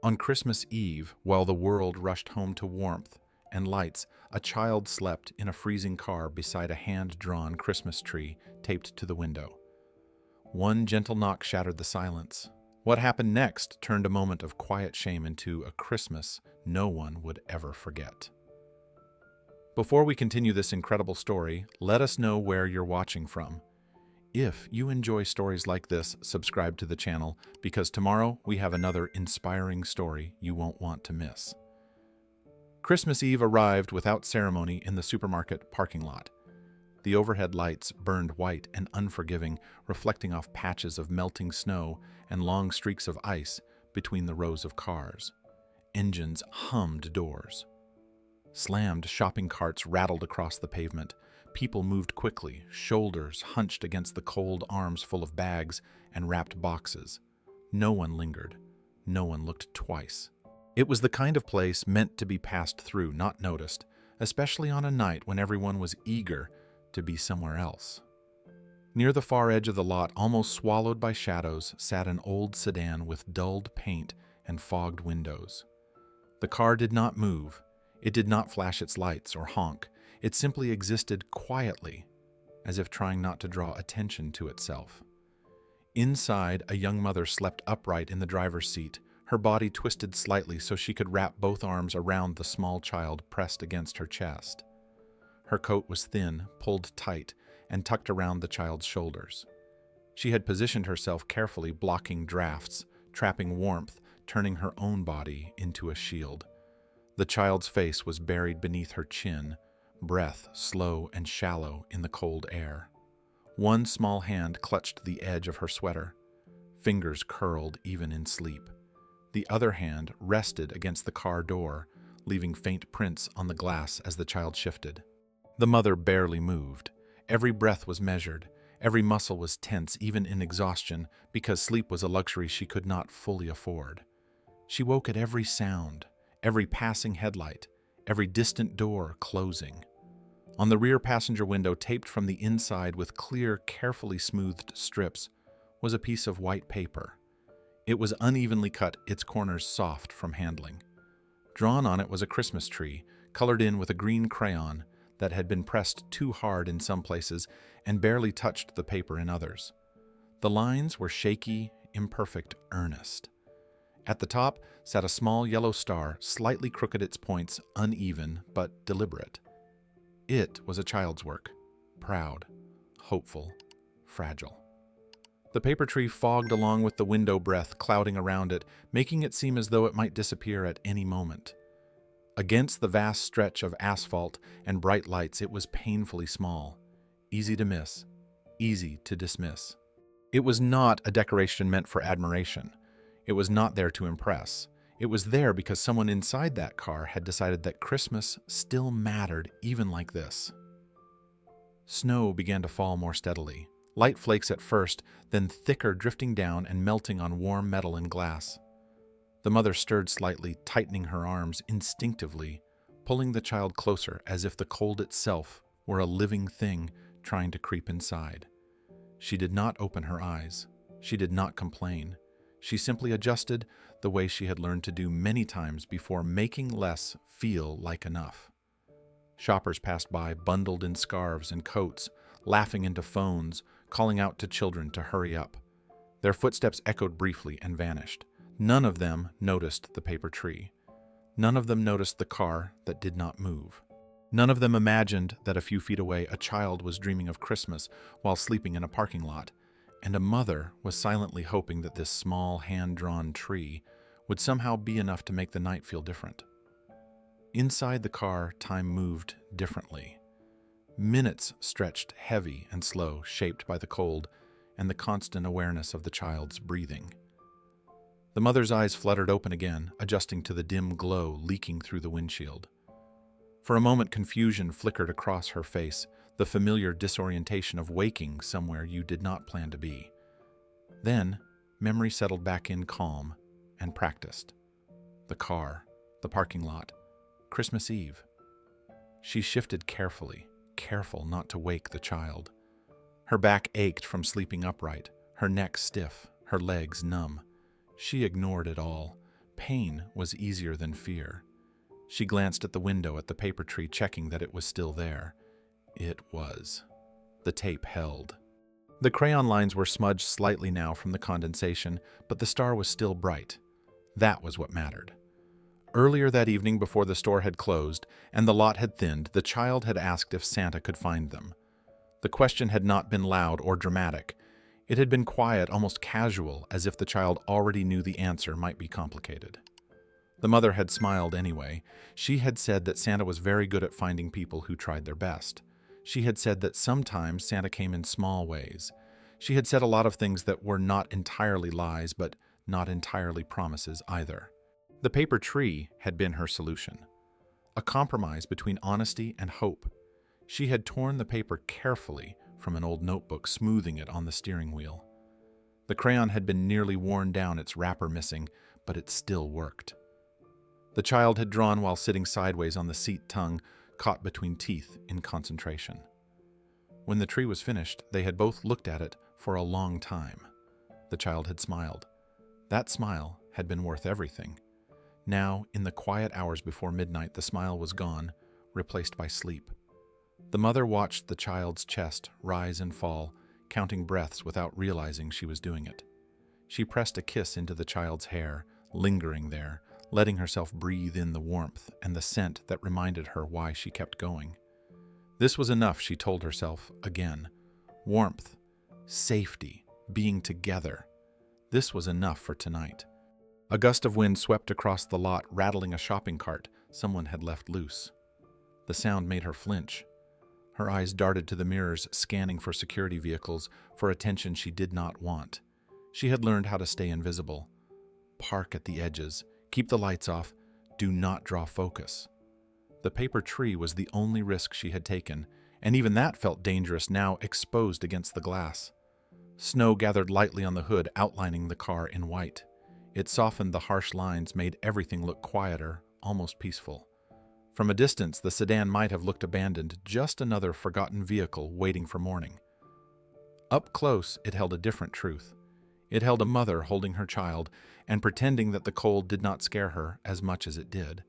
On Christmas Eve, while the world rushed home to warmth and lights, a child slept in a freezing car beside a hand-drawn Christmas tree taped to the window. One gentle knock shattered the silence. What happened next turned a moment of quiet shame into a Christmas no one would ever forget. Before we continue this incredible story, let us know where you're watching from. If you enjoy stories like this, subscribe to the channel, because tomorrow we have another inspiring story you won't want to miss. Christmas Eve arrived without ceremony in the supermarket parking lot. The overhead lights burned white and unforgiving, reflecting off patches of melting snow and long streaks of ice between the rows of cars. Engines hummed doors. Slammed shopping carts rattled across the pavement. People moved quickly, shoulders hunched against the cold arms full of bags and wrapped boxes. No one lingered. No one looked twice. It was the kind of place meant to be passed through, not noticed, especially on a night when everyone was eager to be somewhere else. Near the far edge of the lot, almost swallowed by shadows, sat an old sedan with dulled paint and fogged windows. The car did not move. It did not flash its lights or honk. It simply existed quietly, as if trying not to draw attention to itself. Inside, a young mother slept upright in the driver's seat, her body twisted slightly so she could wrap both arms around the small child pressed against her chest. Her coat was thin, pulled tight, and tucked around the child's shoulders. She had positioned herself carefully, blocking drafts, trapping warmth, turning her own body into a shield. The child's face was buried beneath her chin, breath slow and shallow in the cold air. One small hand clutched the edge of her sweater, fingers curled even in sleep. The other hand rested against the car door, leaving faint prints on the glass as the child shifted. The mother barely moved. Every breath was measured. Every muscle was tense, even in exhaustion, because sleep was a luxury she could not fully afford. She woke at every sound, every passing headlight, every distant door closing. On the rear passenger window, taped from the inside with clear, carefully smoothed strips, was a piece of white paper. It was unevenly cut, its corners soft from handling. Drawn on it was a Christmas tree, colored in with a green crayon that had been pressed too hard in some places and barely touched the paper in others. The lines were shaky, imperfect, earnest. At the top sat a small yellow star, slightly crooked its points, uneven but deliberate. It was a child's work, proud, hopeful, fragile. The paper tree fogged along with the window breath clouding around it, making it seem as though it might disappear at any moment. Against the vast stretch of asphalt and bright lights, it was painfully small, easy to miss, easy to dismiss. It was not a decoration meant for admiration. It was not there to impress. It was there because someone inside that car had decided that Christmas still mattered even like this. Snow began to fall more steadily. Light flakes at first, then thicker, drifting down and melting on warm metal and glass. The mother stirred slightly, tightening her arms instinctively, pulling the child closer as if the cold itself were a living thing trying to creep inside. She did not open her eyes. She did not complain. She simply adjusted the way she had learned to do many times before, making less feel like enough. Shoppers passed by, bundled in scarves and coats, laughing into phones, calling out to children to hurry up. Their footsteps echoed briefly and vanished. None of them noticed the paper tree. None of them noticed the car that did not move. None of them imagined that a few feet away a child was dreaming of Christmas while sleeping in a parking lot, and a mother was silently hoping that this small hand-drawn tree would somehow be enough to make the night feel different. Inside the car, time moved differently. Minutes stretched heavy and slow, shaped by the cold and the constant awareness of the child's breathing. The mother's eyes fluttered open again, adjusting to the dim glow leaking through the windshield. For a moment, confusion flickered across her face, the familiar disorientation of waking somewhere you did not plan to be. Then, memory settled back in, calm and practiced. The car, the parking lot, Christmas Eve. She shifted carefully, careful not to wake the child. Her back ached from sleeping upright, her neck stiff, her legs numb. She ignored it all, Pain was easier than fear. She glanced at the window at the paper tree, checking that it was still there. It was. The tape held. The crayon lines were smudged slightly now from the condensation, but the star was still bright. That was what mattered. Earlier that evening, before the store had closed and the lot had thinned, the child had asked if Santa could find them. The question had not been loud or dramatic. It had been quiet, almost casual, as if the child already knew the answer might be complicated. The mother had smiled anyway. She had said that Santa was very good at finding people who tried their best. She had said that sometimes Santa came in small ways. She had said a lot of things that were not entirely lies, but not entirely promises either. The paper tree had been her solution. A compromise between honesty and hope. She had torn the paper carefully from an old notebook, smoothing it on the steering wheel. The crayon had been nearly worn down, its wrapper missing, but it still worked. The child had drawn while sitting sideways on the seat, tongue caught between teeth in concentration. When the tree was finished, they had both looked at it for a long time. The child had smiled. That smile had been worth everything. Now, in the quiet hours before midnight, the smile was gone, replaced by sleep. The mother watched the child's chest rise and fall, counting breaths without realizing she was doing it. She pressed a kiss into the child's hair, lingering there, letting herself breathe in the warmth and the scent that reminded her why she kept going. This was enough, she told herself again. Warmth, safety, being together. This was enough for tonight. A gust of wind swept across the lot, rattling a shopping cart someone had left loose. The sound made her flinch. Her eyes darted to the mirrors, scanning for security vehicles, for attention she did not want. She had learned how to stay invisible. Park at the edges. Keep the lights off. Do not draw focus. The paper tree was the only risk she had taken, and even that felt dangerous now, exposed against the glass. Snow gathered lightly on the hood, outlining the car in white. It softened the harsh lines, made everything look quieter, almost peaceful. From a distance, the sedan might have looked abandoned, just another forgotten vehicle waiting for morning. Up close, it held a different truth. It held a mother holding her child and pretending that the cold did not scare her as much as it did.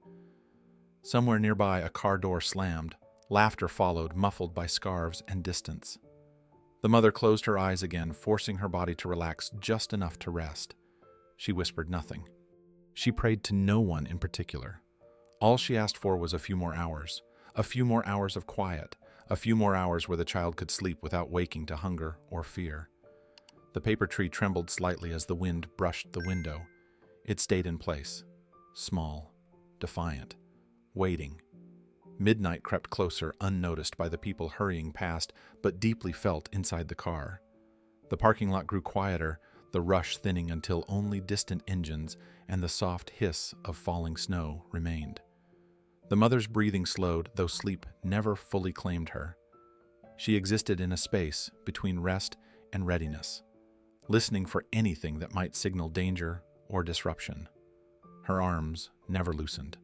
Somewhere nearby, a car door slammed. Laughter followed, muffled by scarves and distance. The mother closed her eyes again, forcing her body to relax just enough to rest. She whispered nothing. She prayed to no one in particular. All she asked for was a few more hours of quiet, a few more hours where the child could sleep without waking to hunger or fear. The paper tree trembled slightly as the wind brushed the window. It stayed in place, small, defiant, waiting. Midnight crept closer, unnoticed by the people hurrying past, but deeply felt inside the car. The parking lot grew quieter, the rush thinning until only distant engines and the soft hiss of falling snow remained. The mother's breathing slowed, though sleep never fully claimed her. She existed in a space between rest and readiness, listening for anything that might signal danger or disruption. Her arms never loosened.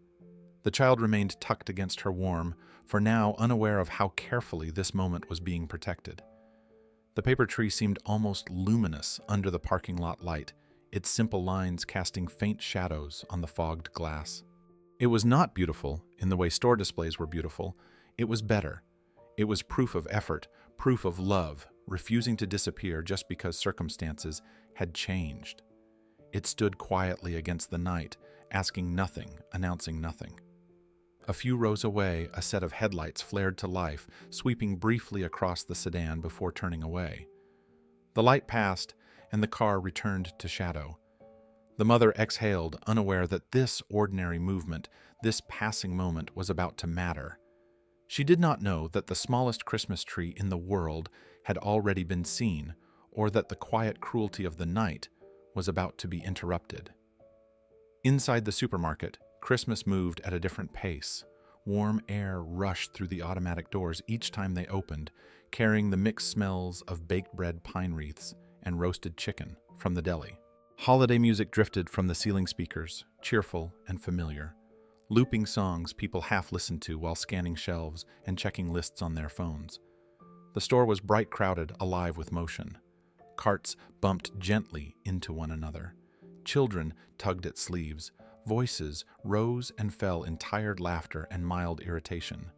The child remained tucked against her, warm, for now unaware of how carefully this moment was being protected. The paper tree seemed almost luminous under the parking lot light, its simple lines casting faint shadows on the fogged glass. It was not beautiful in the way store displays were beautiful. It was better. It was proof of effort, proof of love, refusing to disappear just because circumstances had changed. It stood quietly against the night, asking nothing, announcing nothing. A few rows away, a set of headlights flared to life, sweeping briefly across the sedan before turning away. The light passed, and the car returned to shadow. The mother exhaled, unaware that this ordinary movement, this passing moment, was about to matter. She did not know that the smallest Christmas tree in the world had already been seen, or that the quiet cruelty of the night was about to be interrupted. Inside the supermarket, Christmas moved at a different pace. Warm air rushed through the automatic doors each time they opened, carrying the mixed smells of baked bread, pine wreaths, and roasted chicken from the deli. Holiday music drifted from the ceiling speakers, cheerful and familiar. Looping songs people half listened to while scanning shelves and checking lists on their phones. The store was bright, crowded, alive with motion. Carts bumped gently into one another. Children tugged at sleeves. Voices rose and fell in tired laughter and mild irritation.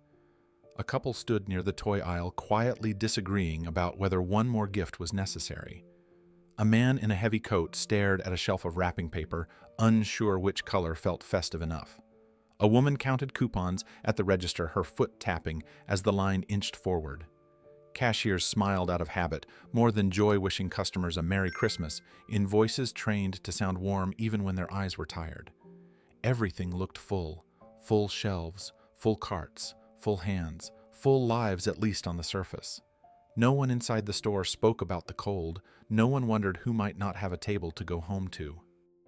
A couple stood near the toy aisle, quietly disagreeing about whether one more gift was necessary. A man in a heavy coat stared at a shelf of wrapping paper, unsure which color felt festive enough. A woman counted coupons at the register, her foot tapping as the line inched forward. Cashiers smiled out of habit, more than joy, wishing customers a Merry Christmas, in voices trained to sound warm even when their eyes were tired. Everything looked full. Full shelves, full carts, full hands, full lives at least on the surface. No one inside the store spoke about the cold. No one wondered who might not have a table to go home to.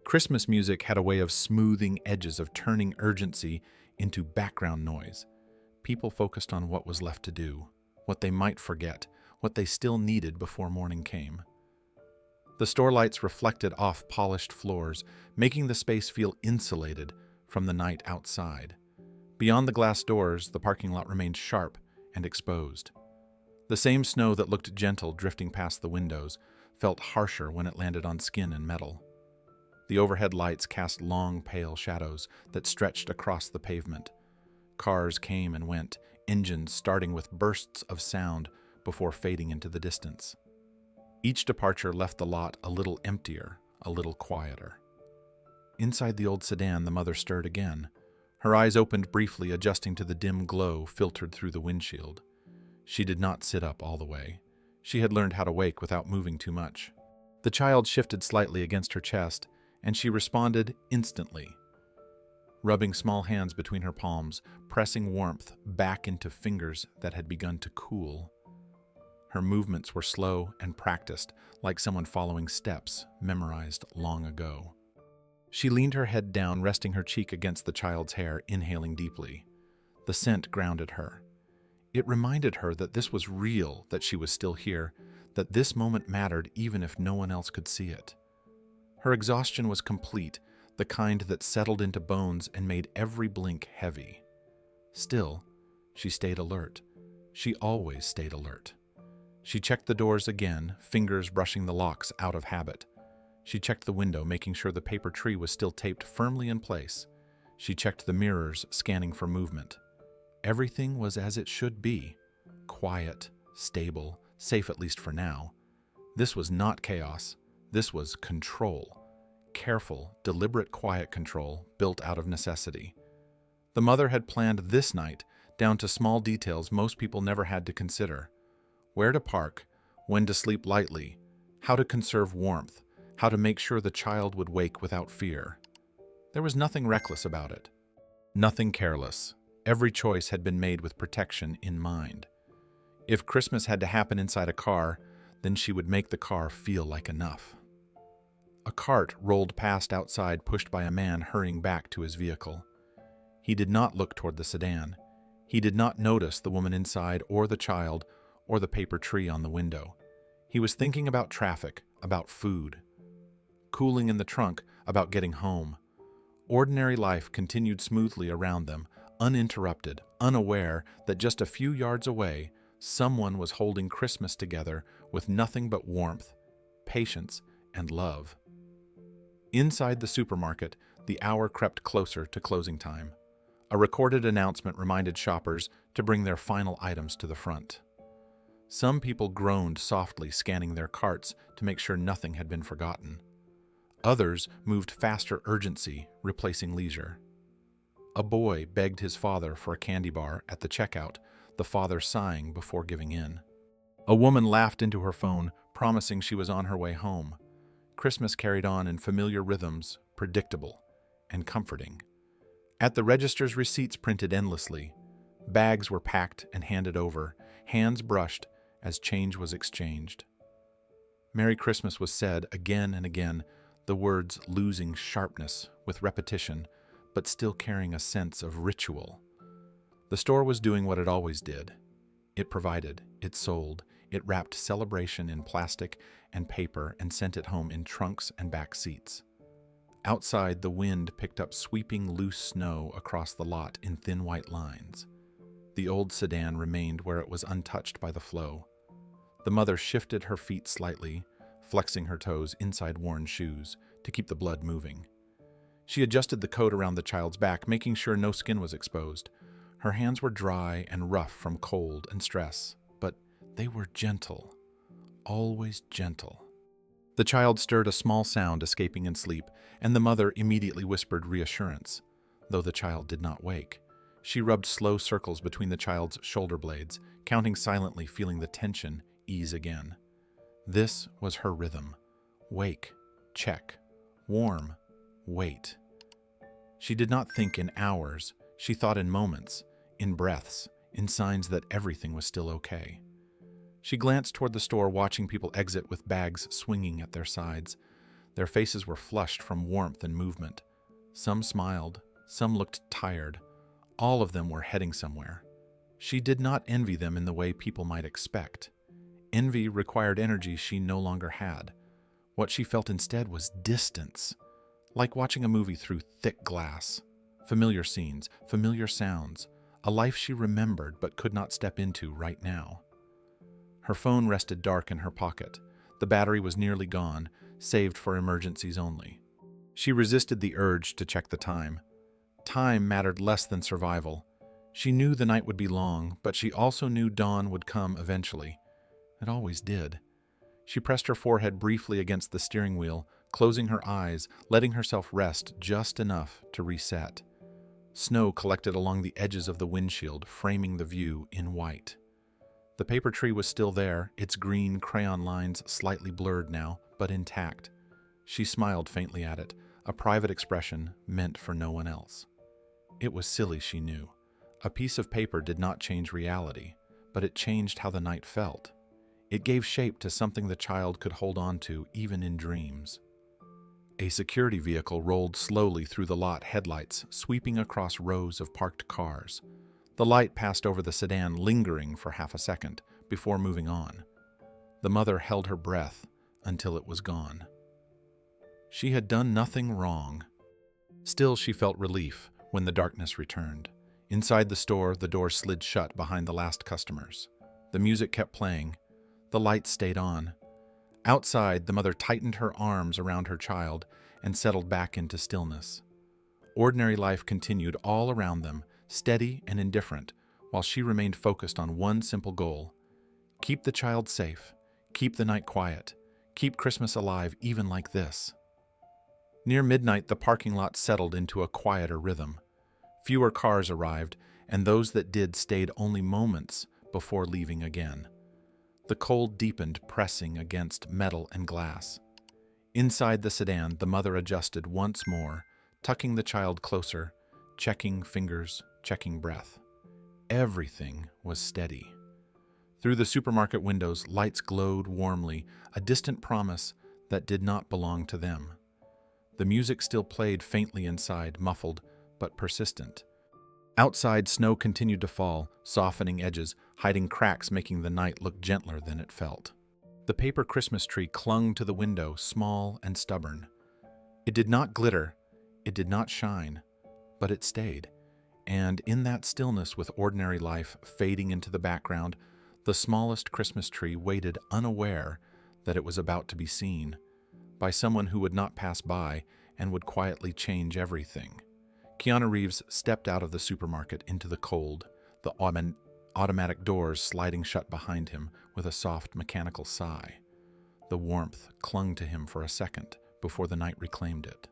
Christmas music had a way of smoothing edges, of turning urgency into background noise. People focused on what was left to do, what they might forget, what they still needed before morning came. The store lights reflected off polished floors, making the space feel insulated from the night outside. Beyond the glass doors, the parking lot remained sharp and exposed. The same snow that looked gentle drifting past the windows felt harsher when it landed on skin and metal. The overhead lights cast long, pale shadows that stretched across the pavement. Cars came and went, engines starting with bursts of sound before fading into the distance. Each departure left the lot a little emptier, a little quieter. Inside the old sedan, the mother stirred again. Her eyes opened briefly, adjusting to the dim glow filtered through the windshield. She did not sit up all the way. She had learned how to wake without moving too much. The child shifted slightly against her chest, and she responded instantly. Rubbing small hands between her palms, pressing warmth back into fingers that had begun to cool. Her movements were slow and practiced, like someone following steps memorized long ago. She leaned her head down, resting her cheek against the child's hair, inhaling deeply. The scent grounded her. It reminded her that this was real, that she was still here, that this moment mattered even if no one else could see it. Her exhaustion was complete, the kind that settled into bones and made every blink heavy. Still, she stayed alert. She always stayed alert. She checked the doors again, fingers brushing the locks out of habit. She checked the window, making sure the paper tree was still taped firmly in place. She checked the mirrors, scanning for movement. Everything was as it should be. Quiet, stable, safe at least for now. This was not chaos. This was control. Careful, deliberate, quiet control built out of necessity. The mother had planned this night down to small details most people never had to consider. Where to park, when to sleep lightly, how to conserve warmth, how to make sure the child would wake without fear. There was nothing reckless about it. Nothing careless. Every choice had been made with protection in mind. If Christmas had to happen inside a car, then she would make the car feel like enough. A cart rolled past outside, pushed by a man hurrying back to his vehicle. He did not look toward the sedan. He did not notice the woman inside or the child or the paper tree on the window. He was thinking about traffic, about food. Cooling in the trunk, about getting home. Ordinary life continued smoothly around them, uninterrupted, unaware that just a few yards away, someone was holding Christmas together with nothing but warmth, patience, and love. Inside the supermarket, the hour crept closer to closing time. A recorded announcement reminded shoppers to bring their final items to the front. Some people groaned softly, scanning their carts to make sure nothing had been forgotten. Others moved faster, urgency replacing leisure. A boy begged his father for a candy bar at the checkout, the father sighing before giving in. A woman laughed into her phone, promising she was on her way home. Christmas carried on in familiar rhythms, predictable and comforting. At the registers, receipts printed endlessly. Bags were packed and handed over, hands brushed as change was exchanged. Merry Christmas was said again and again, the words losing sharpness with repetition, but still carrying a sense of ritual. The store was doing what it always did. It provided, it sold, it wrapped celebration in plastic and paper and sent it home in trunks and back seats. Outside, the wind picked up sweeping loose snow across the lot in thin white lines. The old sedan remained where it was untouched by the flow. The mother shifted her feet slightly, flexing her toes inside worn shoes to keep the blood moving. She adjusted the coat around the child's back, making sure no skin was exposed. Her hands were dry and rough from cold and stress, but they were gentle, always gentle. The child stirred a small sound escaping in sleep, and the mother immediately whispered reassurance, though the child did not wake. She rubbed slow circles between the child's shoulder blades, counting silently, feeling the tension ease again. This was her rhythm. Wake, check, warm, wait. She did not think in hours. She thought in moments, in breaths, in signs that everything was still okay. She glanced toward the store, watching people exit with bags swinging at their sides. Their faces were flushed from warmth and movement. Some smiled, some looked tired. All of them were heading somewhere. She did not envy them in the way people might expect. Envy required energy she no longer had. What she felt instead was distance, like watching a movie through thick glass. Familiar scenes, familiar sounds, a life she remembered but could not step into right now. Her phone rested dark in her pocket. The battery was nearly gone, saved for emergencies only. She resisted the urge to check the time. Time mattered less than survival. She knew the night would be long, but she also knew dawn would come eventually. It always did. She pressed her forehead briefly against the steering wheel, closing her eyes, letting herself rest just enough to reset. Snow collected along the edges of the windshield, framing the view in white. The paper tree was still there, its green crayon lines slightly blurred now, but intact. She smiled faintly at it, a private expression meant for no one else. It was silly, she knew. A piece of paper did not change reality, but it changed how the night felt. It gave shape to something the child could hold on to, even in dreams. A security vehicle rolled slowly through the lot, headlights sweeping across rows of parked cars. The light passed over the sedan, lingering for half a second before moving on. The mother held her breath until it was gone. She had done nothing wrong. Still, she felt relief when the darkness returned. Inside the store, the doors slid shut behind the last customers. The music kept playing. The lights stayed on. Outside, the mother tightened her arms around her child and settled back into stillness. Ordinary life continued all around them, steady and indifferent, while she remained focused on one simple goal: keep the child safe, keep the night quiet, keep Christmas alive even like this. Near midnight, the parking lot settled into a quieter rhythm. Fewer cars arrived, and those that did stayed only moments before leaving again. The cold deepened, pressing against metal and glass. Inside the sedan, the mother adjusted once more, tucking the child closer, checking fingers, checking breath. Everything was steady. Through the supermarket windows, lights glowed warmly, a distant promise that did not belong to them. The music still played faintly inside, muffled but persistent. Outside, snow continued to fall, softening edges, hiding cracks, making the night look gentler than it felt. The paper Christmas tree clung to the window, small and stubborn. It did not glitter, it did not shine, but it stayed. And in that stillness, with ordinary life fading into the background, the smallest Christmas tree waited, unaware that it was about to be seen by someone who would not pass by and would quietly change everything. Keanu Reeves stepped out of the supermarket into the cold, the automatic doors sliding shut behind him with a soft mechanical sigh. The warmth clung to him for a second before the night reclaimed it.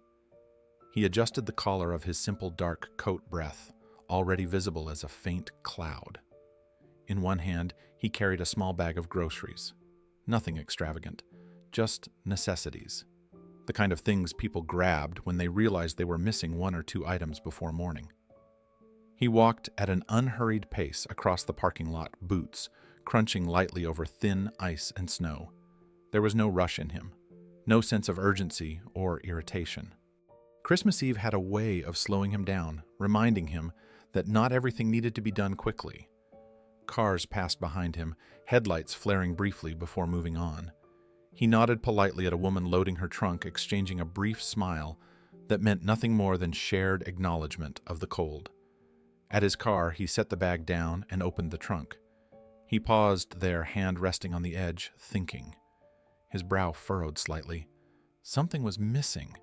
He adjusted the collar of his simple dark coat, breath already visible as a faint cloud. In one hand, he carried a small bag of groceries. Nothing extravagant, just necessities. The kind of things people grabbed when they realized they were missing one or two items before morning. He walked at an unhurried pace across the parking lot, boots crunching lightly over thin ice and snow. There was no rush in him, no sense of urgency or irritation. Christmas Eve had a way of slowing him down, reminding him that not everything needed to be done quickly. Cars passed behind him, headlights flaring briefly before moving on. He nodded politely at a woman loading her trunk, exchanging a brief smile that meant nothing more than shared acknowledgement of the cold. At his car, he set the bag down and opened the trunk. He paused there, hand resting on the edge, thinking. His brow furrowed slightly. Something was missing.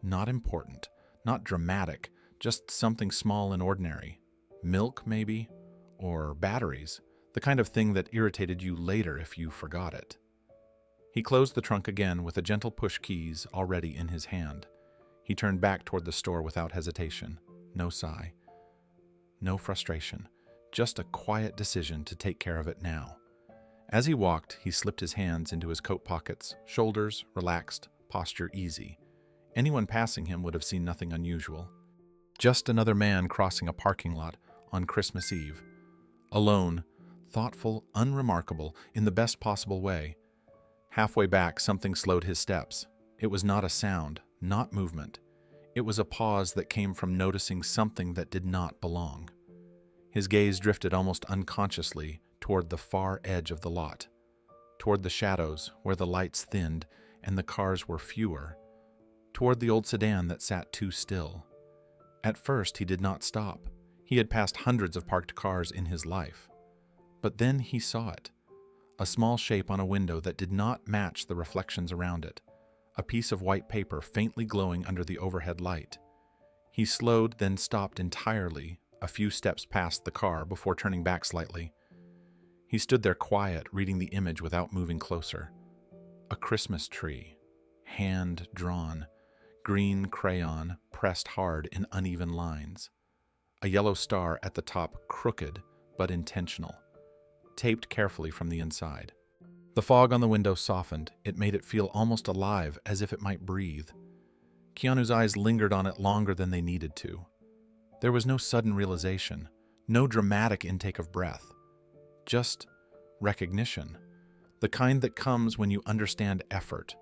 Not important, Not dramatic, just something small and ordinary. Milk, maybe? Or batteries, the kind of thing that irritated you later if you forgot it. He closed the trunk again with a gentle push keys already in his hand. He turned back toward the store without hesitation. No sigh. No frustration. Just a quiet decision to take care of it now. As he walked, he slipped his hands into his coat pockets, shoulders relaxed, posture easy. Anyone passing him would have seen nothing unusual. Just another man crossing a parking lot on Christmas Eve. Alone, thoughtful, unremarkable, in the best possible way. Halfway back, something slowed his steps. It was not a sound, not movement. It was a pause that came from noticing something that did not belong. His gaze drifted almost unconsciously toward the far edge of the lot, toward the shadows where the lights thinned and the cars were fewer, toward the old sedan that sat too still. At first, he did not stop. He had passed hundreds of parked cars in his life. But then he saw it. A small shape on a window that did not match the reflections around it. A piece of white paper faintly glowing under the overhead light. He slowed, then stopped entirely, a few steps past the car before turning back slightly. He stood there quiet, reading the image without moving closer. A Christmas tree, hand-drawn, green crayon pressed hard in uneven lines. A yellow star at the top, crooked but intentional, taped carefully from the inside. The fog on the window softened. It made it feel almost alive, as if it might breathe. Keanu's eyes lingered on it longer than they needed to. There was no sudden realization, no dramatic intake of breath. Just recognition. The kind that comes when you understand effort,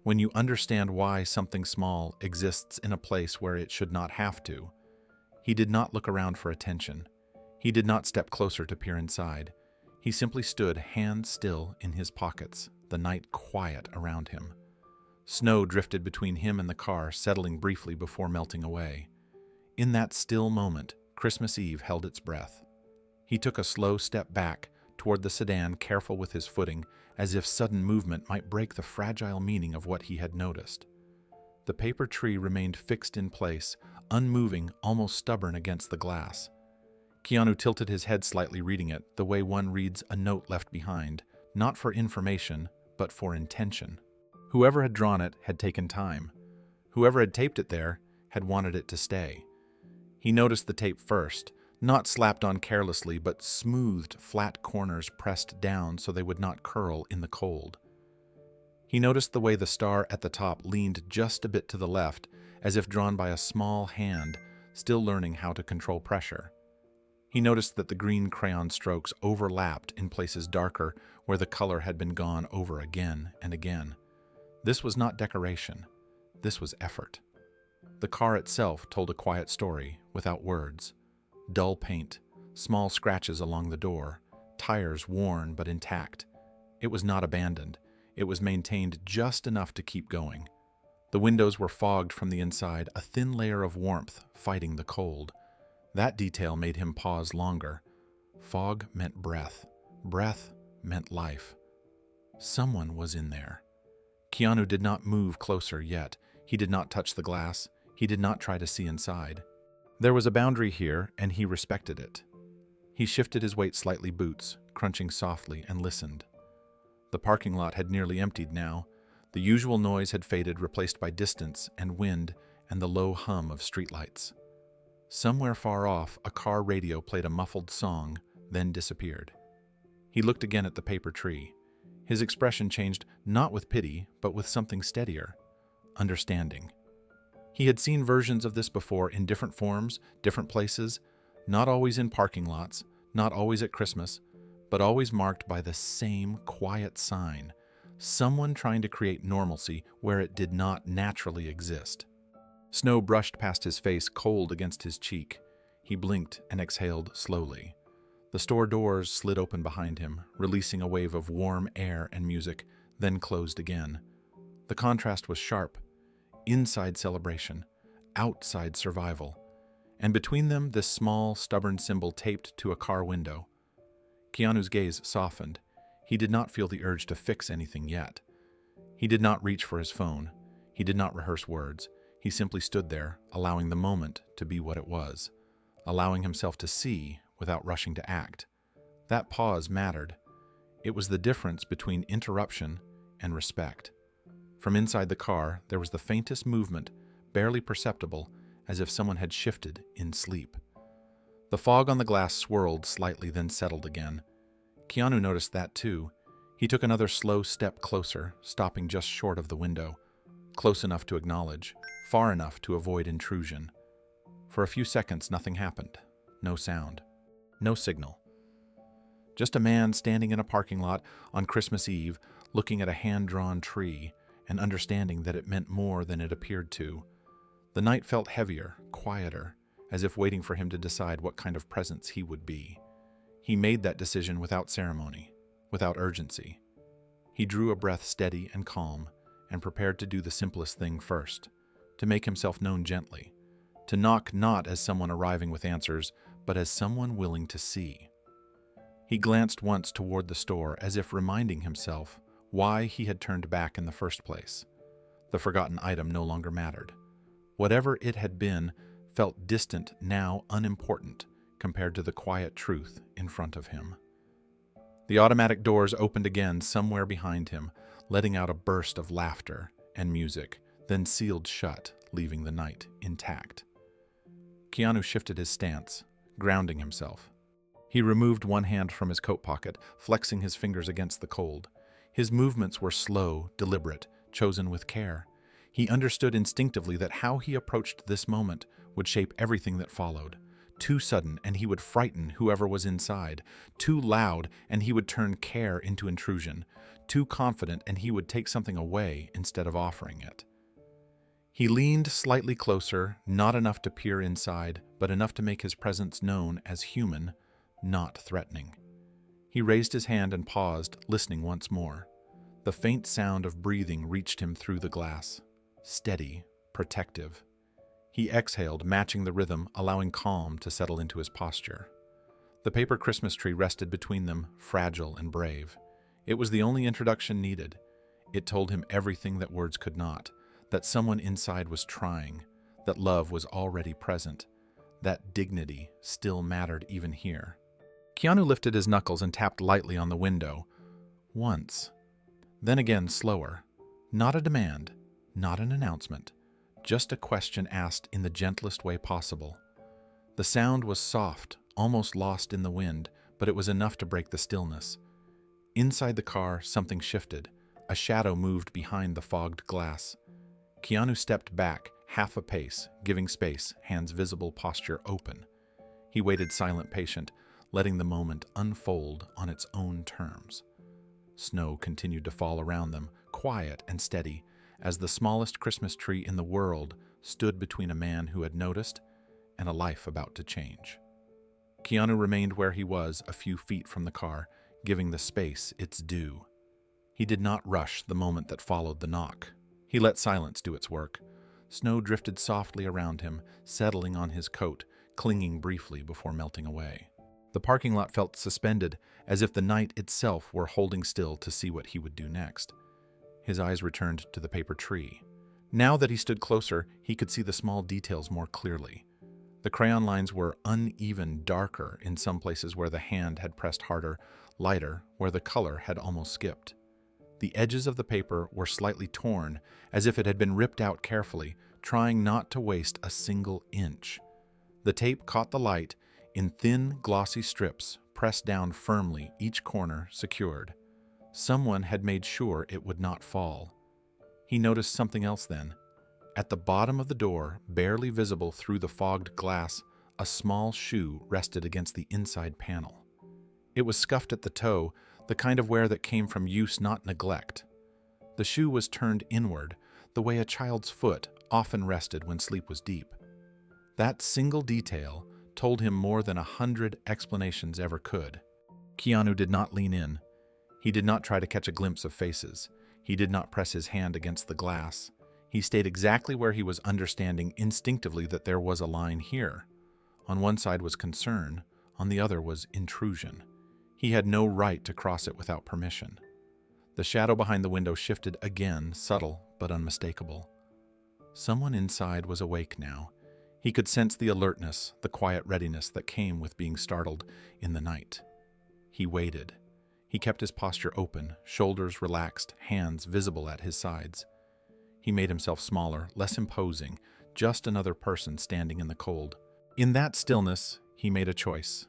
when you understand why something small exists in a place where it should not have to. He did not look around for attention. He did not step closer to peer inside. He simply stood, hands still in his pockets, the night quiet around him. Snow drifted between him and the car, settling briefly before melting away. In that still moment, Christmas Eve held its breath. He took a slow step back toward the sedan, careful with his footing, as if sudden movement might break the fragile meaning of what he had noticed. The paper tree remained fixed in place, unmoving, almost stubborn against the glass. Keanu tilted his head slightly, reading it, the way one reads a note left behind, not for information, but for intention. Whoever had drawn it had taken time. Whoever had taped it there had wanted it to stay. He noticed the tape first, not slapped on carelessly, but smoothed, flat corners pressed down so they would not curl in the cold. He noticed the way the star at the top leaned just a bit to the left, as if drawn by a small hand, still learning how to control pressure. He noticed that the green crayon strokes overlapped in places darker where the color had been gone over again and again. This was not decoration. This was effort. The car itself told a quiet story, without words. Dull paint, small scratches along the door, tires worn but intact. It was not abandoned. It was maintained just enough to keep going. The windows were fogged from the inside, a thin layer of warmth fighting the cold. That detail made him pause longer. Fog meant breath. Breath meant life. Someone was in there. Keanu did not move closer yet. He did not touch the glass. He did not try to see inside. There was a boundary here, and he respected it. He shifted his weight slightly, boots crunching softly, and listened. The parking lot had nearly emptied now. The usual noise had faded, replaced by distance and wind and the low hum of streetlights. Somewhere far off, a car radio played a muffled song, then disappeared. He looked again at the paper tree. His expression changed, not with pity, but with something steadier, understanding. He had seen versions of this before in different forms, different places, not always in parking lots, not always at Christmas, but always marked by the same quiet sign, someone trying to create normalcy where it did not naturally exist. Snow brushed past his face, cold against his cheek. He blinked and exhaled slowly. The store doors slid open behind him, releasing a wave of warm air and music, then closed again. The contrast was sharp. Inside celebration, outside survival, and between them this small, stubborn symbol taped to a car window. Keanu's gaze softened. He did not feel the urge to fix anything yet. He did not reach for his phone. He did not rehearse words. He simply stood there, allowing the moment to be what it was, allowing himself to see without rushing to act. That pause mattered. It was the difference between interruption and respect. From inside the car, there was the faintest movement, barely perceptible, as if someone had shifted in sleep. The fog on the glass swirled slightly, then settled again. Keanu noticed that too. He took another slow step closer, stopping just short of the window, close enough to acknowledge, far enough to avoid intrusion. For a few seconds, nothing happened. No sound. No signal. Just a man standing in a parking lot on Christmas Eve, looking at a hand-drawn tree and understanding that it meant more than it appeared to. The night felt heavier, quieter, as if waiting for him to decide what kind of presence he would be. He made that decision without ceremony, without urgency. He drew a breath steady and calm and prepared to do the simplest thing first, to make himself known gently, to knock not as someone arriving with answers, but as someone willing to see. He glanced once toward the store as if reminding himself why he had turned back in the first place. The forgotten item no longer mattered. Whatever it had been felt distant, now unimportant, compared to the quiet truth in front of him. The automatic doors opened again somewhere behind him, letting out a burst of laughter and music, then sealed shut, leaving the night intact. Keanu shifted his stance, grounding himself. He removed one hand from his coat pocket, flexing his fingers against the cold. His movements were slow, deliberate, chosen with care. He understood instinctively that how he approached this moment would shape everything that followed. Too sudden, and he would frighten whoever was inside. Too loud, and he would turn care into intrusion. Too confident, and he would take something away instead of offering it. He leaned slightly closer, not enough to peer inside, but enough to make his presence known as human, not threatening. He raised his hand and paused, listening once more. The faint sound of breathing reached him through the glass. Steady, protective. He exhaled, matching the rhythm, allowing calm to settle into his posture. The paper Christmas tree rested between them, fragile and brave. It was the only introduction needed. It told him everything that words could not, that someone inside was trying, that love was already present, that dignity still mattered even here. Keanu lifted his knuckles and tapped lightly on the window. Once. Then again slower. Not a demand, not an announcement, just a question asked in the gentlest way possible. The sound was soft, almost lost in the wind, but it was enough to break the stillness. Inside the car, something shifted. A shadow moved behind the fogged glass. Keanu stepped back, half a pace, giving space, hands visible, posture open. He waited silent, patient, letting the moment unfold on its own terms. Snow continued to fall around them, quiet and steady, as the smallest Christmas tree in the world stood between a man who had noticed and a life about to change. Keanu remained where he was, a few feet from the car, giving the space its due. He did not rush the moment that followed the knock. He let silence do its work. Snow drifted softly around him, settling on his coat, clinging briefly before melting away. The parking lot felt suspended, as if the night itself were holding still to see what he would do next. His eyes returned to the paper tree. Now that he stood closer, he could see the small details more clearly. The crayon lines were uneven, darker in some places where the hand had pressed harder, lighter where the color had almost skipped. The edges of the paper were slightly torn, as if it had been ripped out carefully, trying not to waste a single inch. The tape caught the light in thin, glossy strips, pressed down firmly, each corner secured. Someone had made sure it would not fall. He noticed something else then. At the bottom of the door, barely visible through the fogged glass, a small shoe rested against the inside panel. It was scuffed at the toe, the kind of wear that came from use, not neglect. The shoe was turned inward, the way a child's foot often rested when sleep was deep. That single detail told him more than 100 explanations ever could. Keanu did not lean in. He did not try to catch a glimpse of faces. He did not press his hand against the glass. He stayed exactly where he was, understanding instinctively that there was a line here. On one side was concern, on the other was intrusion. He had no right to cross it without permission. The shadow behind the window shifted again, subtle but unmistakable. Someone inside was awake now. He could sense the alertness, the quiet readiness that came with being startled in the night. He waited. He kept his posture open, shoulders relaxed, hands visible at his sides. He made himself smaller, less imposing, just another person standing in the cold. In that stillness, he made a choice.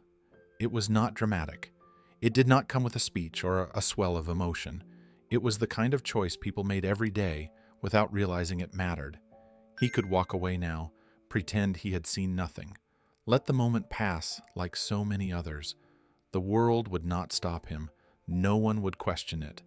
It was not dramatic. It did not come with a speech or a swell of emotion. It was the kind of choice people made every day without realizing it mattered. He could walk away now, pretend he had seen nothing. Let the moment pass like so many others. The world would not stop him. No one would question it.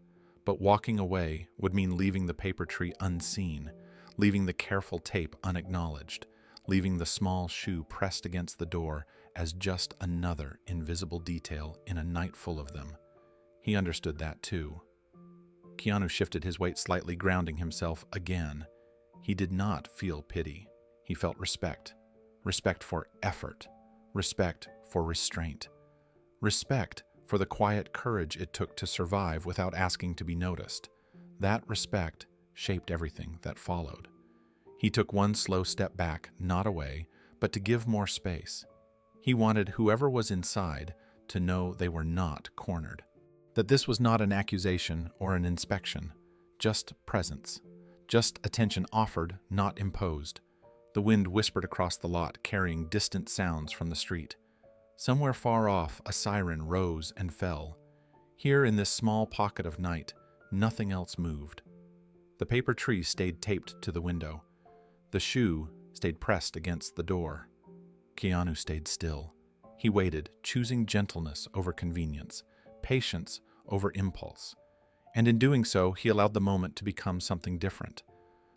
But walking away would mean leaving the paper tree unseen, leaving the careful tape unacknowledged, leaving the small shoe pressed against the door as just another invisible detail in a night full of them. He understood that too. Keanu shifted his weight slightly, grounding himself again. He did not feel pity. He felt respect. Respect for effort. Respect for restraint. Respect for the quiet courage it took to survive without asking to be noticed. That respect shaped everything that followed. He took one slow step back, not away, but to give more space. He wanted whoever was inside to know they were not cornered. That this was not an accusation or an inspection, just presence. Just attention offered, not imposed. The wind whispered across the lot, carrying distant sounds from the street. Somewhere far off, a siren rose and fell. Here in this small pocket of night, nothing else moved. The paper tree stayed taped to the window. The shoe stayed pressed against the door. Keanu stayed still. He waited, choosing gentleness over convenience, patience over impulse. And in doing so, he allowed the moment to become something different.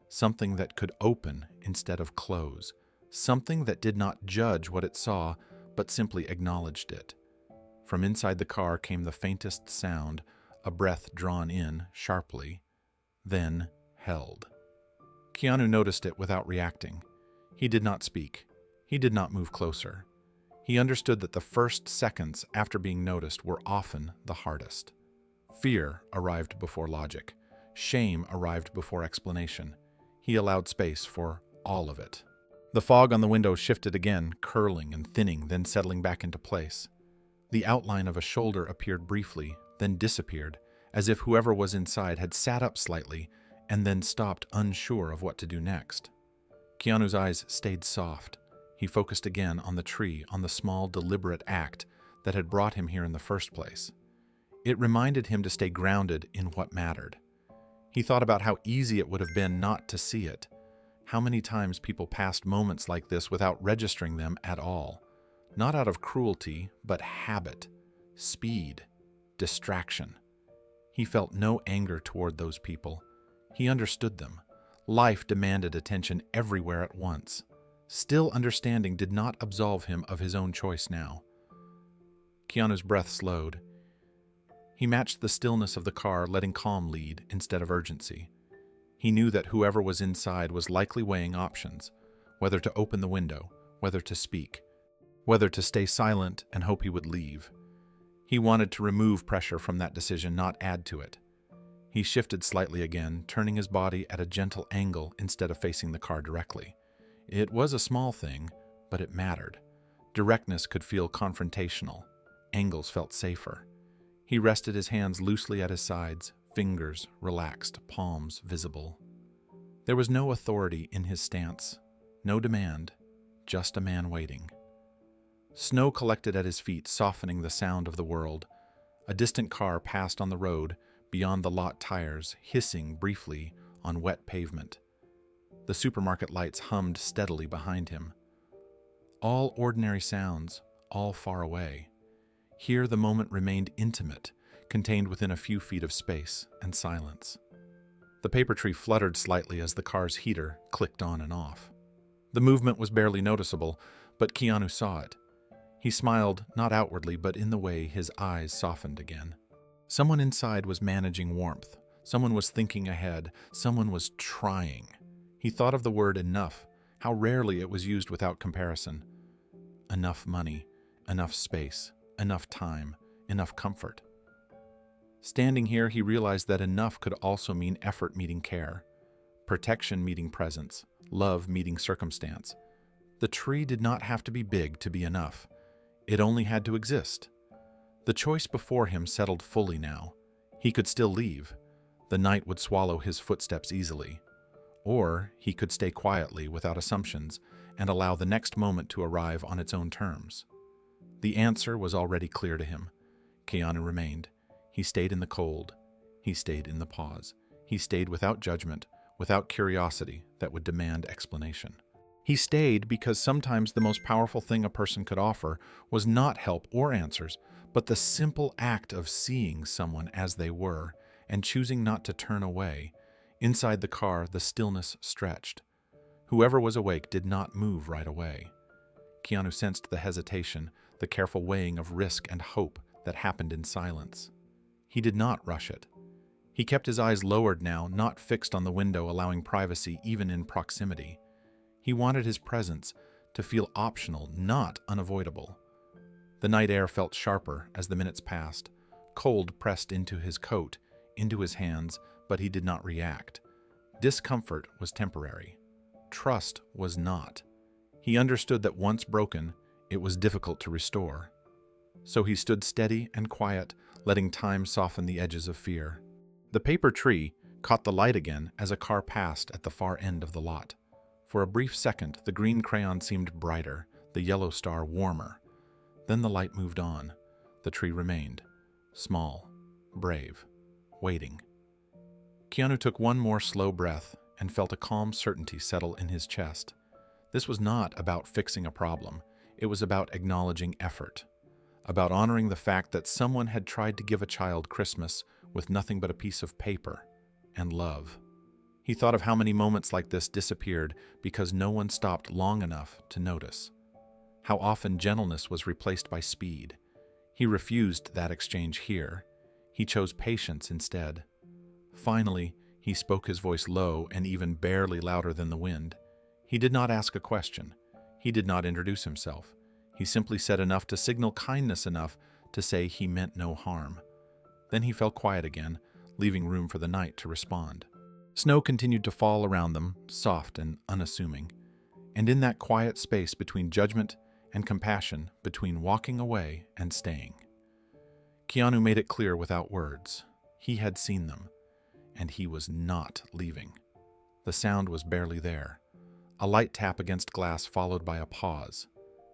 Something that could open instead of close. Something that did not judge what it saw, but simply acknowledged it. From inside the car came the faintest sound, a breath drawn in sharply, then held. Keanu noticed it without reacting. He did not speak. He did not move closer. He understood that the first seconds after being noticed were often the hardest. Fear arrived before logic. Shame arrived before explanation. He allowed space for all of it. The fog on the window shifted again, curling and thinning, then settling back into place. The outline of a shoulder appeared briefly, then disappeared, as if whoever was inside had sat up slightly and then stopped, unsure of what to do next. Keanu's eyes stayed soft. He focused again on the tree, on the small, deliberate act that had brought him here in the first place. It reminded him to stay grounded in what mattered. He thought about how easy it would have been not to see it. How many times people passed moments like this without registering them at all. Not out of cruelty, but habit, speed, distraction. He felt no anger toward those people. He understood them. Life demanded attention everywhere at once. Still, understanding did not absolve him of his own choice now. Keanu's breath slowed. He matched the stillness of the car, letting calm lead instead of urgency. He knew that whoever was inside was likely weighing options, whether to open the window, whether to speak, whether to stay silent and hope he would leave. He wanted to remove pressure from that decision, not add to it. He shifted slightly again, turning his body at a gentle angle instead of facing the car directly. It was a small thing, but it mattered. Directness could feel confrontational. Angles felt safer. He rested his hands loosely at his sides, fingers relaxed, palms visible. There was no authority in his stance, no demand, just a man waiting. Snow collected at his feet, softening the sound of the world. A distant car passed on the road, beyond the lot tires, hissing briefly on wet pavement. The supermarket lights hummed steadily behind him. All ordinary sounds, all far away. Here the moment remained intimate, contained within a few feet of space and silence. The paper tree fluttered slightly as the car's heater clicked on and off. The movement was barely noticeable, but Keanu saw it. He smiled, not outwardly, but in the way his eyes softened again. Someone inside was managing warmth. Someone was thinking ahead. Someone was trying. He thought of the word enough, how rarely it was used without comparison. Enough money, enough space, enough time, enough comfort. Standing here, he realized that enough could also mean effort meeting care, protection meeting presence, love meeting circumstance. The tree did not have to be big to be enough. It only had to exist. The choice before him settled fully now. He could still leave. The night would swallow his footsteps easily. Or he could stay quietly without assumptions and allow the next moment to arrive on its own terms. The answer was already clear to him. Keanu remained. He stayed in the cold. He stayed in the pause. He stayed without judgment, without curiosity that would demand explanation. He stayed because sometimes the most powerful thing a person could offer was not help or answers, but the simple act of seeing someone as they were and choosing not to turn away. Inside the car, the stillness stretched. Whoever was awake did not move right away. Keanu sensed the hesitation, the careful weighing of risk and hope that happened in silence. He did not rush it. He kept his eyes lowered now, not fixed on the window, allowing privacy even in proximity. He wanted his presence to feel optional, not unavoidable. The night air felt sharper as the minutes passed. Cold pressed into his coat, into his hands, but he did not react. Discomfort was temporary. Trust was not. He understood that once broken, it was difficult to restore. So he stood steady and quiet, letting time soften the edges of fear. The paper tree caught the light again as a car passed at the far end of the lot. For a brief second, the green crayon seemed brighter, the yellow star warmer. Then the light moved on. The tree remained, small, brave, waiting. Keanu took one more slow breath and felt a calm certainty settle in his chest. This was not about fixing a problem. It was about acknowledging effort, about honoring the fact that someone had tried to give a child Christmas with nothing but a piece of paper and love. He thought of how many moments like this disappeared because no one stopped long enough to notice. How often gentleness was replaced by speed. He refused that exchange here. He chose patience instead. Finally, he spoke, his voice low and even barely louder than the wind. He did not ask a question. He did not introduce himself. He simply said enough to signal kindness enough to say he meant no harm. Then he fell quiet again, leaving room for the night to respond. Snow continued to fall around them, soft and unassuming. And in that quiet space between judgment and compassion, between walking away and staying, Keanu made it clear without words. He had seen them, and he was not leaving. The sound was barely there. A light tap against glass followed by a pause.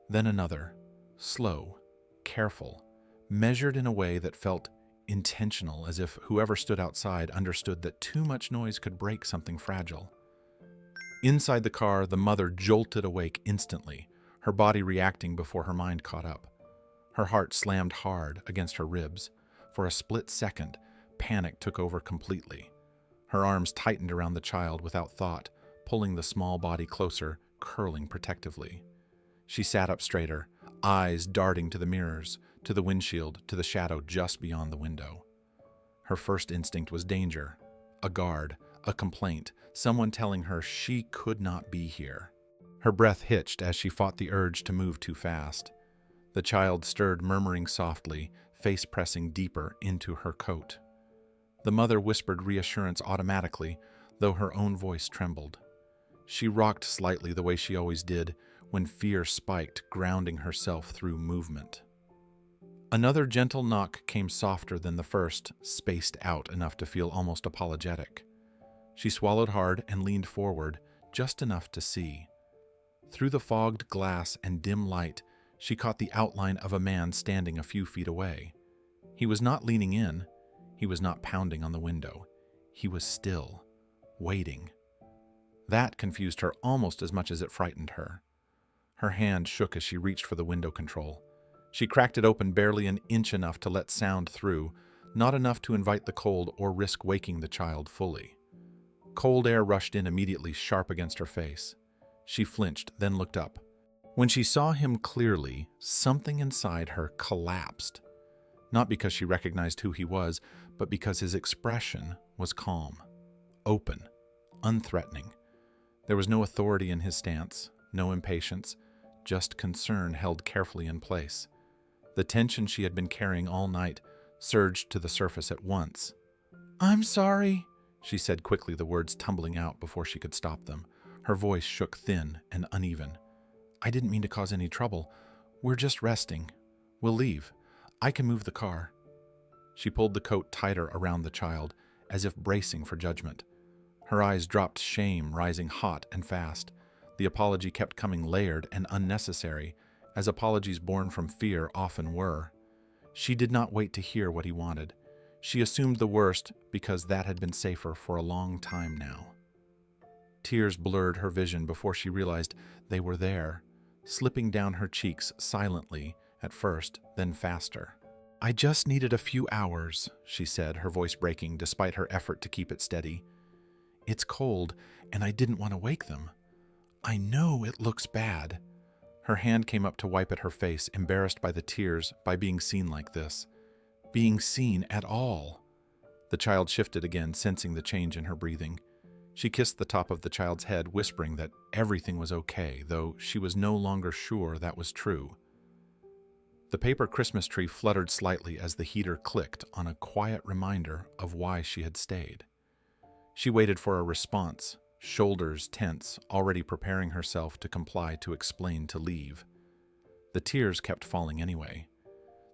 Then another, slow, careful, measured in a way that felt intentional, as if whoever stood outside understood that too much noise could break something fragile. Inside the car, the mother jolted awake instantly, her body reacting before her mind caught up. Her heart slammed hard against her ribs. For a split second, panic took over completely. Her arms tightened around the child without thought, pulling the small body closer, curling protectively. She sat up straighter, eyes darting to the mirrors, to the windshield, to the shadow just beyond the window. Her first instinct was danger, a guard, a complaint, someone telling her she could not be here. Her breath hitched as she fought the urge to move too fast. The child stirred, murmuring softly, face pressing deeper into her coat. The mother whispered reassurance automatically, though her own voice trembled. She rocked slightly the way she always did when fear spiked, grounding herself through movement. Another gentle knock came softer than the first, spaced out enough to feel almost apologetic. She swallowed hard and leaned forward, just enough to see. Through the fogged glass and dim light, she caught the outline of a man standing a few feet away. He was not leaning in. He was not pounding on the window. He was still, waiting. That confused her almost as much as it frightened her. Her hand shook as she reached for the window control. She cracked it open barely an inch enough to let sound through, not enough to invite the cold or risk waking the child fully. Cold air rushed in immediately, sharp against her face. She flinched, then looked up. When she saw him clearly, something inside her collapsed. Not because she recognized who he was, but because his expression was calm, open, unthreatening. There was no authority in his stance, no impatience, just concern held carefully in place. The tension she had been carrying all night surged to the surface at once. "I'm sorry," she said quickly, the words tumbling out before she could stop them. Her voice shook thin and uneven. "I didn't mean to cause any trouble. We're just resting. We'll leave. I can move the car." She pulled the coat tighter around the child, as if bracing for judgment. Her eyes dropped, shame rising hot and fast. The apology kept coming layered and unnecessary, as apologies born from fear often were. She did not wait to hear what he wanted. She assumed the worst because that had been safer for a long time now. Tears blurred her vision before she realized they were there, slipping down her cheeks silently at first, then faster. "I just needed a few hours," she said, her voice breaking despite her effort to keep it steady. "It's cold, and I didn't want to wake them. I know it looks bad." Her hand came up to wipe at her face, embarrassed by the tears, by being seen like this. Being seen at all. The child shifted again, sensing the change in her breathing. She kissed the top of the child's head, whispering that everything was okay, though she was no longer sure that was true. The paper Christmas tree fluttered slightly as the heater clicked on a quiet reminder of why she had stayed. She waited for a response, shoulders tense, already preparing herself to comply, to explain, to leave. The tears kept falling anyway.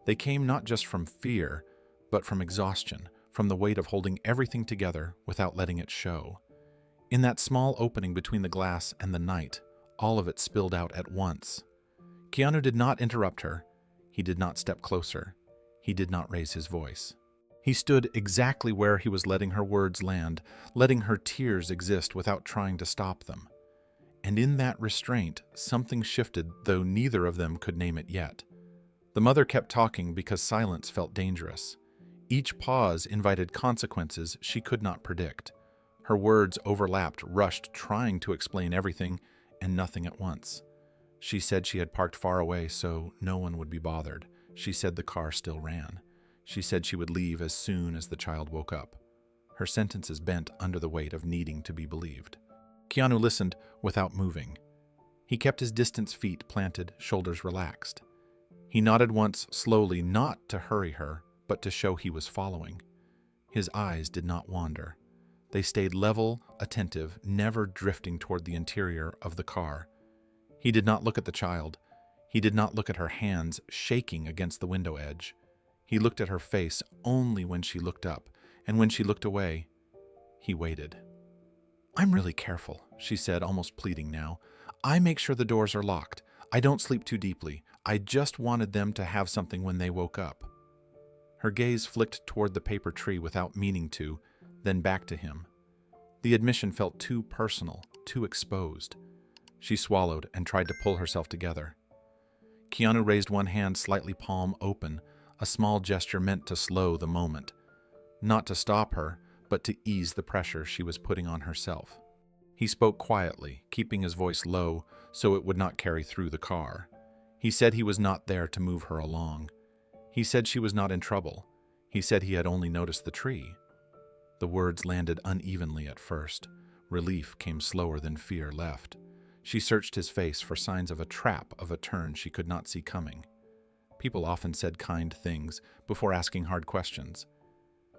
They came not just from fear, but from exhaustion, from the weight of holding everything together without letting it show. In that small opening between the glass and the night, all of it spilled out at once. Keanu did not interrupt her. He did not step closer. He did not raise his voice. He stood exactly where he was, letting her words land, letting her tears exist without trying to stop them. And in that restraint, something shifted, though neither of them could name it yet. The mother kept talking because silence felt dangerous. Each pause invited consequences she could not predict. Her words overlapped, rushed, trying to explain everything and nothing at once. She said she had parked far away so no one would be bothered. She said the car still ran. She said she would leave as soon as the child woke up. Her sentences bent under the weight of needing to be believed. Keanu listened without moving. He kept his distant feet planted, shoulders relaxed. He nodded once slowly, not to hurry her, but to show he was following. His eyes did not wander. They stayed level, attentive, never drifting toward the interior of the car. He did not look at the child. He did not look at her hands shaking against the window edge. He looked at her face only when she looked up, and when she looked away, he waited. "I'm really careful," she said, almost pleading now. "I make sure the doors are locked. I don't sleep too deeply. I just wanted them to have something when they woke up." Her gaze flicked toward the paper tree without meaning to, then back to him. The admission felt too personal, too exposed. She swallowed and tried to pull herself together. Keanu raised one hand, slightly palm open, a small gesture meant to slow the moment. Not to stop her, but to ease the pressure she was putting on herself. He spoke quietly, keeping his voice low so it would not carry through the car. He said he was not there to move her along. He said she was not in trouble. He said he had only noticed the tree. The words landed unevenly at first. Relief came slower than fear left. She searched his face for signs of a trap, of a turn she could not see coming. People often said kind things before asking hard questions.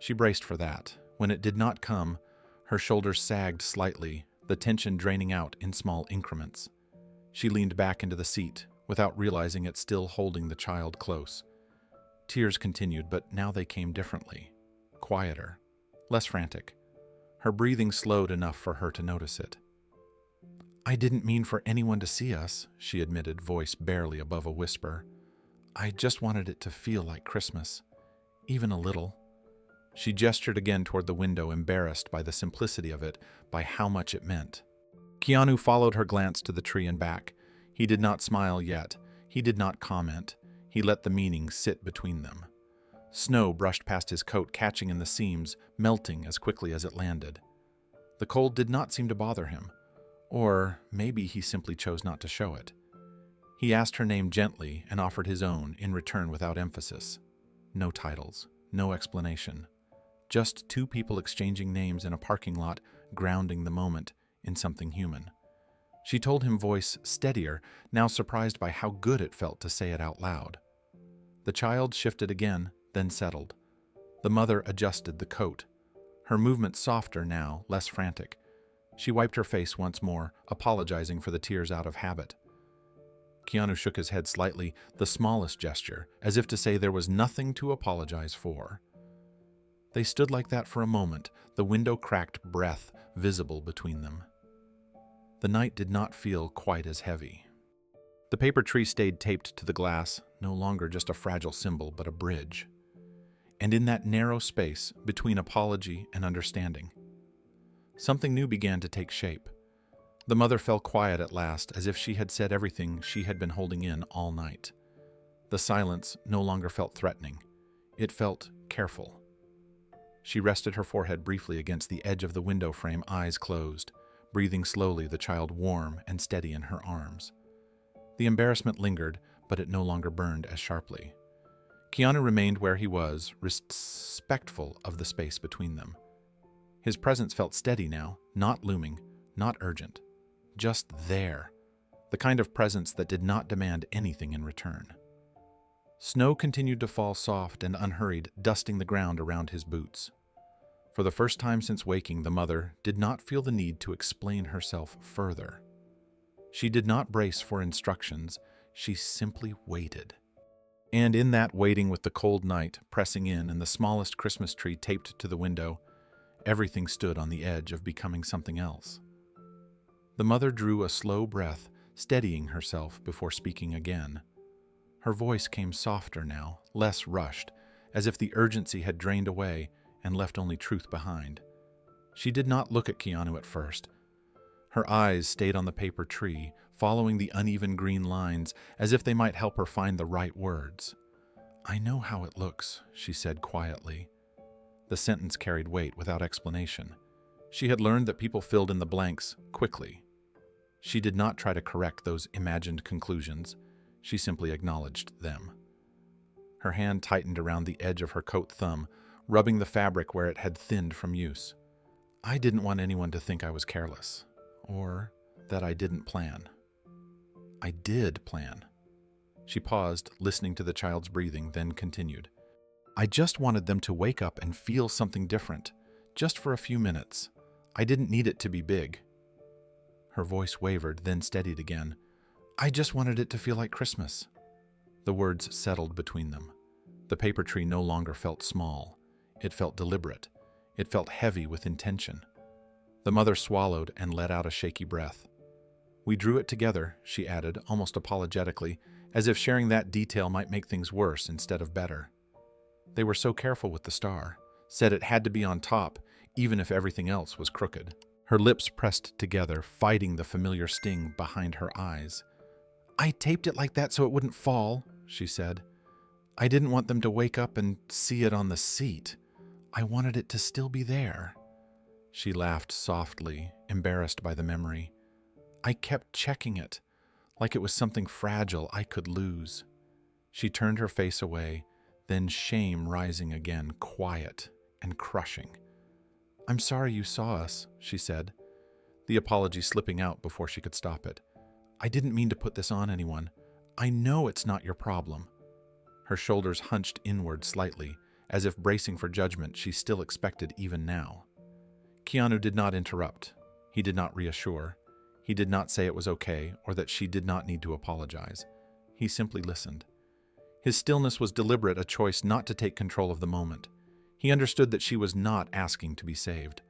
She braced for that. When it did not come, her shoulders sagged slightly, the tension draining out in small increments. She leaned back into the seat, without realizing it, still holding the child close. Tears continued, but now they came differently. Quieter. Less frantic. Her breathing slowed enough for her to notice it. "I didn't mean for anyone to see us," she admitted, voice barely above a whisper. "I just wanted it to feel like Christmas. Even a little." She gestured again toward the window, embarrassed by the simplicity of it, by how much it meant. Keanu followed her glance to the tree and back. He did not smile yet. He did not comment. He let the meaning sit between them. Snow brushed past his coat, catching in the seams, melting as quickly as it landed. The cold did not seem to bother him. Or maybe he simply chose not to show it. He asked her name gently and offered his own in return without emphasis. No titles, no explanation. Just two people exchanging names in a parking lot, grounding the moment in something human. She told him, voice steadier, now surprised by how good it felt to say it out loud. The child shifted again, then settled. The mother adjusted the coat. Her movement softer now, less frantic. She wiped her face once more, apologizing for the tears out of habit. Keanu shook his head slightly, the smallest gesture, as if to say there was nothing to apologize for. They stood like that for a moment, the window-cracked breath visible between them. The night did not feel quite as heavy. The paper tree stayed taped to the glass, no longer just a fragile symbol, but a bridge. And in that narrow space between apology and understanding, something new began to take shape. The mother fell quiet at last, as if she had said everything she had been holding in all night. The silence no longer felt threatening. It felt careful. She rested her forehead briefly against the edge of the window frame, eyes closed, breathing slowly, the child warm and steady in her arms. The embarrassment lingered, but it no longer burned as sharply. Keanu remained where he was, respectful of the space between them. His presence felt steady now, not looming, not urgent. Just there, the kind of presence that did not demand anything in return. Snow continued to fall soft and unhurried, dusting the ground around his boots. For the first time since waking, the mother did not feel the need to explain herself further. She did not brace for instructions, she simply waited. And in that waiting, with the cold night pressing in and the smallest Christmas tree taped to the window, everything stood on the edge of becoming something else. The mother drew a slow breath, steadying herself before speaking again. Her voice came softer now, less rushed, as if the urgency had drained away and left only truth behind. She did not look at Keanu at first. Her eyes stayed on the paper tree, following the uneven green lines, as if they might help her find the right words. "I know how it looks," she said quietly. The sentence carried weight without explanation. She had learned that people filled in the blanks quickly. She did not try to correct those imagined conclusions. She simply acknowledged them. Her hand tightened around the edge of her coat thumb, rubbing the fabric where it had thinned from use. "I didn't want anyone to think I was careless, or that I didn't plan. I did plan." She paused, listening to the child's breathing, then continued. "I just wanted them to wake up and feel something different, just for a few minutes. I didn't need it to be big." Her voice wavered, then steadied again. "I just wanted it to feel like Christmas." The words settled between them. The paper tree no longer felt small. It felt deliberate. It felt heavy with intention. The mother swallowed and let out a shaky breath. "We drew it together," she added, almost apologetically, as if sharing that detail might make things worse instead of better. "They were so careful with the star, said it had to be on top, even if everything else was crooked." Her lips pressed together, fighting the familiar sting behind her eyes. "I taped it like that so it wouldn't fall," she said. "I didn't want them to wake up and see it on the seat. I wanted it to still be there." She laughed softly, embarrassed by the memory. "I kept checking it, like it was something fragile I could lose." She turned her face away, then shame rising again, quiet and crushing. "I'm sorry you saw us," she said, the apology slipping out before she could stop it. "I didn't mean to put this on anyone. I know it's not your problem." Her shoulders hunched inward slightly, as if bracing for judgment she still expected even now. Keanu did not interrupt. He did not reassure. He did not say it was okay or that she did not need to apologize. He simply listened. His stillness was deliberate, a choice not to take control of the moment. He understood that she was not asking to be saved.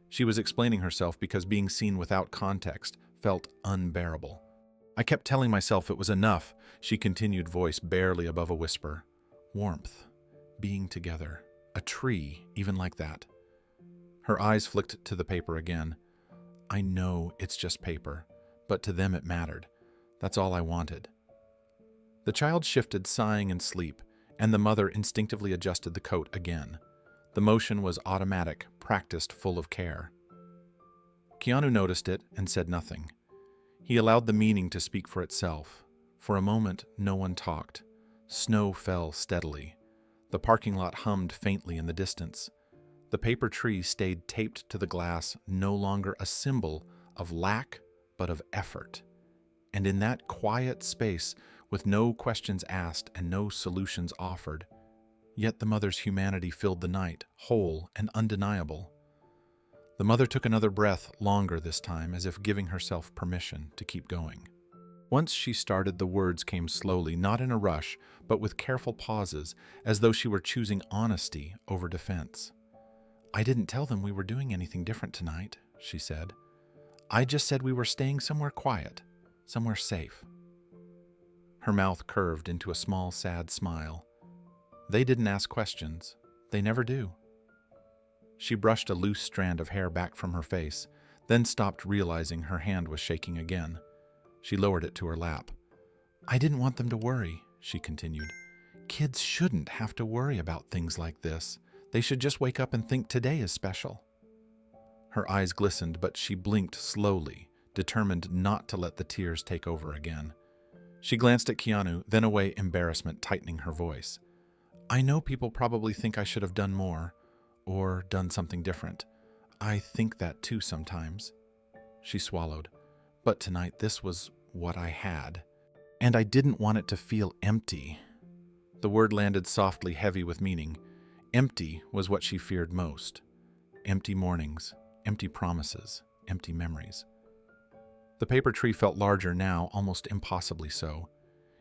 She was explaining herself because being seen without context felt unbearable. "I kept telling myself it was enough," she continued, voice barely above a whisper. "Warmth, being together, a tree, even like that." Her eyes flicked to the paper again. "I know it's just paper, but to them it mattered. That's all I wanted." The child shifted, sighing in sleep, and the mother instinctively adjusted the coat again. The motion was automatic, practiced, full of care. Keanu noticed it and said nothing. He allowed the meaning to speak for itself. For a moment, no one talked. Snow fell steadily. The parking lot hummed faintly in the distance. The paper tree stayed taped to the glass, no longer a symbol of lack, but of effort. And in that quiet space, with no questions asked and no solutions offered, yet the mother's humanity filled the night, whole and undeniable. The mother took another breath, longer this time, as if giving herself permission to keep going. Once she started, the words came slowly, not in a rush, but with careful pauses, as though she were choosing honesty over defense. "I didn't tell them we were doing anything different tonight," she said. "I just said we were staying somewhere quiet, somewhere safe." Her mouth curved into a small, sad smile. "They didn't ask questions. They never do." She brushed a loose strand of hair back from her face, then stopped, realizing her hand was shaking again. She lowered it to her lap. "I didn't want them to worry," she continued. "Kids shouldn't have to worry about things like this. They should just wake up and think today is special." Her eyes glistened, but she blinked slowly, determined not to let the tears take over again. She glanced at Keanu, then away, embarrassment tightening her voice. "I know people probably think I should have done more, or done something different. I think that too sometimes." She swallowed. "But tonight this was what I had. And I didn't want it to feel empty." The word landed softly, heavy with meaning. Empty was what she feared most. Empty mornings, empty promises, empty memories. The paper tree felt larger now, almost impossibly so.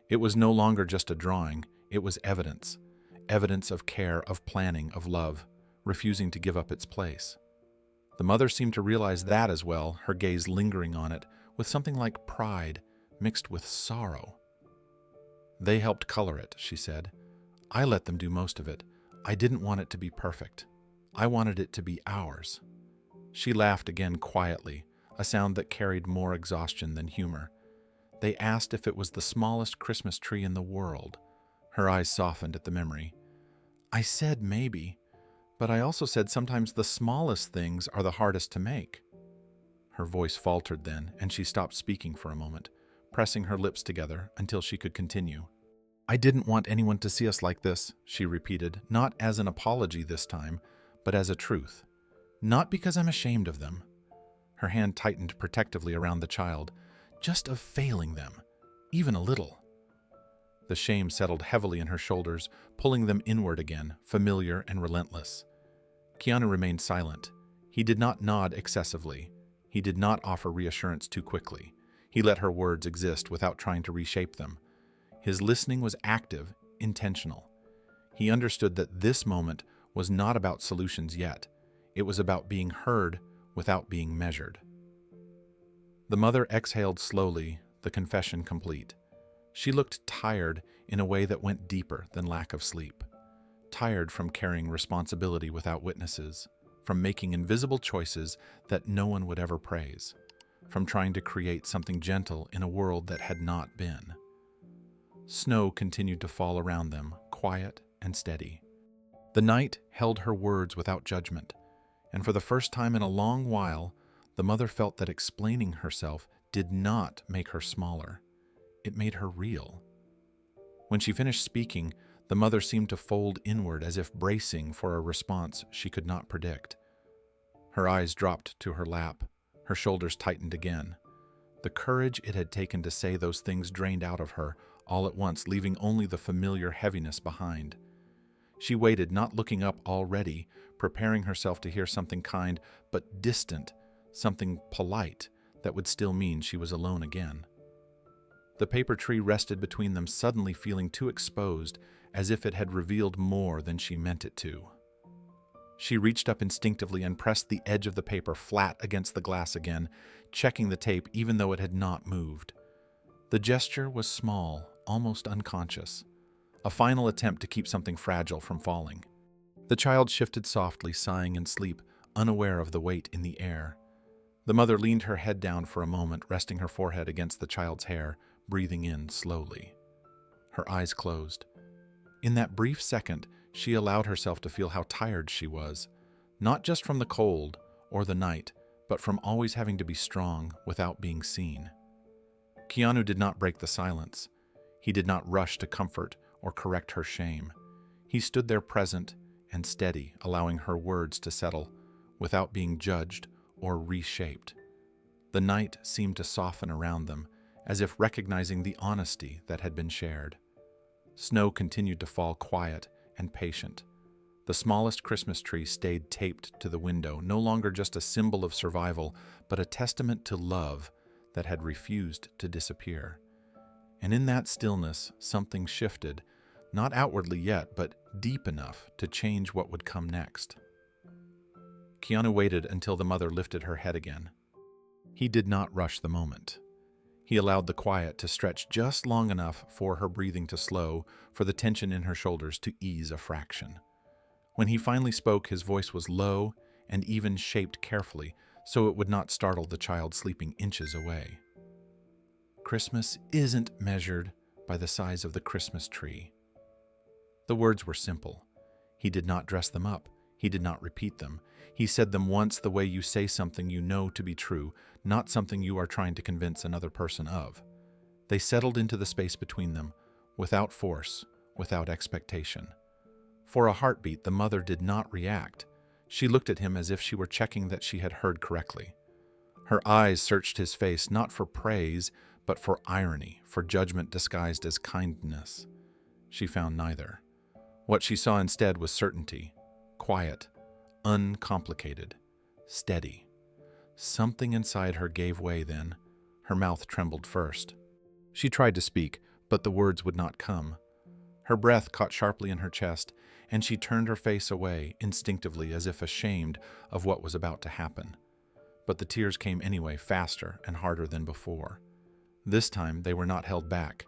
It was no longer just a drawing, it was evidence. Evidence of care, of planning, of love, refusing to give up its place. The mother seemed to realize that as well, her gaze lingering on it, with something like pride mixed with sorrow. "They helped color it," she said. "I let them do most of it. I didn't want it to be perfect. I wanted it to be ours." She laughed again quietly, a sound that carried more exhaustion than humor. "They asked if it was the smallest Christmas tree in the world." Her eyes softened at the memory. "I said maybe, but I also said sometimes the smallest things are the hardest to make." Her voice faltered then, and she stopped speaking for a moment, pressing her lips together until she could continue. "I didn't want anyone to see us like this," she repeated, not as an apology this time, but as a truth. "Not because I'm ashamed of them." Her hand tightened protectively around the child. "Just of failing them, even a little." The shame settled heavily in her shoulders, pulling them inward again, familiar and relentless. Keanu remained silent. He did not nod excessively. He did not offer reassurance too quickly. He let her words exist without trying to reshape them. His listening was active, intentional. He understood that this moment was not about solutions yet. It was about being heard without being measured. The mother exhaled slowly, the confession complete. She looked tired in a way that went deeper than lack of sleep. Tired from carrying responsibility without witnesses, from making invisible choices that no one would ever praise, from trying to create something gentle in a world that had not been. Snow continued to fall around them, quiet and steady. The night held her words without judgment, and for the first time in a long while, the mother felt that explaining herself did not make her smaller. It made her real. When she finished speaking, the mother seemed to fold inward as if bracing for a response she could not predict. Her eyes dropped to her lap, her shoulders tightened again. The courage it had taken to say those things drained out of her, all at once, leaving only the familiar heaviness behind. She waited, not looking up already, preparing herself to hear something kind but distant, something polite that would still mean she was alone again. The paper tree rested between them, suddenly feeling too exposed, as if it had revealed more than she meant it to. She reached up instinctively and pressed the edge of the paper flat against the glass again, checking the tape even though it had not moved. The gesture was small, almost unconscious, a final attempt to keep something fragile from falling. The child shifted softly, sighing in sleep, unaware of the weight in the air. The mother leaned her head down for a moment, resting her forehead against the child's hair, breathing in slowly. Her eyes closed. In that brief second, she allowed herself to feel how tired she was, not just from the cold or the night, but from always having to be strong without being seen. Keanu did not break the silence. He did not rush to comfort or correct her shame. He stood there present and steady, allowing her words to settle, without being judged or reshaped. The night seemed to soften around them, as if recognizing the honesty that had been shared. Snow continued to fall, quiet and patient. The smallest Christmas tree stayed taped to the window, no longer just a symbol of survival, but a testament to love that had refused to disappear. And in that stillness, something shifted, not outwardly yet, but deep enough to change what would come next. Keanu waited until the mother lifted her head again. He did not rush the moment. He allowed the quiet to stretch just long enough for her breathing to slow, for the tension in her shoulders to ease a fraction. When he finally spoke, his voice was low and even shaped carefully, so it would not startle the child sleeping inches away. Christmas isn't measured by the size of the Christmas tree. The words were simple. He did not dress them up. He did not repeat them. He said them once the way you say something you know to be true, not something you are trying to convince another person of. They settled into the space between them, without force, without expectation. For a heartbeat, the mother did not react. She looked at him as if she were checking that she had heard correctly. Her eyes searched his face not for praise, but for irony, for judgment disguised as kindness. She found neither. What she saw instead was certainty, quiet, uncomplicated, steady. Something inside her gave way then. Her mouth trembled first. She tried to speak, but the words would not come. Her breath caught sharply in her chest, and she turned her face away instinctively as if ashamed of what was about to happen. But the tears came anyway, faster and harder than before. This time they were not held back.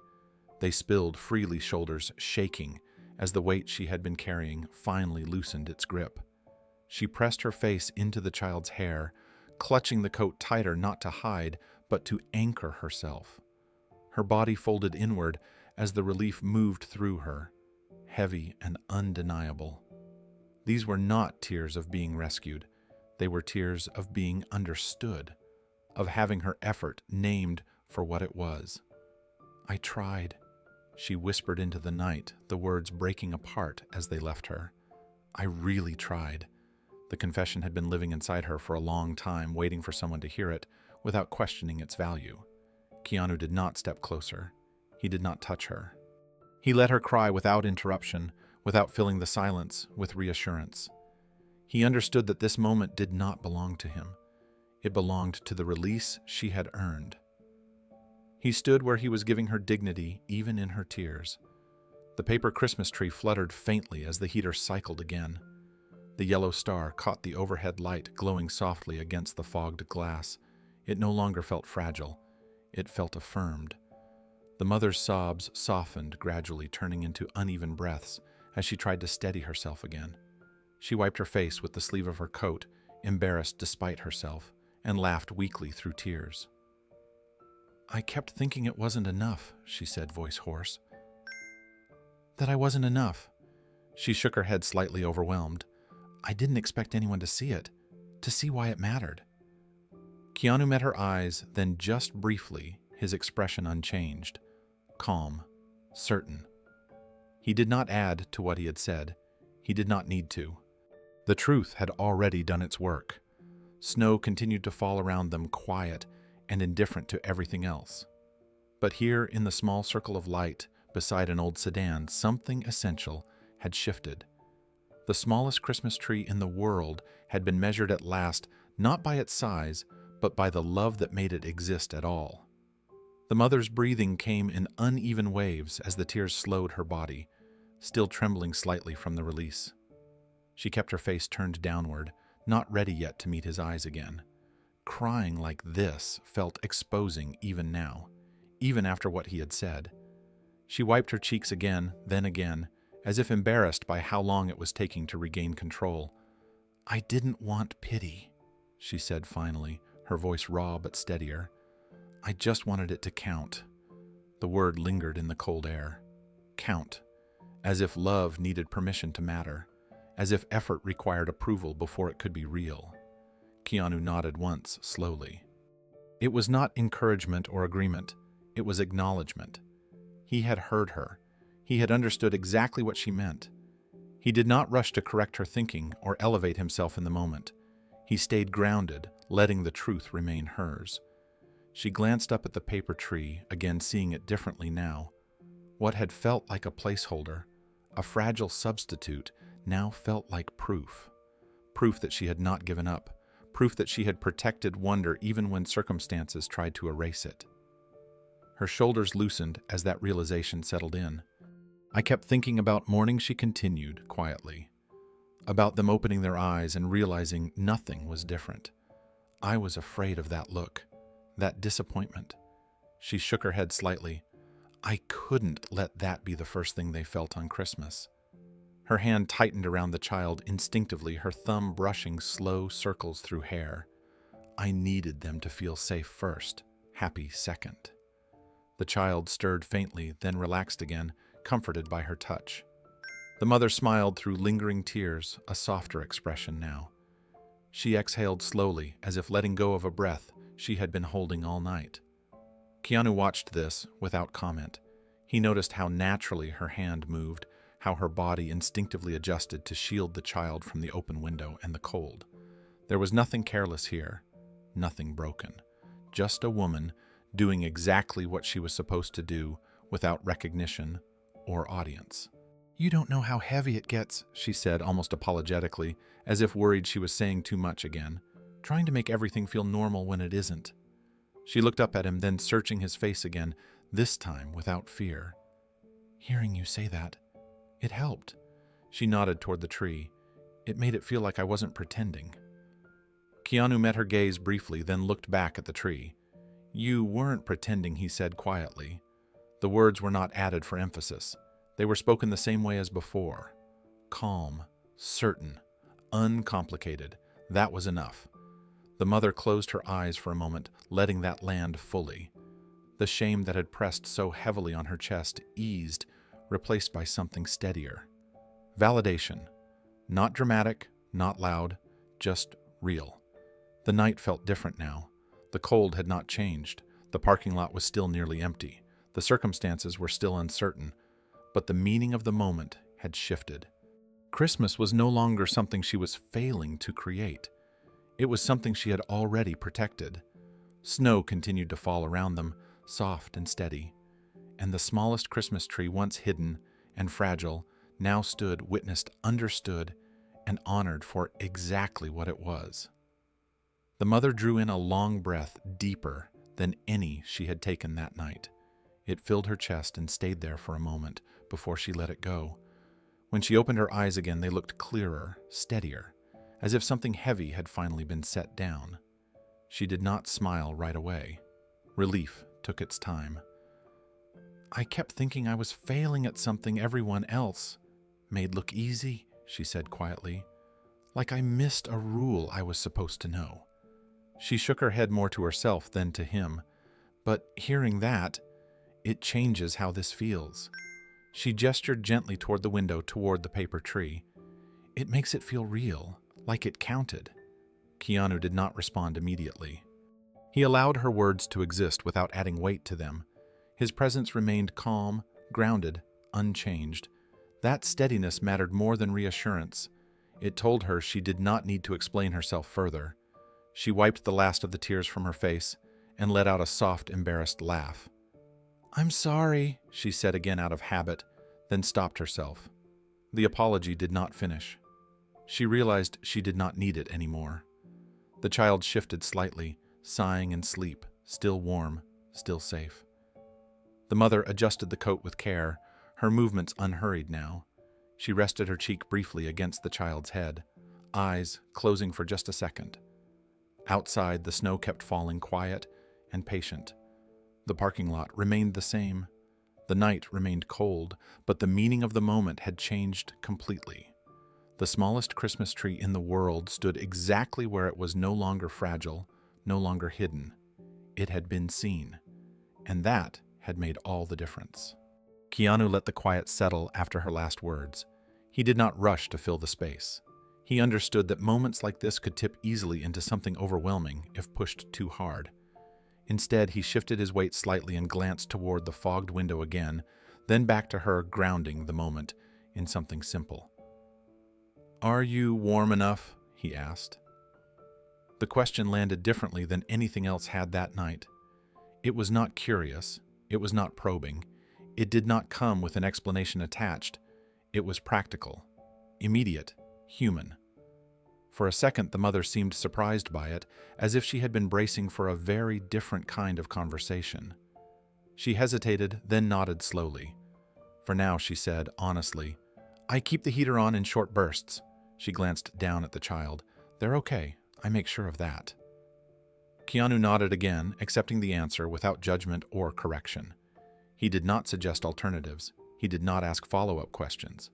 They spilled freely, shoulders shaking, as the weight she had been carrying finally loosened its grip. She pressed her face into the child's hair, clutching the coat tighter not to hide, but to anchor herself. Her body folded inward as the relief moved through her, heavy and undeniable. These were not tears of being rescued. They were tears of being understood, of having her effort named for what it was. "I tried," she whispered into the night, the words breaking apart as they left her. "I really tried." The confession had been living inside her for a long time, waiting for someone to hear it, without questioning its value. Keanu did not step closer. He did not touch her. He let her cry without interruption, without filling the silence with reassurance. He understood that this moment did not belong to him. It belonged to the release she had earned. He stood where he was giving her dignity, even in her tears. The paper Christmas tree fluttered faintly as the heater cycled again. The yellow star caught the overhead light glowing softly against the fogged glass. It no longer felt fragile. It felt affirmed. The mother's sobs softened, gradually turning into uneven breaths as she tried to steady herself again. She wiped her face with the sleeve of her coat, embarrassed despite herself, and laughed weakly through tears. "I kept thinking it wasn't enough," she said, voice hoarse. "That I wasn't enough." She shook her head, slightly overwhelmed. "I didn't expect anyone to see it, to see why it mattered." Keanu met her eyes, then just briefly, his expression unchanged, calm, certain. He did not add to what he had said. He did not need to. The truth had already done its work. Snow continued to fall around them, quiet and indifferent to everything else. But here, in the small circle of light, beside an old sedan, something essential had shifted. The smallest Christmas tree in the world had been measured at last, not by its size, but by the love that made it exist at all. The mother's breathing came in uneven waves as the tears slowed her body, still trembling slightly from the release. She kept her face turned downward, not ready yet to meet his eyes again. Crying like this felt exposing even now, even after what he had said. She wiped her cheeks again, then again, as if embarrassed by how long it was taking to regain control. "I didn't want pity," she said finally, her voice raw but steadier. "I just wanted it to count." The word lingered in the cold air. Count. As if love needed permission to matter. As if effort required approval before it could be real. Keanu nodded once, slowly. It was not encouragement or agreement. It was acknowledgement. He had heard her. He had understood exactly what she meant. He did not rush to correct her thinking or elevate himself in the moment. He stayed grounded, letting the truth remain hers. She glanced up at the paper tree, again seeing it differently now. What had felt like a placeholder, a fragile substitute, now felt like proof. Proof that she had not given up. Proof that she had protected wonder even when circumstances tried to erase it. Her shoulders loosened as that realization settled in. I kept thinking about morning, she continued quietly. About them opening their eyes and realizing nothing was different. I was afraid of that look, that disappointment. She shook her head slightly. I couldn't let that be the first thing they felt on Christmas. Her hand tightened around the child instinctively, her thumb brushing slow circles through hair. I needed them to feel safe first, happy second. The child stirred faintly, then relaxed again, comforted by her touch. The mother smiled through lingering tears, a softer expression now. She exhaled slowly, as if letting go of a breath she had been holding all night. Keanu watched this without comment. He noticed how naturally her hand moved, how her body instinctively adjusted to shield the child from the open window and the cold. There was nothing careless here, nothing broken. Just a woman doing exactly what she was supposed to do without recognition or audience. You don't know how heavy it gets, she said almost apologetically, as if worried she was saying too much again, trying to make everything feel normal when it isn't. She looked up at him, then searching his face again, this time without fear. Hearing you say that, it helped. She nodded toward the tree. It made it feel like I wasn't pretending. Keanu met her gaze briefly, then looked back at the tree. You weren't pretending, he said quietly. The words were not added for emphasis. They were spoken the same way as before. Calm, certain, uncomplicated. That was enough. The mother closed her eyes for a moment, letting that land fully. The shame that had pressed so heavily on her chest eased, replaced by something steadier. Validation. Not dramatic, not loud, just real. The night felt different now. The cold had not changed. The parking lot was still nearly empty. The circumstances were still uncertain, but the meaning of the moment had shifted. Christmas was no longer something she was failing to create. It was something she had already protected. Snow continued to fall around them, soft and steady, and the smallest Christmas tree, once hidden and fragile, now stood, witnessed, understood, and honored for exactly what it was. The mother drew in a long breath, deeper than any she had taken that night. It filled her chest and stayed there for a moment before she let it go. When she opened her eyes again, they looked clearer, steadier, as if something heavy had finally been set down. She did not smile right away. Relief took its time. I kept thinking I was failing at something everyone else made look easy, she said quietly, like I missed a rule I was supposed to know. She shook her head more to herself than to him, but hearing that, it changes how this feels. She gestured gently toward the window, toward the paper tree. It makes it feel real, like it counted. Keanu did not respond immediately. He allowed her words to exist without adding weight to them. His presence remained calm, grounded, unchanged. That steadiness mattered more than reassurance. It told her she did not need to explain herself further. She wiped the last of the tears from her face and let out a soft, embarrassed laugh. I'm sorry, she said again out of habit, then stopped herself. The apology did not finish. She realized she did not need it anymore. The child shifted slightly, sighing in sleep, still warm, still safe. The mother adjusted the coat with care, her movements unhurried now. She rested her cheek briefly against the child's head, eyes closing for just a second. Outside, the snow kept falling, quiet and patient. The parking lot remained the same. The night remained cold, but the meaning of the moment had changed completely. The smallest Christmas tree in the world stood exactly where it was, no longer fragile, no longer hidden. It had been seen, and that had made all the difference. Keanu let the quiet settle after her last words. He did not rush to fill the space. He understood that moments like this could tip easily into something overwhelming if pushed too hard. Instead, he shifted his weight slightly and glanced toward the fogged window again, then back to her, grounding the moment in something simple. Are you warm enough? He asked. The question landed differently than anything else had that night. It was not curious. It was not probing. It did not come with an explanation attached. It was practical. immediate, human. For a second, the mother seemed surprised by it, as if she had been bracing for a very different kind of conversation. She hesitated, then nodded slowly. For now, she said, honestly, "I keep the heater on in short bursts." She glanced down at the child. "They're okay. I make sure of that." Keanu nodded again, accepting the answer without judgment or correction. He did not suggest alternatives. He did not ask follow-up questions.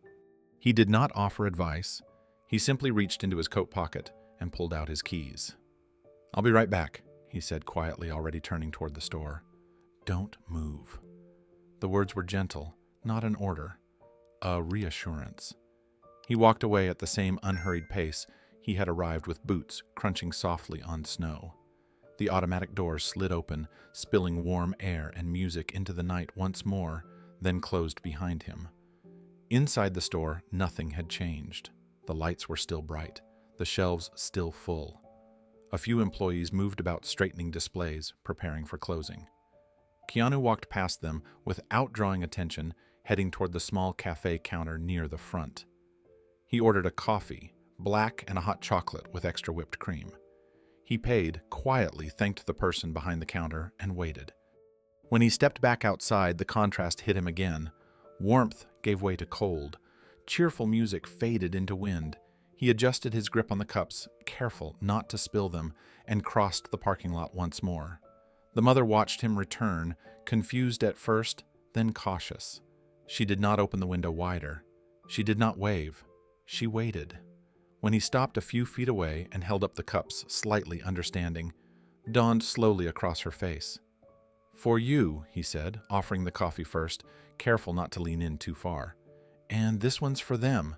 He did not offer advice. He simply reached into his coat pocket and pulled out his keys. "I'll be right back," he said quietly, already turning toward the store. "Don't move." The words were gentle, not an order, a reassurance. He walked away at the same unhurried pace he had arrived, with boots crunching softly on snow. The automatic doors slid open, spilling warm air and music into the night once more, then closed behind him. Inside the store, nothing had changed. The lights were still bright, the shelves still full. A few employees moved about straightening displays, preparing for closing. Keanu walked past them without drawing attention, heading toward the small cafe counter near the front. He ordered a coffee, black, and a hot chocolate with extra whipped cream. He paid, quietly thanked the person behind the counter, and waited. When he stepped back outside, the contrast hit him again. Warmth gave way to cold. Cheerful music faded into wind. He adjusted his grip on the cups, careful not to spill them, and crossed the parking lot once more. The mother watched him return, confused at first, then cautious. She did not open the window wider. She did not wave. She waited. When he stopped a few feet away and held up the cups, slightly understanding, dawned slowly across her face. "For you," he said, offering the coffee first, careful not to lean in too far. "And this one's for them,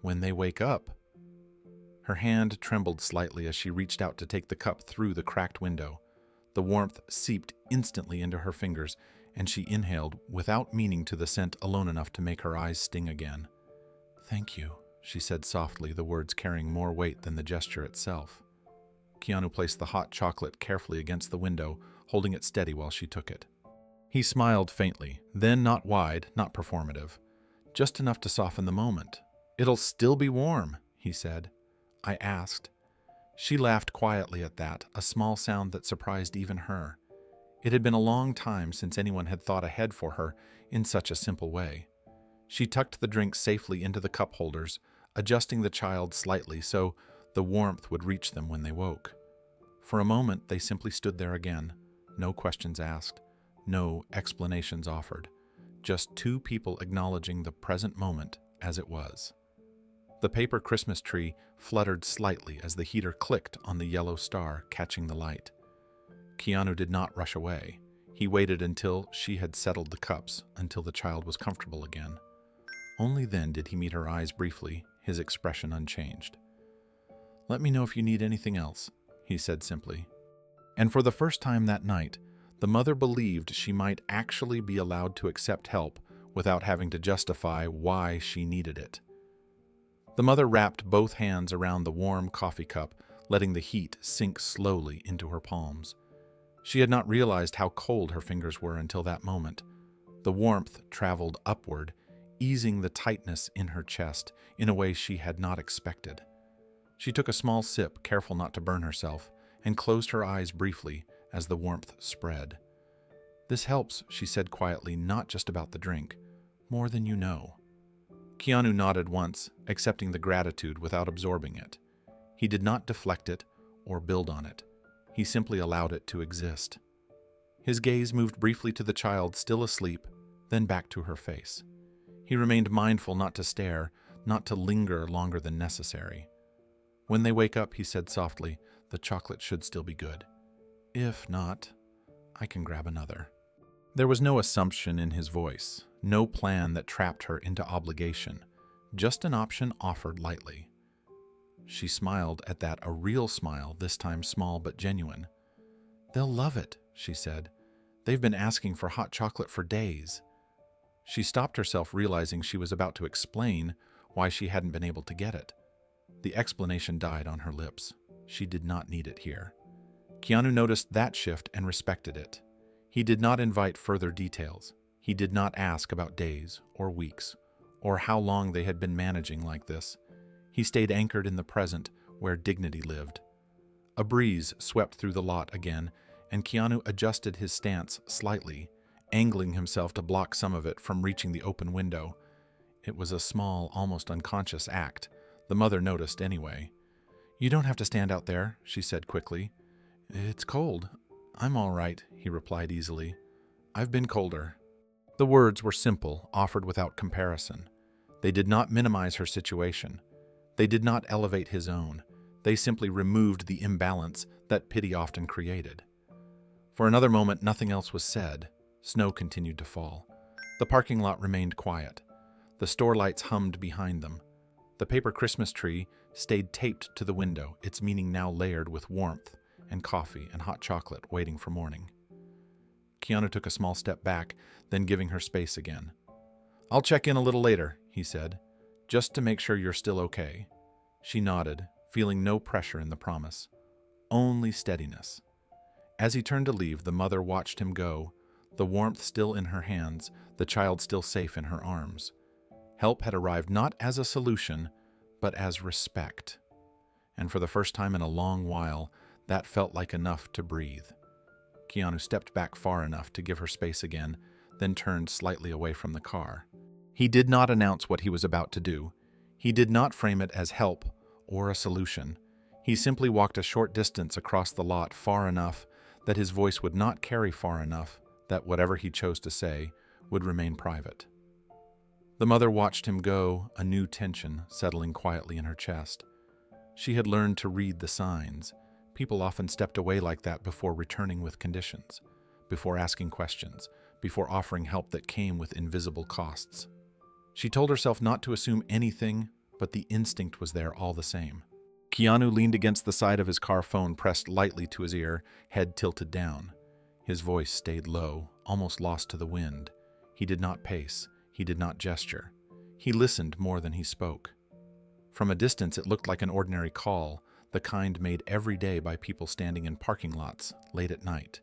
when they wake up." Her hand trembled slightly as she reached out to take the cup through the cracked window. The warmth seeped instantly into her fingers, and she inhaled, without meaning to, the scent alone enough to make her eyes sting again. "Thank you," she said softly, the words carrying more weight than the gesture itself. Keanu placed the hot chocolate carefully against the window, holding it steady while she took it. He smiled faintly, then not wide, not performative. Just enough to soften the moment. "It'll still be warm," he said. "I asked." She laughed quietly at that, a small sound that surprised even her. It had been a long time since anyone had thought ahead for her in such a simple way. She tucked the drink safely into the cup holders, adjusting the child slightly so the warmth would reach them when they woke. For a moment, they simply stood there again, no questions asked, no explanations offered, just two people acknowledging the present moment as it was. The paper Christmas tree fluttered slightly as the heater clicked on the yellow star, catching the light. Keanu did not rush away. He waited until she had settled the cups, until the child was comfortable again. Only then did he meet her eyes briefly, his expression unchanged. "Let me know if you need anything else," he said simply. And for the first time that night, the mother believed she might actually be allowed to accept help without having to justify why she needed it. The mother wrapped both hands around the warm coffee cup, letting the heat sink slowly into her palms. She had not realized how cold her fingers were until that moment. The warmth traveled upward, easing the tightness in her chest in a way she had not expected. She took a small sip, careful not to burn herself, and closed her eyes briefly as the warmth spread. "This helps," she said quietly, "not just about the drink. More than you know." Keanu nodded once, accepting the gratitude without absorbing it. He did not deflect it or build on it. He simply allowed it to exist. His gaze moved briefly to the child still asleep, then back to her face. He remained mindful not to stare, not to linger longer than necessary. "When they wake up," he said softly, "the chocolate should still be good. If not, I can grab another." There was no assumption in his voice, no plan that trapped her into obligation, just an option offered lightly. She smiled at that, a real smile, this time small but genuine. "They'll love it," she said. "They've been asking for hot chocolate for days." She stopped herself, realizing she was about to explain why she hadn't been able to get it. The explanation died on her lips. She did not need it here. Keanu noticed that shift and respected it. He did not invite further details. He did not ask about days or weeks or how long they had been managing like this. He stayed anchored in the present, where dignity lived. A breeze swept through the lot again, and Keanu adjusted his stance slightly, angling himself to block some of it from reaching the open window. It was a small, almost unconscious act. The mother noticed anyway. "You don't have to stand out there," she said quickly. "It's cold. I'm all right," he replied easily. "I've been colder." The words were simple, offered without comparison. They did not minimize her situation. They did not elevate his own. They simply removed the imbalance that pity often created. For another moment, nothing else was said. Snow continued to fall. The parking lot remained quiet. The store lights hummed behind them. The paper Christmas tree stayed taped to the window, its meaning now layered with warmth and coffee and hot chocolate waiting for morning. Keanu took a small step back, then giving her space again. "I'll check in a little later," he said, "just to make sure you're still okay." She nodded, feeling no pressure in the promise. Only steadiness. As he turned to leave, the mother watched him go, the warmth still in her hands, the child still safe in her arms. Help had arrived not as a solution, but as respect. And for the first time in a long while, that felt like enough to breathe. Keanu stepped back far enough to give her space again, then turned slightly away from the car. He did not announce what he was about to do. He did not frame it as help or a solution. He simply walked a short distance across the lot, far enough that his voice would not carry far enough that whatever he chose to say would remain private. The mother watched him go, a new tension settling quietly in her chest. She had learned to read the signs. People often stepped away like that before returning with conditions, before asking questions, before offering help that came with invisible costs. She told herself not to assume anything, but the instinct was there all the same. Keanu leaned against the side of his car, phone pressed lightly to his ear, head tilted down. His voice stayed low, almost lost to the wind. He did not pace. He did not gesture. He listened more than he spoke. From a distance, it looked like an ordinary call, the kind made every day by people standing in parking lots late at night.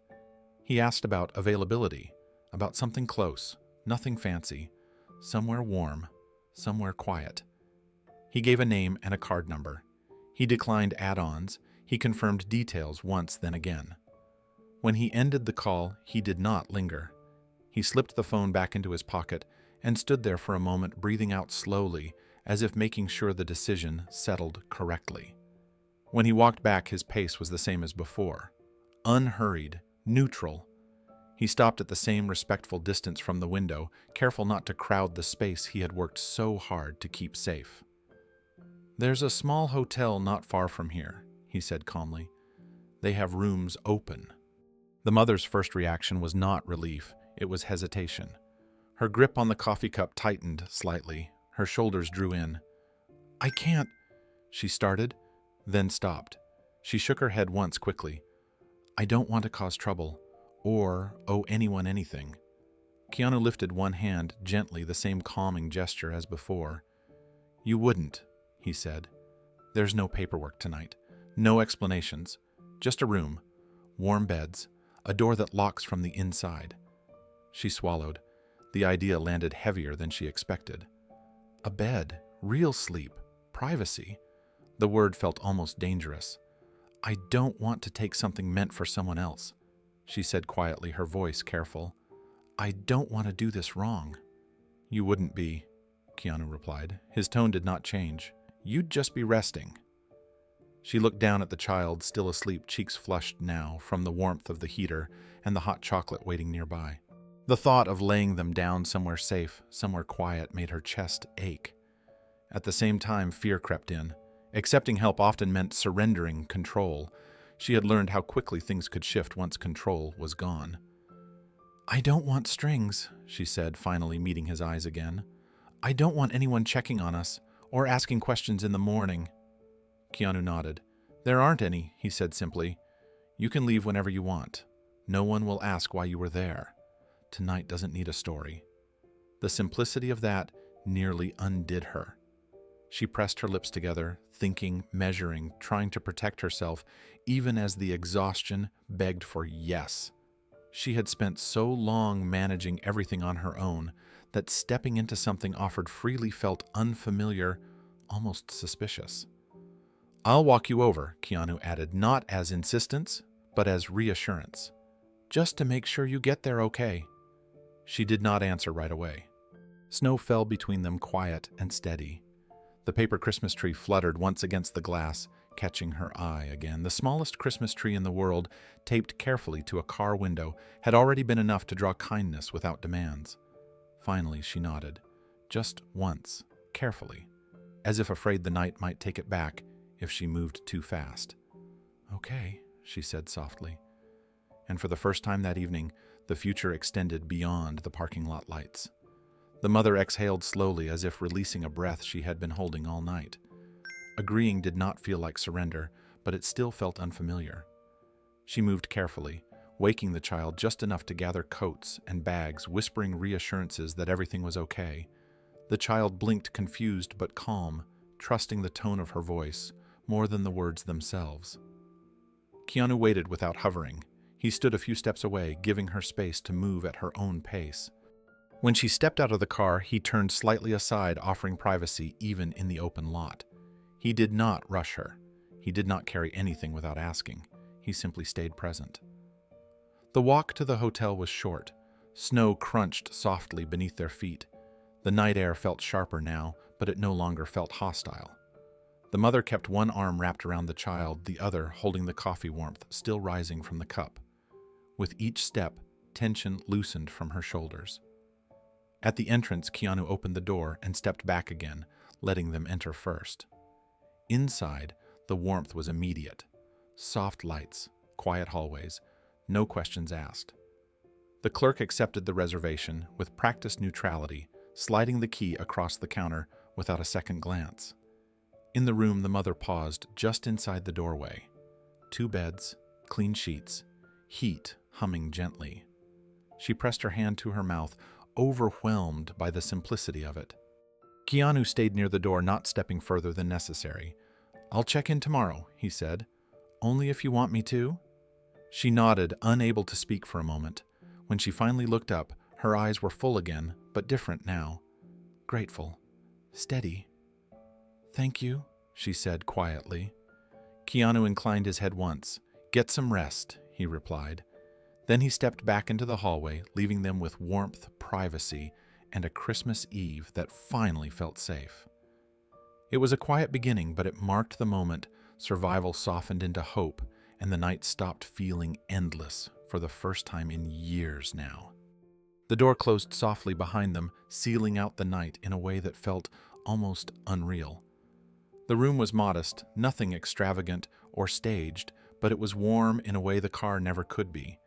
He asked about availability, about something close, nothing fancy, somewhere warm, somewhere quiet. He gave a name and a card number. He declined add-ons. He confirmed details once, then again. When he ended the call, he did not linger. He slipped the phone back into his pocket and stood there for a moment, breathing out slowly, as if making sure the decision settled correctly. When he walked back, his pace was the same as before. Unhurried, neutral. He stopped at the same respectful distance from the window, careful not to crowd the space he had worked so hard to keep safe. "There's a small hotel not far from here," he said calmly. "They have rooms open." The mother's first reaction was not relief, it was hesitation. Her grip on the coffee cup tightened slightly. Her shoulders drew in. "I can't," she started, then stopped. She shook her head once quickly. "I don't want to cause trouble, or owe anyone anything." Keanu lifted one hand gently, the same calming gesture as before. "You wouldn't," he said. "There's no paperwork tonight, no explanations, just a room, warm beds, a door that locks from the inside." She swallowed. The idea landed heavier than she expected. A bed, real sleep, privacy. The word felt almost dangerous. "I don't want to take something meant for someone else," she said quietly, her voice careful. "I don't want to do this wrong." "You wouldn't be," Keanu replied. His tone did not change. "You'd just be resting." She looked down at the child, still asleep, cheeks flushed now from the warmth of the heater and the hot chocolate waiting nearby. The thought of laying them down somewhere safe, somewhere quiet, made her chest ache. At the same time, fear crept in. Accepting help often meant surrendering control. She had learned how quickly things could shift once control was gone. "I don't want strings," she said, finally meeting his eyes again. "I don't want anyone checking on us or asking questions in the morning." Keanu nodded. "There aren't any," he said simply. "You can leave whenever you want. No one will ask why you were there. Tonight doesn't need a story." The simplicity of that nearly undid her. She pressed her lips together, thinking, measuring, trying to protect herself, even as the exhaustion begged for yes. She had spent so long managing everything on her own that stepping into something offered freely felt unfamiliar, almost suspicious. "I'll walk you over," Keanu added, not as insistence, but as reassurance. "Just to make sure you get there okay." She did not answer right away. Snow fell between them, quiet and steady. The paper Christmas tree fluttered once against the glass, catching her eye again. The smallest Christmas tree in the world, taped carefully to a car window, had already been enough to draw kindness without demands. Finally, she nodded. Just once, carefully, as if afraid the night might take it back if she moved too fast. "Okay," she said softly. And for the first time that evening, the future extended beyond the parking lot lights. The mother exhaled slowly, as if releasing a breath she had been holding all night. Agreeing did not feel like surrender, but it still felt unfamiliar. She moved carefully, waking the child just enough to gather coats and bags, whispering reassurances that everything was okay. The child blinked, confused but calm, trusting the tone of her voice more than the words themselves. Keanu waited without hovering. He stood a few steps away, giving her space to move at her own pace. When she stepped out of the car, he turned slightly aside, offering privacy even in the open lot. He did not rush her. He did not carry anything without asking. He simply stayed present. The walk to the hotel was short. Snow crunched softly beneath their feet. The night air felt sharper now, but it no longer felt hostile. The mother kept one arm wrapped around the child, the other holding the coffee warmth still rising from the cup. With each step, tension loosened from her shoulders. At the entrance, Keanu opened the door and stepped back again, letting them enter first. Inside, the warmth was immediate. Soft lights, quiet hallways, no questions asked. The clerk accepted the reservation with practiced neutrality, sliding the key across the counter without a second glance. In the room, the mother paused just inside the doorway. 2 beds, clean sheets, heat humming gently. She pressed her hand to her mouth, overwhelmed by the simplicity of it. Keanu stayed near the door, not stepping further than necessary. "I'll check in tomorrow," he said. "Only if you want me to?" She nodded, unable to speak for a moment. When she finally looked up, her eyes were full again, but different now. Grateful. Steady. "Thank you," she said quietly. Keanu inclined his head once. "Get some rest," he replied. Then he stepped back into the hallway, leaving them with warmth, privacy, and a Christmas Eve that finally felt safe. It was a quiet beginning, but it marked the moment survival softened into hope, and the night stopped feeling endless for the first time in years now. The door closed softly behind them, sealing out the night in a way that felt almost unreal. The room was modest, nothing extravagant or staged, but it was warm in a way the car never could be.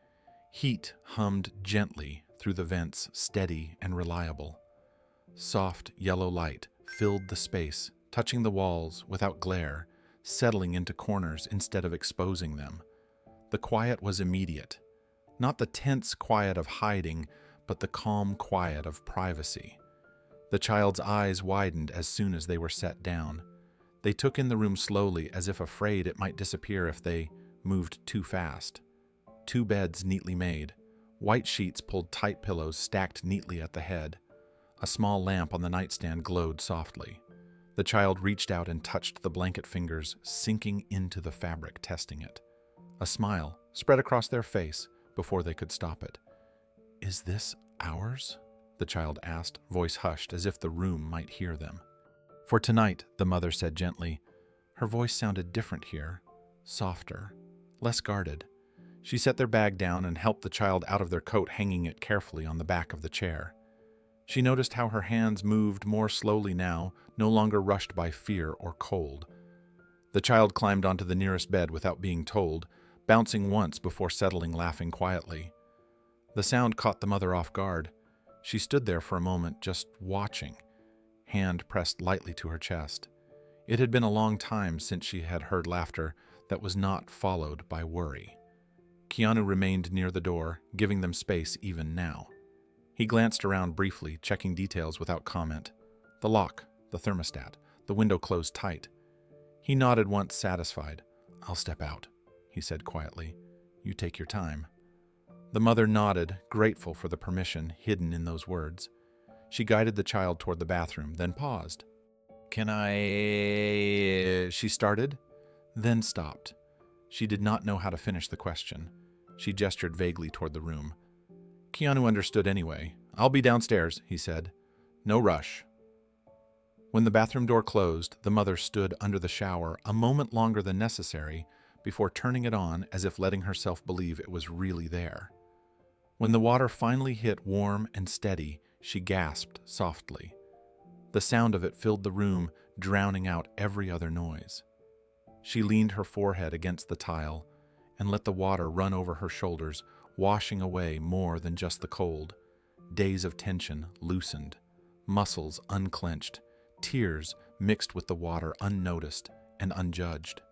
Heat hummed gently through the vents, steady and reliable. Soft yellow light filled the space, touching the walls without glare, settling into corners instead of exposing them. The quiet was immediate. Not the tense quiet of hiding, but the calm quiet of privacy. The child's eyes widened as soon as they were set down. They took in the room slowly, as if afraid it might disappear if they moved too fast. 2 beds neatly made, white sheets pulled tight, pillows stacked neatly at the head. A small lamp on the nightstand glowed softly. The child reached out and touched the blanket, fingers sinking into the fabric, testing it. A smile spread across their face before they could stop it. "Is this ours?" the child asked, voice hushed as if the room might hear them. "For tonight," the mother said gently. Her voice sounded different here, softer, less guarded. She set their bag down and helped the child out of their coat, hanging it carefully on the back of the chair. She noticed how her hands moved more slowly now, no longer rushed by fear or cold. The child climbed onto the nearest bed without being told, bouncing once before settling, laughing quietly. The sound caught the mother off guard. She stood there for a moment, just watching, hand pressed lightly to her chest. It had been a long time since she had heard laughter that was not followed by worry. Keanu remained near the door, giving them space even now. He glanced around briefly, checking details without comment. The lock, the thermostat, the window closed tight. He nodded once, satisfied. "I'll step out," he said quietly. "You take your time." The mother nodded, grateful for the permission hidden in those words. She guided the child toward the bathroom, then paused. "Can I?" she started, then stopped. She did not know how to finish the question. She gestured vaguely toward the room. Keanu understood anyway. "I'll be downstairs," he said. "No rush." When the bathroom door closed, the mother stood under the shower a moment longer than necessary before turning it on as if letting herself believe it was really there. When the water finally hit warm and steady, she gasped softly. The sound of it filled the room, drowning out every other noise. She leaned her forehead against the tile and let the water run over her shoulders, washing away more than just the cold. Days of tension loosened, muscles unclenched, tears mixed with the water unnoticed and unjudged.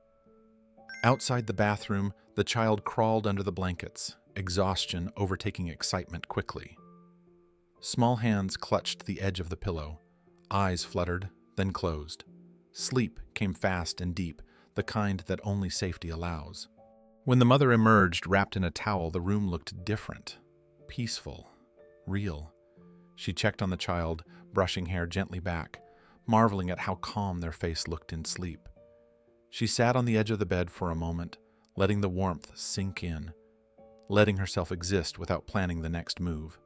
Outside the bathroom, the child crawled under the blankets, exhaustion overtaking excitement quickly. Small hands clutched the edge of the pillow. Eyes fluttered, then closed. Sleep came fast and deep, the kind that only safety allows. When the mother emerged wrapped in a towel, the room looked different, peaceful, real. She checked on the child, brushing hair gently back, marveling at how calm their face looked in sleep. She sat on the edge of the bed for a moment, letting the warmth sink in, letting herself exist without planning the next move.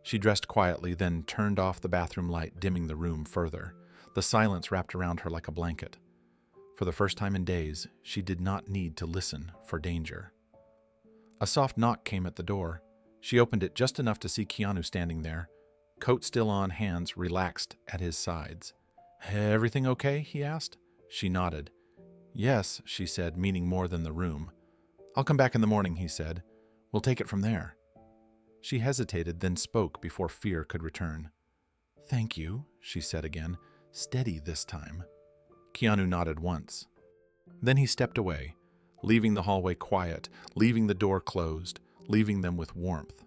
She dressed quietly, then turned off the bathroom light, dimming the room further. The silence wrapped around her like a blanket. For the first time in days, she did not need to listen for danger. A soft knock came at the door. She opened it just enough to see Keanu standing there, coat still on, hands relaxed at his sides. "Everything okay?" he asked. She nodded. "Yes," she said, meaning more than the room. "I'll come back in the morning," he said. "We'll take it from there." She hesitated, then spoke before fear could return. "Thank you," she said again, steady this time. Keanu nodded once. Then he stepped away, leaving the hallway quiet, leaving the door closed, leaving them with warmth.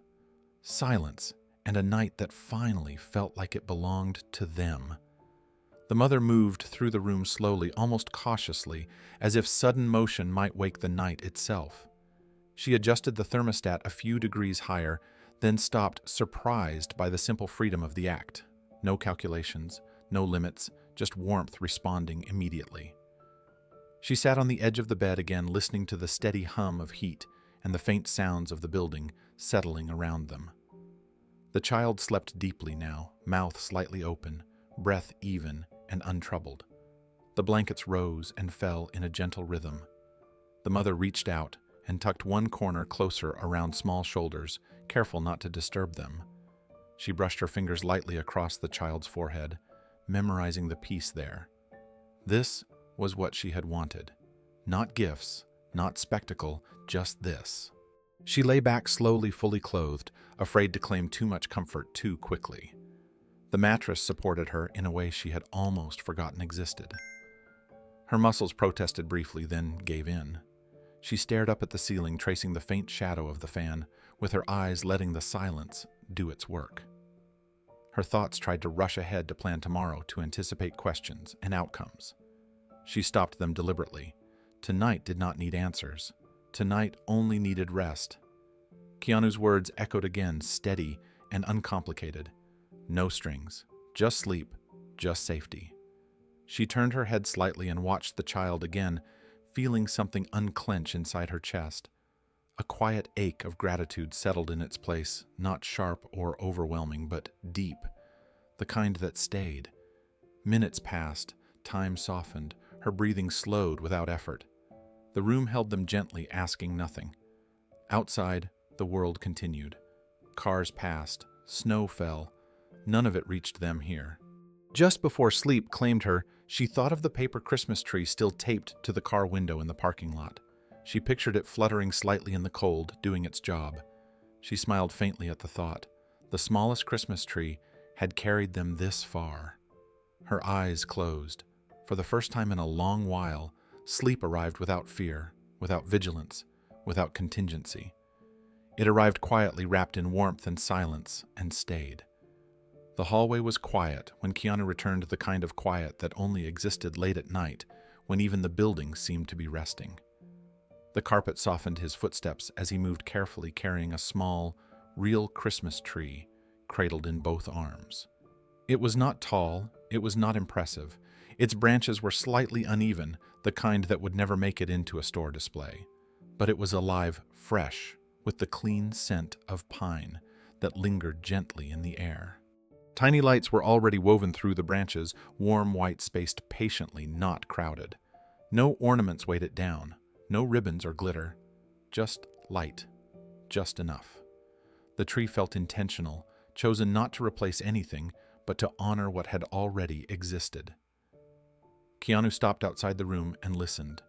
Silence, and a night that finally felt like it belonged to them. The mother moved through the room slowly, almost cautiously, as if sudden motion might wake the night itself. She adjusted the thermostat a few degrees higher, then stopped, surprised by the simple freedom of the act. No calculations, no limits, just warmth responding immediately. She sat on the edge of the bed again, listening to the steady hum of heat and the faint sounds of the building settling around them. The child slept deeply now, mouth slightly open, breath even and untroubled. The blankets rose and fell in a gentle rhythm. The mother reached out and tucked one corner closer around small shoulders, careful not to disturb them. She brushed her fingers lightly across the child's forehead, memorizing the peace there. This was what she had wanted. Not gifts, not spectacle, just this. She lay back slowly, fully clothed, afraid to claim too much comfort too quickly. The mattress supported her in a way she had almost forgotten existed. Her muscles protested briefly, then gave in. She stared up at the ceiling, tracing the faint shadow of the fan, with her eyes letting the silence do its work. Her thoughts tried to rush ahead to plan tomorrow, to anticipate questions and outcomes. She stopped them deliberately. Tonight did not need answers. Tonight only needed rest. Keanu's words echoed again, steady and uncomplicated. No strings, just sleep, just safety. She turned her head slightly and watched the child again, feeling something unclench inside her chest. A quiet ache of gratitude settled in its place, not sharp or overwhelming, but deep, the kind that stayed. Minutes passed, time softened, her breathing slowed without effort. The room held them gently, asking nothing. Outside, the world continued. Cars passed, snow fell. None of it reached them here. Just before sleep claimed her, she thought of the paper Christmas tree still taped to the car window in the parking lot. She pictured it fluttering slightly in the cold, doing its job. She smiled faintly at the thought. The smallest Christmas tree had carried them this far. Her eyes closed. For the first time in a long while, sleep arrived without fear, without vigilance, without contingency. It arrived quietly, wrapped in warmth and silence, and stayed. The hallway was quiet when Keanu returned, the kind of quiet that only existed late at night, when even the building seemed to be resting. The carpet softened his footsteps as he moved carefully, carrying a small, real Christmas tree cradled in both arms. It was not tall, it was not impressive. Its branches were slightly uneven, the kind that would never make it into a store display. But it was alive, fresh, with the clean scent of pine that lingered gently in the air. Tiny lights were already woven through the branches, warm white spaced patiently, not crowded. No ornaments weighed it down, no ribbons or glitter, just light, just enough. The tree felt intentional, chosen not to replace anything, but to honor what had already existed. Keanu stopped outside the room and listened.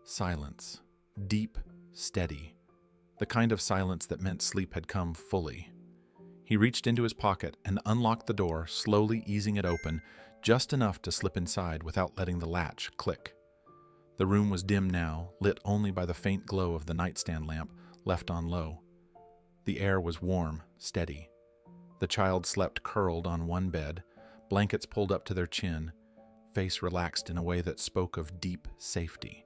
Silence. Deep, steady. The kind of silence that meant sleep had come fully. He reached into his pocket and unlocked the door, slowly easing it open, just enough to slip inside without letting the latch click. The room was dim now, lit only by the faint glow of the nightstand lamp left on low. The air was warm, steady. The child slept curled on one bed, blankets pulled up to their chin, face relaxed in a way that spoke of deep safety.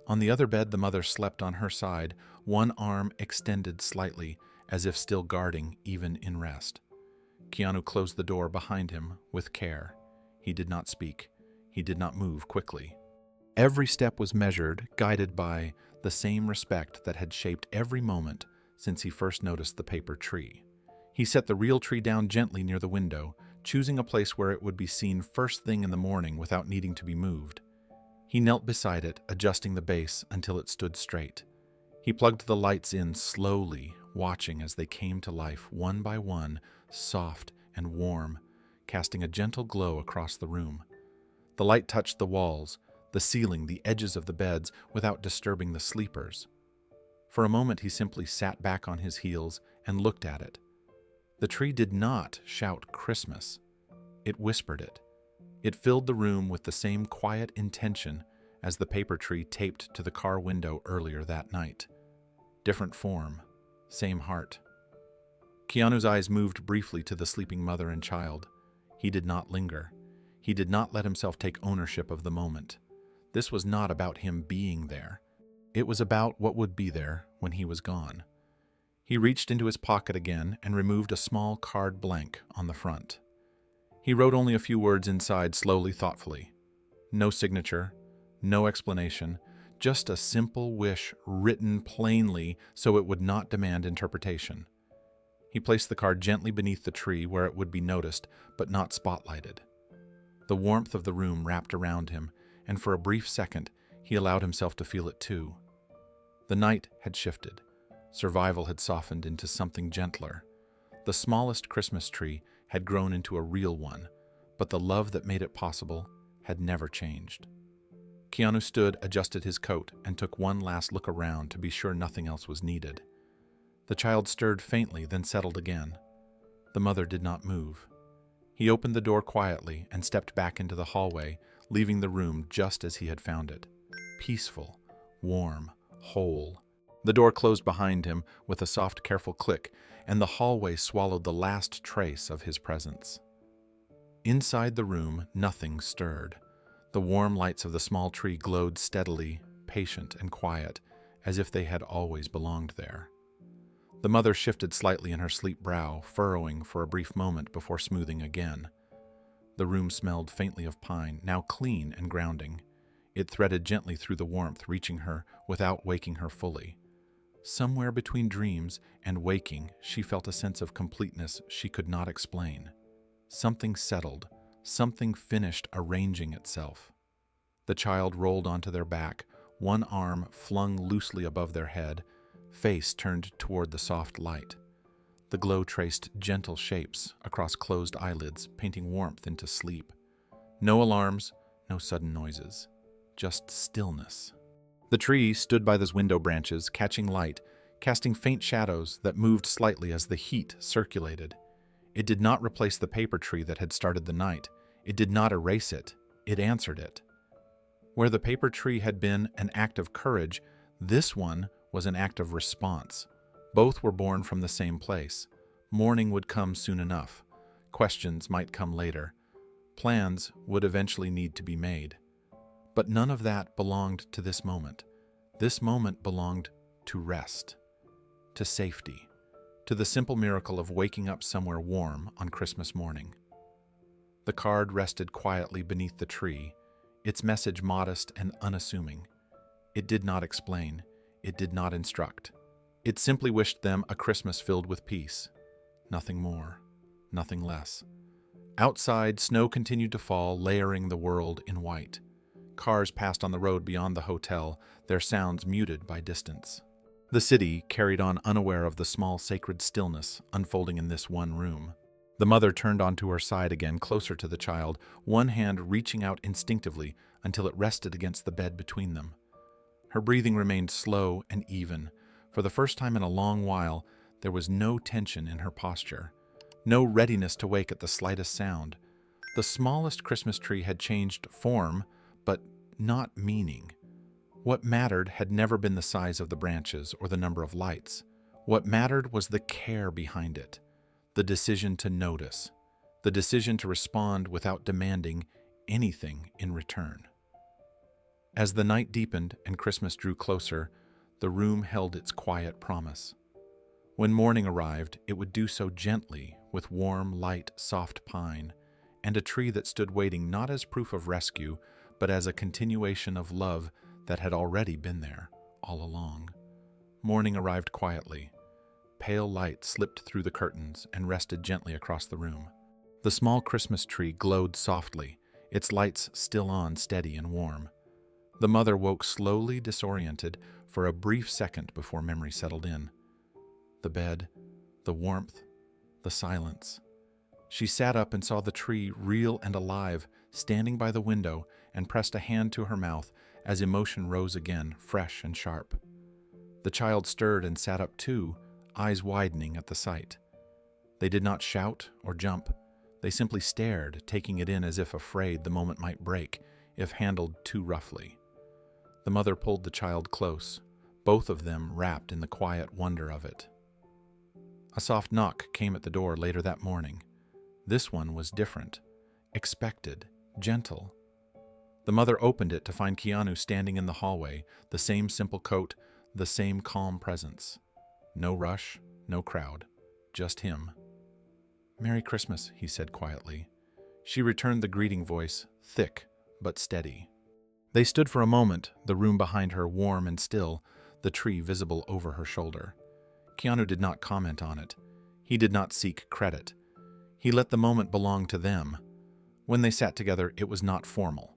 On the other bed, the mother slept on her side, one arm extended slightly, as if still guarding even in rest. Keanu closed the door behind him with care. He did not speak. He did not move quickly. Every step was measured, guided by the same respect that had shaped every moment since he first noticed the paper tree. He set the real tree down gently near the window, choosing a place where it would be seen first thing in the morning without needing to be moved. He knelt beside it, adjusting the base until it stood straight. He plugged the lights in slowly, watching as they came to life one by one, soft and warm, casting a gentle glow across the room. The light touched the walls, the ceiling, the edges of the beds, without disturbing the sleepers. For a moment he simply sat back on his heels and looked at it. The tree did not shout Christmas. It whispered it. It filled the room with the same quiet intention as the paper tree taped to the car window earlier that night. Different form, same heart. Keanu's eyes moved briefly to the sleeping mother and child. He did not linger. He did not let himself take ownership of the moment. This was not about him being there. It was about what would be there when he was gone. He reached into his pocket again and removed a small card blank on the front. He wrote only a few words inside, slowly, thoughtfully. No signature, no explanation, just a simple wish written plainly so it would not demand interpretation. He placed the card gently beneath the tree where it would be noticed, but not spotlighted. The warmth of the room wrapped around him, and for a brief second, he allowed himself to feel it too. The night had shifted. Survival had softened into something gentler. The smallest Christmas tree had grown into a real one, but the love that made it possible had never changed. Keanu stood, adjusted his coat, and took one last look around to be sure nothing else was needed. The child stirred faintly, then settled again. The mother did not move. He opened the door quietly and stepped back into the hallway, leaving the room just as he had found it. Peaceful, warm, whole. The door closed behind him with a soft, careful click, and the hallway swallowed the last trace of his presence. Inside the room, nothing stirred. The warm lights of the small tree glowed steadily, patient and quiet, as if they had always belonged there. The mother shifted slightly in her sleep brow, furrowing for a brief moment before smoothing again. The room smelled faintly of pine, now clean and grounding. It threaded gently through the warmth, reaching her without waking her fully. Somewhere between dreams and waking, she felt a sense of completeness she could not explain. Something settled, something finished arranging itself. The child rolled onto their back, one arm flung loosely above their head, face turned toward the soft light. The glow traced gentle shapes across closed eyelids, painting warmth into sleep. No alarms, no sudden noises, just stillness. The tree stood by those window branches, catching light, casting faint shadows that moved slightly as the heat circulated. It did not replace the paper tree that had started the night. It did not erase it. It answered it. Where the paper tree had been an act of courage, this one was an act of response. Both were born from the same place. Morning would come soon enough. Questions might come later. Plans would eventually need to be made. But none of that belonged to this moment. This moment belonged to rest, to safety, to the simple miracle of waking up somewhere warm on Christmas morning. The card rested quietly beneath the tree, its message modest and unassuming. It did not explain, it did not instruct. It simply wished them a Christmas filled with peace. Nothing more, nothing less. Outside, snow continued to fall, layering the world in white. Cars passed on the road beyond the hotel, their sounds muted by distance. The city carried on unaware of the small sacred stillness unfolding in this one room. The mother turned onto her side again, closer to the child, one hand reaching out instinctively until it rested against the bed between them. Her breathing remained slow and even. For the first time in a long while, there was no tension in her posture, no readiness to wake at the slightest sound. The smallest Christmas tree had changed form, but not meaning. What mattered had never been the size of the branches or the number of lights. What mattered was the care behind it, the decision to notice, the decision to respond without demanding anything in return. As the night deepened and Christmas drew closer, the room held its quiet promise. When morning arrived, it would do so gently, with warm, light, soft pine, and a tree that stood waiting not as proof of rescue, but as a continuation of love that had already been there all along. Morning arrived quietly. Pale light slipped through the curtains and rested gently across the room. The small Christmas tree glowed softly, its lights still on, steady and warm. The mother woke slowly, disoriented, for a brief second before memory settled in. The bed, the warmth, the silence. She sat up and saw the tree, real and alive, standing by the window, and pressed a hand to her mouth as emotion rose again, fresh and sharp. The child stirred and sat up too, eyes widening at the sight. They did not shout or jump. They simply stared, taking it in as if afraid the moment might break if handled too roughly. The mother pulled the child close, both of them wrapped in the quiet wonder of it. A soft knock came at the door later that morning. This one was different, expected, gentle. The mother opened it to find Keanu standing in the hallway, the same simple coat, the same calm presence. No rush, no crowd, just him. "Merry Christmas," he said quietly. She returned the greeting voice, thick but steady. They stood for a moment, the room behind her warm and still, the tree visible over her shoulder. Keanu did not comment on it. He did not seek credit. He let the moment belong to them. When they sat together, it was not formal.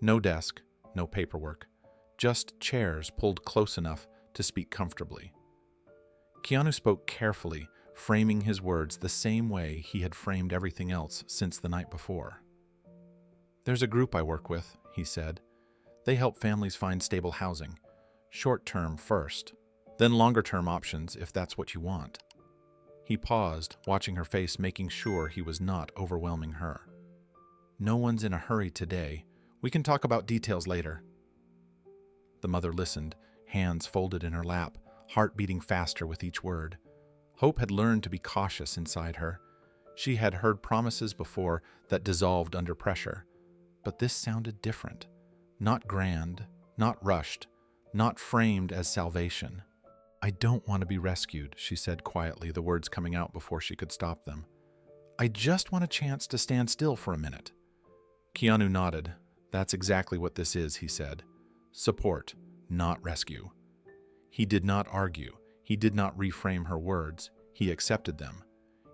No desk, no paperwork, just chairs pulled close enough to speak comfortably. Keanu spoke carefully, framing his words the same way he had framed everything else since the night before. "There's a group I work with," he said. "They help families find stable housing. Short-term first, then longer-term options if that's what you want." He paused, watching her face, making sure he was not overwhelming her. "No one's in a hurry today. We can talk about details later." The mother listened, hands folded in her lap, heart beating faster with each word. Hope had learned to be cautious inside her. She had heard promises before that dissolved under pressure, but this sounded different. Not grand, not rushed, not framed as salvation. "I don't want to be rescued," she said quietly, the words coming out before she could stop them. "I just want a chance to stand still for a minute." Keanu nodded. "That's exactly what this is," he said. "Support, not rescue." He did not argue. He did not reframe her words. He accepted them.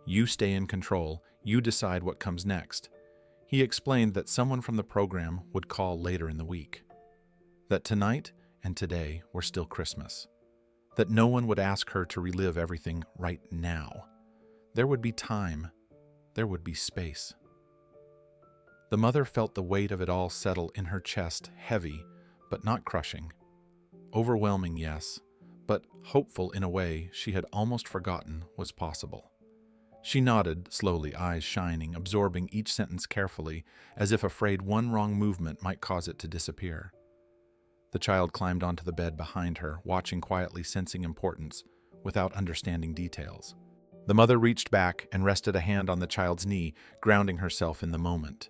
"You stay in control. You decide what comes next." He explained that someone from the program would call later in the week. That tonight and today were still Christmas. That no one would ask her to relive everything right now. There would be time. There would be space. The mother felt the weight of it all settle in her chest, heavy, but not crushing. Overwhelming, yes, but hopeful in a way she had almost forgotten was possible. She nodded, slowly, eyes shining, absorbing each sentence carefully, as if afraid one wrong movement might cause it to disappear. The child climbed onto the bed behind her, watching quietly, sensing importance, without understanding details. The mother reached back and rested a hand on the child's knee, grounding herself in the moment.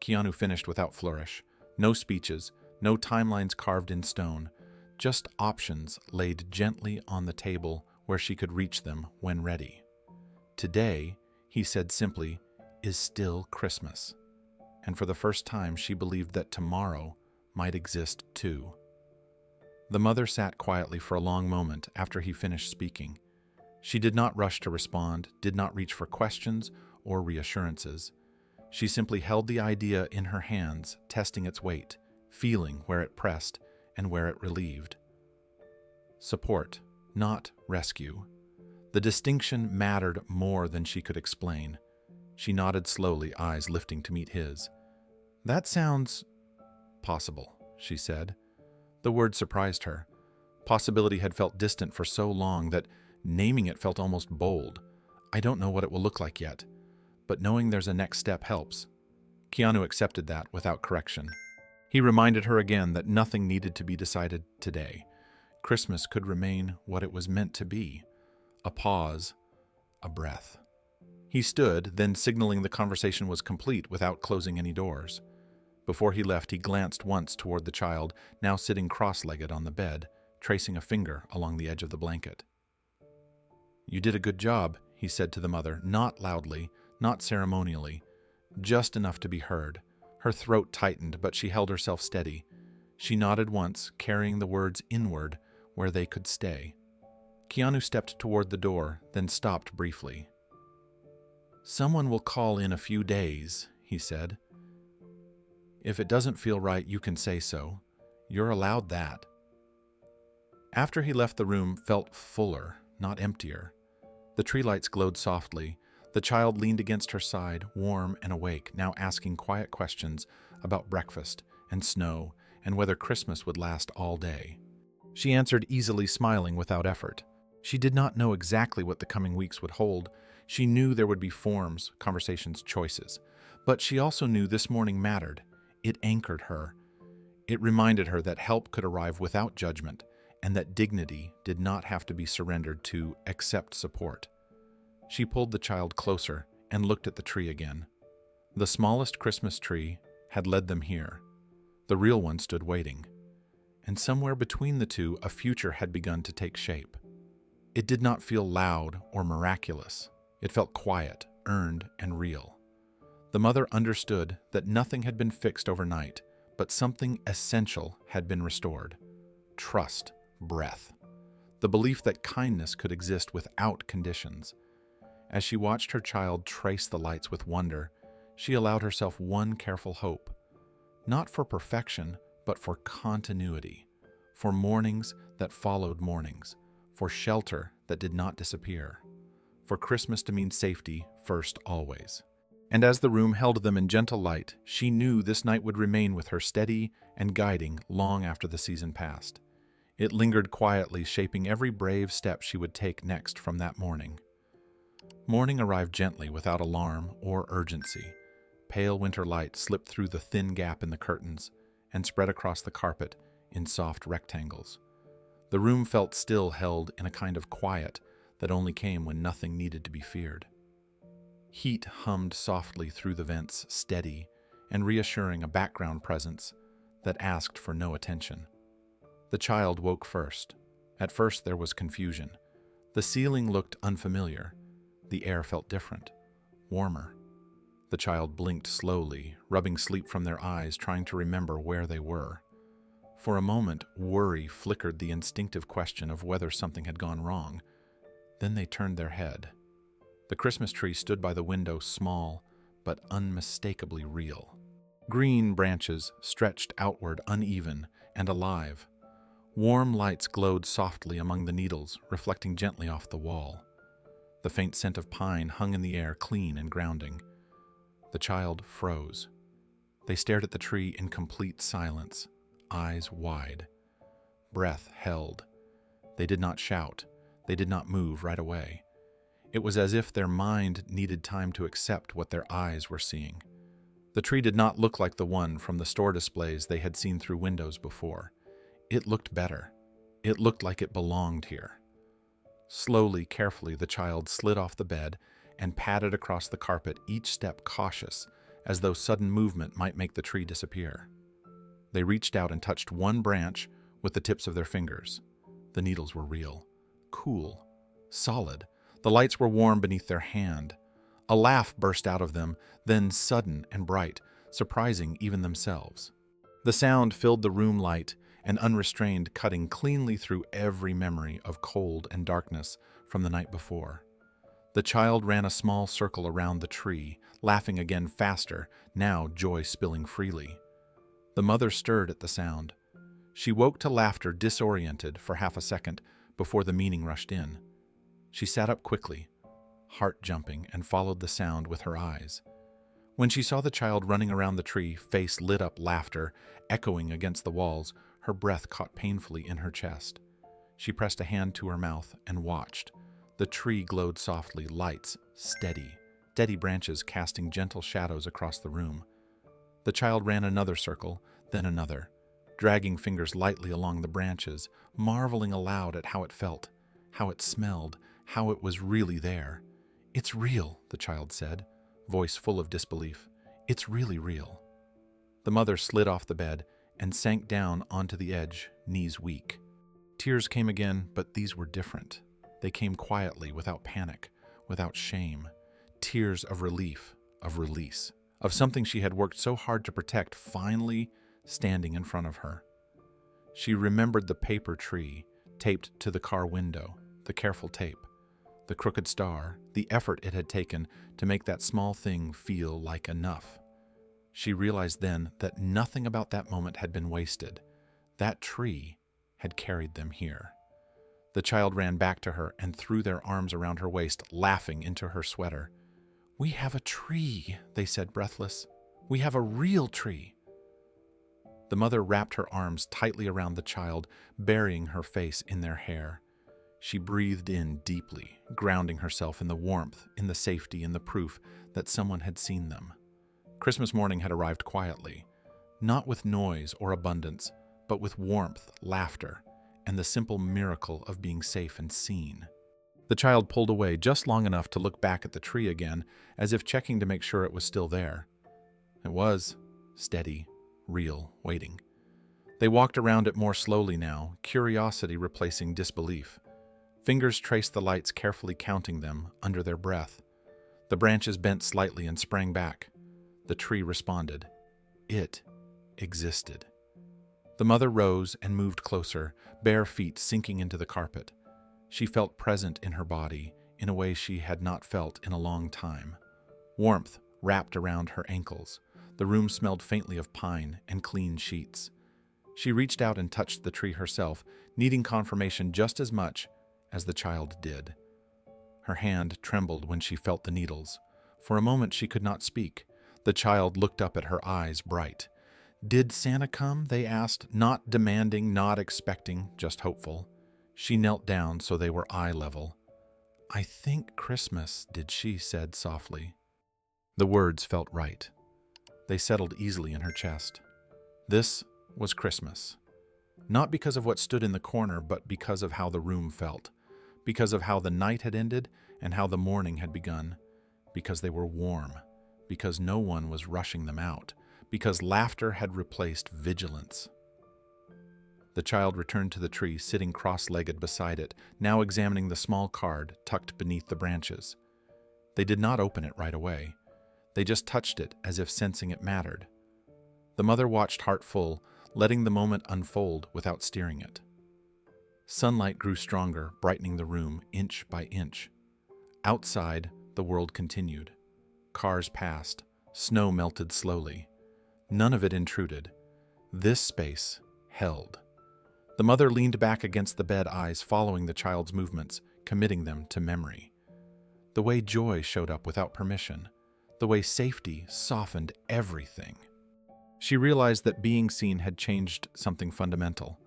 Keanu finished without flourish. No speeches, no timelines carved in stone, just options laid gently on the table where she could reach them when ready. Today, he said simply, is still Christmas. And for the first time, she believed that tomorrow might exist too. The mother sat quietly for a long moment after he finished speaking. She did not rush to respond, did not reach for questions or reassurances. She simply held the idea in her hands, testing its weight, feeling where it pressed and where it relieved. Support, not rescue. The distinction mattered more than she could explain. She nodded slowly, eyes lifting to meet his. "That sounds possible," she said. The word surprised her. Possibility had felt distant for so long that naming it felt almost bold. "I don't know what it will look like yet, but knowing there's a next step helps." Keanu accepted that without correction. He reminded her again that nothing needed to be decided today. Christmas could remain what it was meant to be. A pause, a breath. He stood, then signaling the conversation was complete without closing any doors. Before he left, he glanced once toward the child, now sitting cross-legged on the bed, tracing a finger along the edge of the blanket. "You did a good job," he said to the mother, not loudly, not ceremonially, just enough to be heard. Her throat tightened, but she held herself steady. She nodded once, carrying the words inward where they could stay. Keanu stepped toward the door, then stopped briefly. "Someone will call in a few days," he said. "If it doesn't feel right, you can say so. You're allowed that." After he left, the room felt fuller, not emptier. The tree lights glowed softly. The child leaned against her side, warm and awake, now asking quiet questions about breakfast and snow and whether Christmas would last all day. She answered easily, smiling without effort. She did not know exactly what the coming weeks would hold. She knew there would be forms, conversations, choices. But she also knew this morning mattered. It anchored her. It reminded her that help could arrive without judgment, and that dignity did not have to be surrendered to accept support. She pulled the child closer and looked at the tree again. The smallest Christmas tree had led them here. The real one stood waiting. And somewhere between the two, a future had begun to take shape. It did not feel loud or miraculous. It felt quiet, earned, and real. The mother understood that nothing had been fixed overnight, but something essential had been restored. Trust, breath. The belief that kindness could exist without conditions. As she watched her child trace the lights with wonder, she allowed herself one careful hope. Not for perfection, but for continuity. For mornings that followed mornings. For shelter that did not disappear. For Christmas to mean safety first always. And as the room held them in gentle light, she knew this night would remain with her steady and guiding long after the season passed. It lingered quietly, shaping every brave step she would take next from that morning. Morning arrived gently, without alarm or urgency. Pale winter light slipped through the thin gap in the curtains and spread across the carpet in soft rectangles. The room felt still, held in a kind of quiet that only came when nothing needed to be feared. Heat hummed softly through the vents, steady and reassuring, a background presence that asked for no attention. The child woke first. At first there was confusion. The ceiling looked unfamiliar. The air felt different, warmer. The child blinked slowly, rubbing sleep from their eyes, trying to remember where they were. For a moment, worry flickered the instinctive question of whether something had gone wrong. Then they turned their head. The Christmas tree stood by the window, small but unmistakably real. Green branches stretched outward, uneven and alive. Warm lights glowed softly among the needles, reflecting gently off the wall. The faint scent of pine hung in the air, clean and grounding. The child froze. They stared at the tree in complete silence, eyes wide. Breath held. They did not shout. They did not move right away. It was as if their mind needed time to accept what their eyes were seeing. The tree did not look like the one from the store displays they had seen through windows before. It looked better. It looked like it belonged here. Slowly, carefully, the child slid off the bed and padded across the carpet, each step cautious, as though sudden movement might make the tree disappear. They reached out and touched one branch with the tips of their fingers. The needles were real, cool, solid. The lights were warm beneath their hand. A laugh burst out of them, then sudden and bright, surprising even themselves. The sound filled the room light and unrestrained, cutting cleanly through every memory of cold and darkness from the night before. The child ran a small circle around the tree, laughing again faster, now joy spilling freely. The mother stirred at the sound. She woke to laughter, disoriented for half a second before the meaning rushed in. She sat up quickly, heart jumping, and followed the sound with her eyes. When she saw the child running around the tree, face lit up laughter, echoing against the walls, her breath caught painfully in her chest. She pressed a hand to her mouth and watched. The tree glowed softly, lights steady branches casting gentle shadows across the room. The child ran another circle, then another, dragging fingers lightly along the branches, marveling aloud at how it felt, how it smelled, how it was really there. "It's real," the child said, voice full of disbelief. "It's really real." The mother slid off the bed and sank down onto the edge, knees weak. Tears came again, but these were different. They came quietly, without panic, without shame. Tears of relief, of release, of something she had worked so hard to protect finally standing in front of her. She remembered the paper tree taped to the car window, the careful tape, the crooked star, the effort it had taken to make that small thing feel like enough. She realized then that nothing about that moment had been wasted. That tree had carried them here. The child ran back to her and threw their arms around her waist, laughing into her sweater. "We have a tree," they said, breathless. "We have a real tree." The mother wrapped her arms tightly around the child, burying her face in their hair. She breathed in deeply, grounding herself in the warmth, in the safety, in the proof that someone had seen them. Christmas morning had arrived quietly, not with noise or abundance, but with warmth, laughter, and the simple miracle of being safe and seen. The child pulled away just long enough to look back at the tree again, as if checking to make sure it was still there. It was, steady, real, waiting. They walked around it more slowly now, curiosity replacing disbelief. Fingers traced the lights, carefully counting them under their breath. The branches bent slightly and sprang back. The tree responded. It existed. The mother rose and moved closer, bare feet sinking into the carpet. She felt present in her body in a way she had not felt in a long time. Warmth wrapped around her ankles. The room smelled faintly of pine and clean sheets. She reached out and touched the tree herself, needing confirmation just as much as the child did. Her hand trembled when she felt the needles. For a moment she could not speak. The child looked up at her eyes bright. "Did Santa come?" they asked, not demanding, not expecting, just hopeful. She knelt down so they were eye level. "I think Christmas," she said softly. The words felt right. They settled easily in her chest. This was Christmas. Not because of what stood in the corner, but because of how the room felt. Because of how the night had ended and how the morning had begun. Because they were warm. Because no one was rushing them out. Because laughter had replaced vigilance. The child returned to the tree, sitting cross-legged beside it, now examining the small card tucked beneath the branches. They did not open it right away. They just touched it as if sensing it mattered. The mother watched heart full, letting the moment unfold without steering it. Sunlight grew stronger, brightening the room inch by inch. Outside, the world continued. Cars passed. Snow melted slowly. None of it intruded. This space held. The mother leaned back against the bed, eyes following the child's movements, committing them to memory. The way joy showed up without permission. The way safety softened everything. She realized that being seen had changed something fundamental.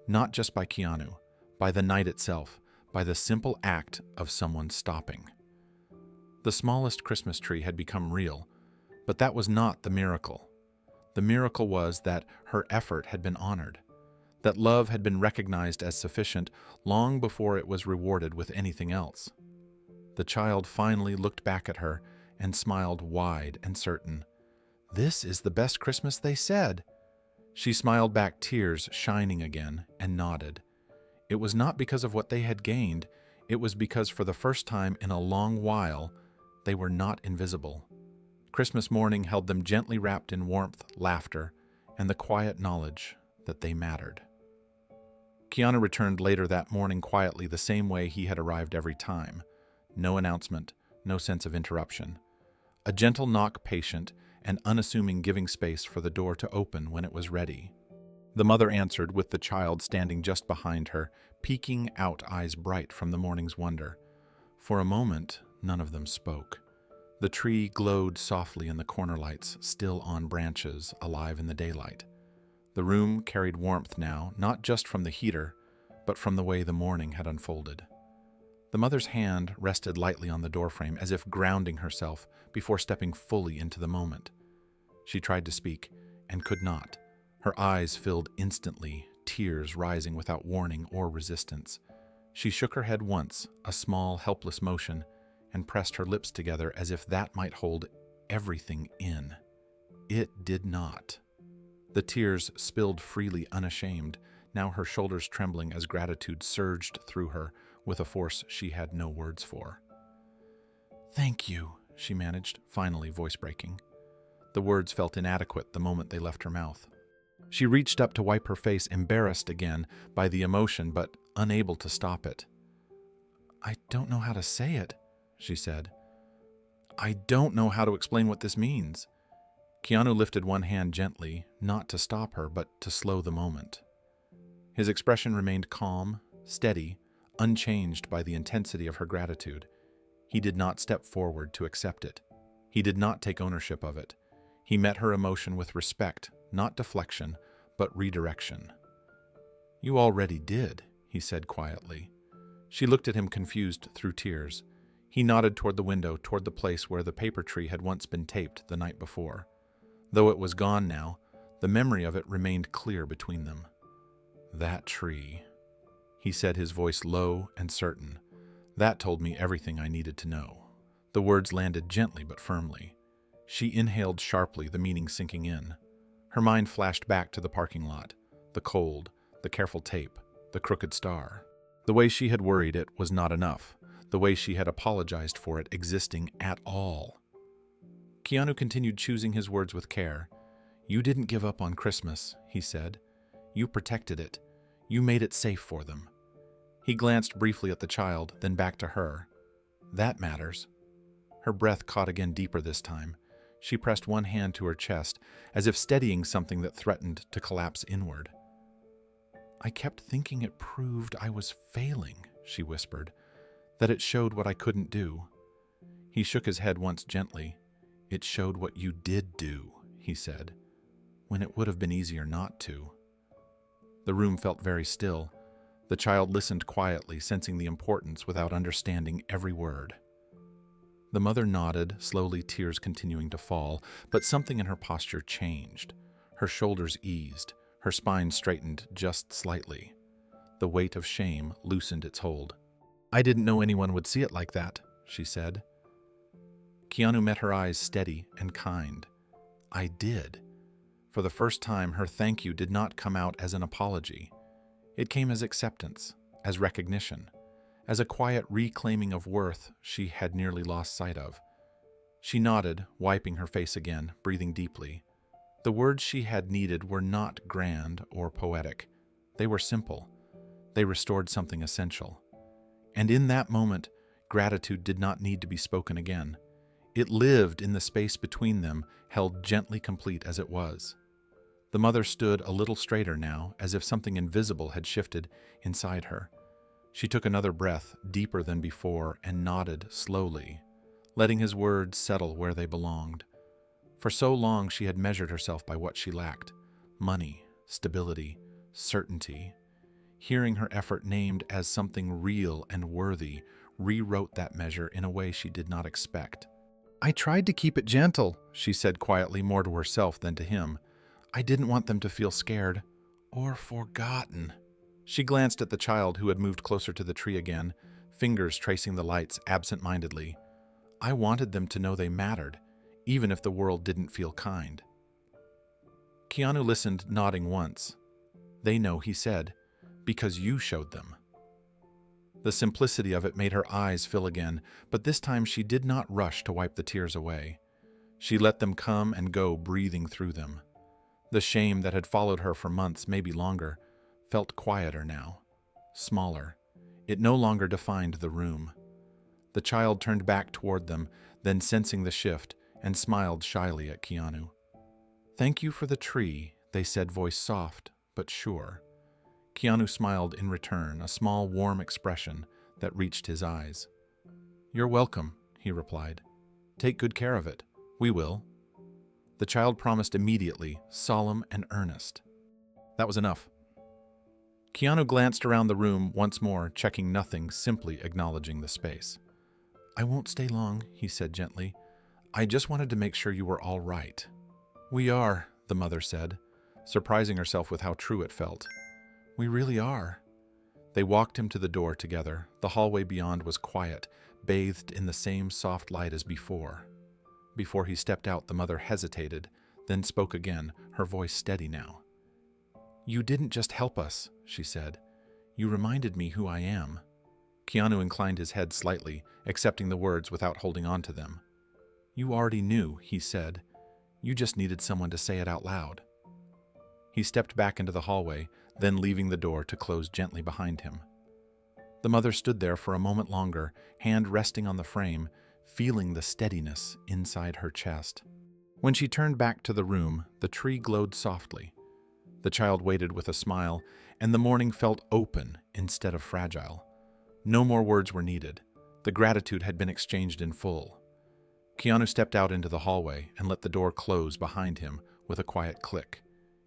Not just by Keanu, by the night itself, by the simple act of someone stopping. The smallest Christmas tree had become real, but that was not the miracle. The miracle was that her effort had been honored, that love had been recognized as sufficient long before it was rewarded with anything else. The child finally looked back at her and smiled wide and certain. "This is the best Christmas," they said. She smiled back, tears shining again, and nodded. It was not because of what they had gained, it was because for the first time in a long while, they were not invisible. Christmas morning held them gently wrapped in warmth, laughter, and the quiet knowledge that they mattered. Keanu returned later that morning quietly, the same way he had arrived every time. No announcement, no sense of interruption. A gentle knock, patient and unassuming, giving space for the door to open when it was ready. The mother answered, with the child standing just behind her, peeking out, eyes bright from the morning's wonder. For a moment, none of them spoke. The tree glowed softly in the corner lights, still on branches, alive in the daylight. The room carried warmth now, not just from the heater, but from the way the morning had unfolded. The mother's hand rested lightly on the doorframe, as if grounding herself before stepping fully into the moment. She tried to speak, and could not. Her eyes filled instantly, tears rising without warning or resistance. She shook her head once, a small, helpless motion, and pressed her lips together as if that might hold everything in. It did not. The tears spilled freely, unashamed, now her shoulders trembling as gratitude surged through her with a force she had no words for. "Thank you," she managed, finally, voice breaking. The words felt inadequate the moment they left her mouth. She reached up to wipe her face, embarrassed again by the emotion, but unable to stop it. "I don't know how to say it," she said. "I don't know how to explain what this means." Keanu lifted one hand gently, not to stop her, but to slow the moment. His expression remained calm, steady, unchanged by the intensity of her gratitude. He did not step forward to accept it. He did not take ownership of it. He met her emotion with respect, not deflection, but redirection. "You already did," he said quietly. She looked at him, confused through tears. He nodded toward the window, toward the place where the paper tree had once been taped the night before. Though it was gone now, the memory of it remained clear between them. "That tree," he said, his voice low and certain. "That told me everything I needed to know." The words landed gently but firmly. She inhaled sharply, the meaning sinking in. Her mind flashed back to the parking lot, the cold, the careful tape, the crooked star. The way she had worried it was not enough, the way she had apologized for it existing at all. Keanu continued, choosing his words with care. "You didn't give up on Christmas," he said. "You protected it. You made it safe for them." He glanced briefly at the child, then back to her. "That matters." Her breath caught again, deeper this time. She pressed one hand to her chest, as if steadying something that threatened to collapse inward. "I kept thinking it proved I was failing," she whispered, "that it showed what I couldn't do." He shook his head once gently. "It showed what you did do," he said, "when it would have been easier not to." The room felt very still. The child listened quietly, sensing the importance without understanding every word. The mother nodded, slowly, tears continuing to fall, but something in her posture changed. Her shoulders eased, her spine straightened just slightly. The weight of shame loosened its hold. "I didn't know anyone would see it like that," she said. Keanu met her eyes, steady and kind. "I did." For the first time, her thank you did not come out as an apology. It came as acceptance, as recognition, as a quiet reclaiming of worth she had nearly lost sight of. She nodded, wiping her face again, breathing deeply. The words she had needed were not grand or poetic. They were simple. They restored something essential. And in that moment, gratitude did not need to be spoken again. It lived in the space between them, held gently complete as it was. The mother stood a little straighter now, as if something invisible had shifted inside her. She took another breath, deeper than before, and nodded slowly, letting his words settle where they belonged. For so long she had measured herself by what she lacked: money, stability, certainty. Hearing her effort named as something real and worthy rewrote that measure in a way she did not expect. "I tried to keep it gentle," she said quietly, more to herself than to him. "I didn't want them to feel scared or forgotten." She glanced at the child, who had moved closer to the tree again, fingers tracing the lights absent-mindedly. "I wanted them to know they mattered, even if the world didn't feel kind." Keanu listened, nodding once. "They know," he said, "because you showed them." The simplicity of it made her eyes fill again, but this time she did not rush to wipe the tears away. She let them come and go, breathing through them. The shame that had followed her for months, maybe longer, felt quieter now, smaller. It no longer defined the room. The child turned back toward them, then sensing the shift, and smiled shyly at Keanu. "Thank you for the tree," they said, voice soft but sure. Keanu smiled in return, a small, warm expression that reached his eyes. "You're welcome," he replied. "Take good care of it. We will." The child promised immediately, solemn and earnest. That was enough. Keanu glanced around the room once more, checking nothing, simply acknowledging the space. "I won't stay long," he said gently. "I just wanted to make sure you were all right." "We are," the mother said, surprising herself with how true it felt. "We really are." They walked him to the door together. The hallway beyond was quiet, bathed in the same soft light as before. Before he stepped out, the mother hesitated, then spoke again, her voice steady now. "You didn't just help us," she said. "You reminded me who I am." Keanu inclined his head slightly, accepting the words without holding on to them. "You already knew," he said. "You just needed someone to say it out loud." He stepped back into the hallway, then leaving the door to close gently behind him. The mother stood there for a moment longer, hand resting on the frame, feeling the steadiness inside her chest. When she turned back to the room, the tree glowed softly. The child waited with a smile, and the morning felt open instead of fragile. No more words were needed. The gratitude had been exchanged in full. Keanu stepped out into the hallway and let the door close behind him with a quiet click.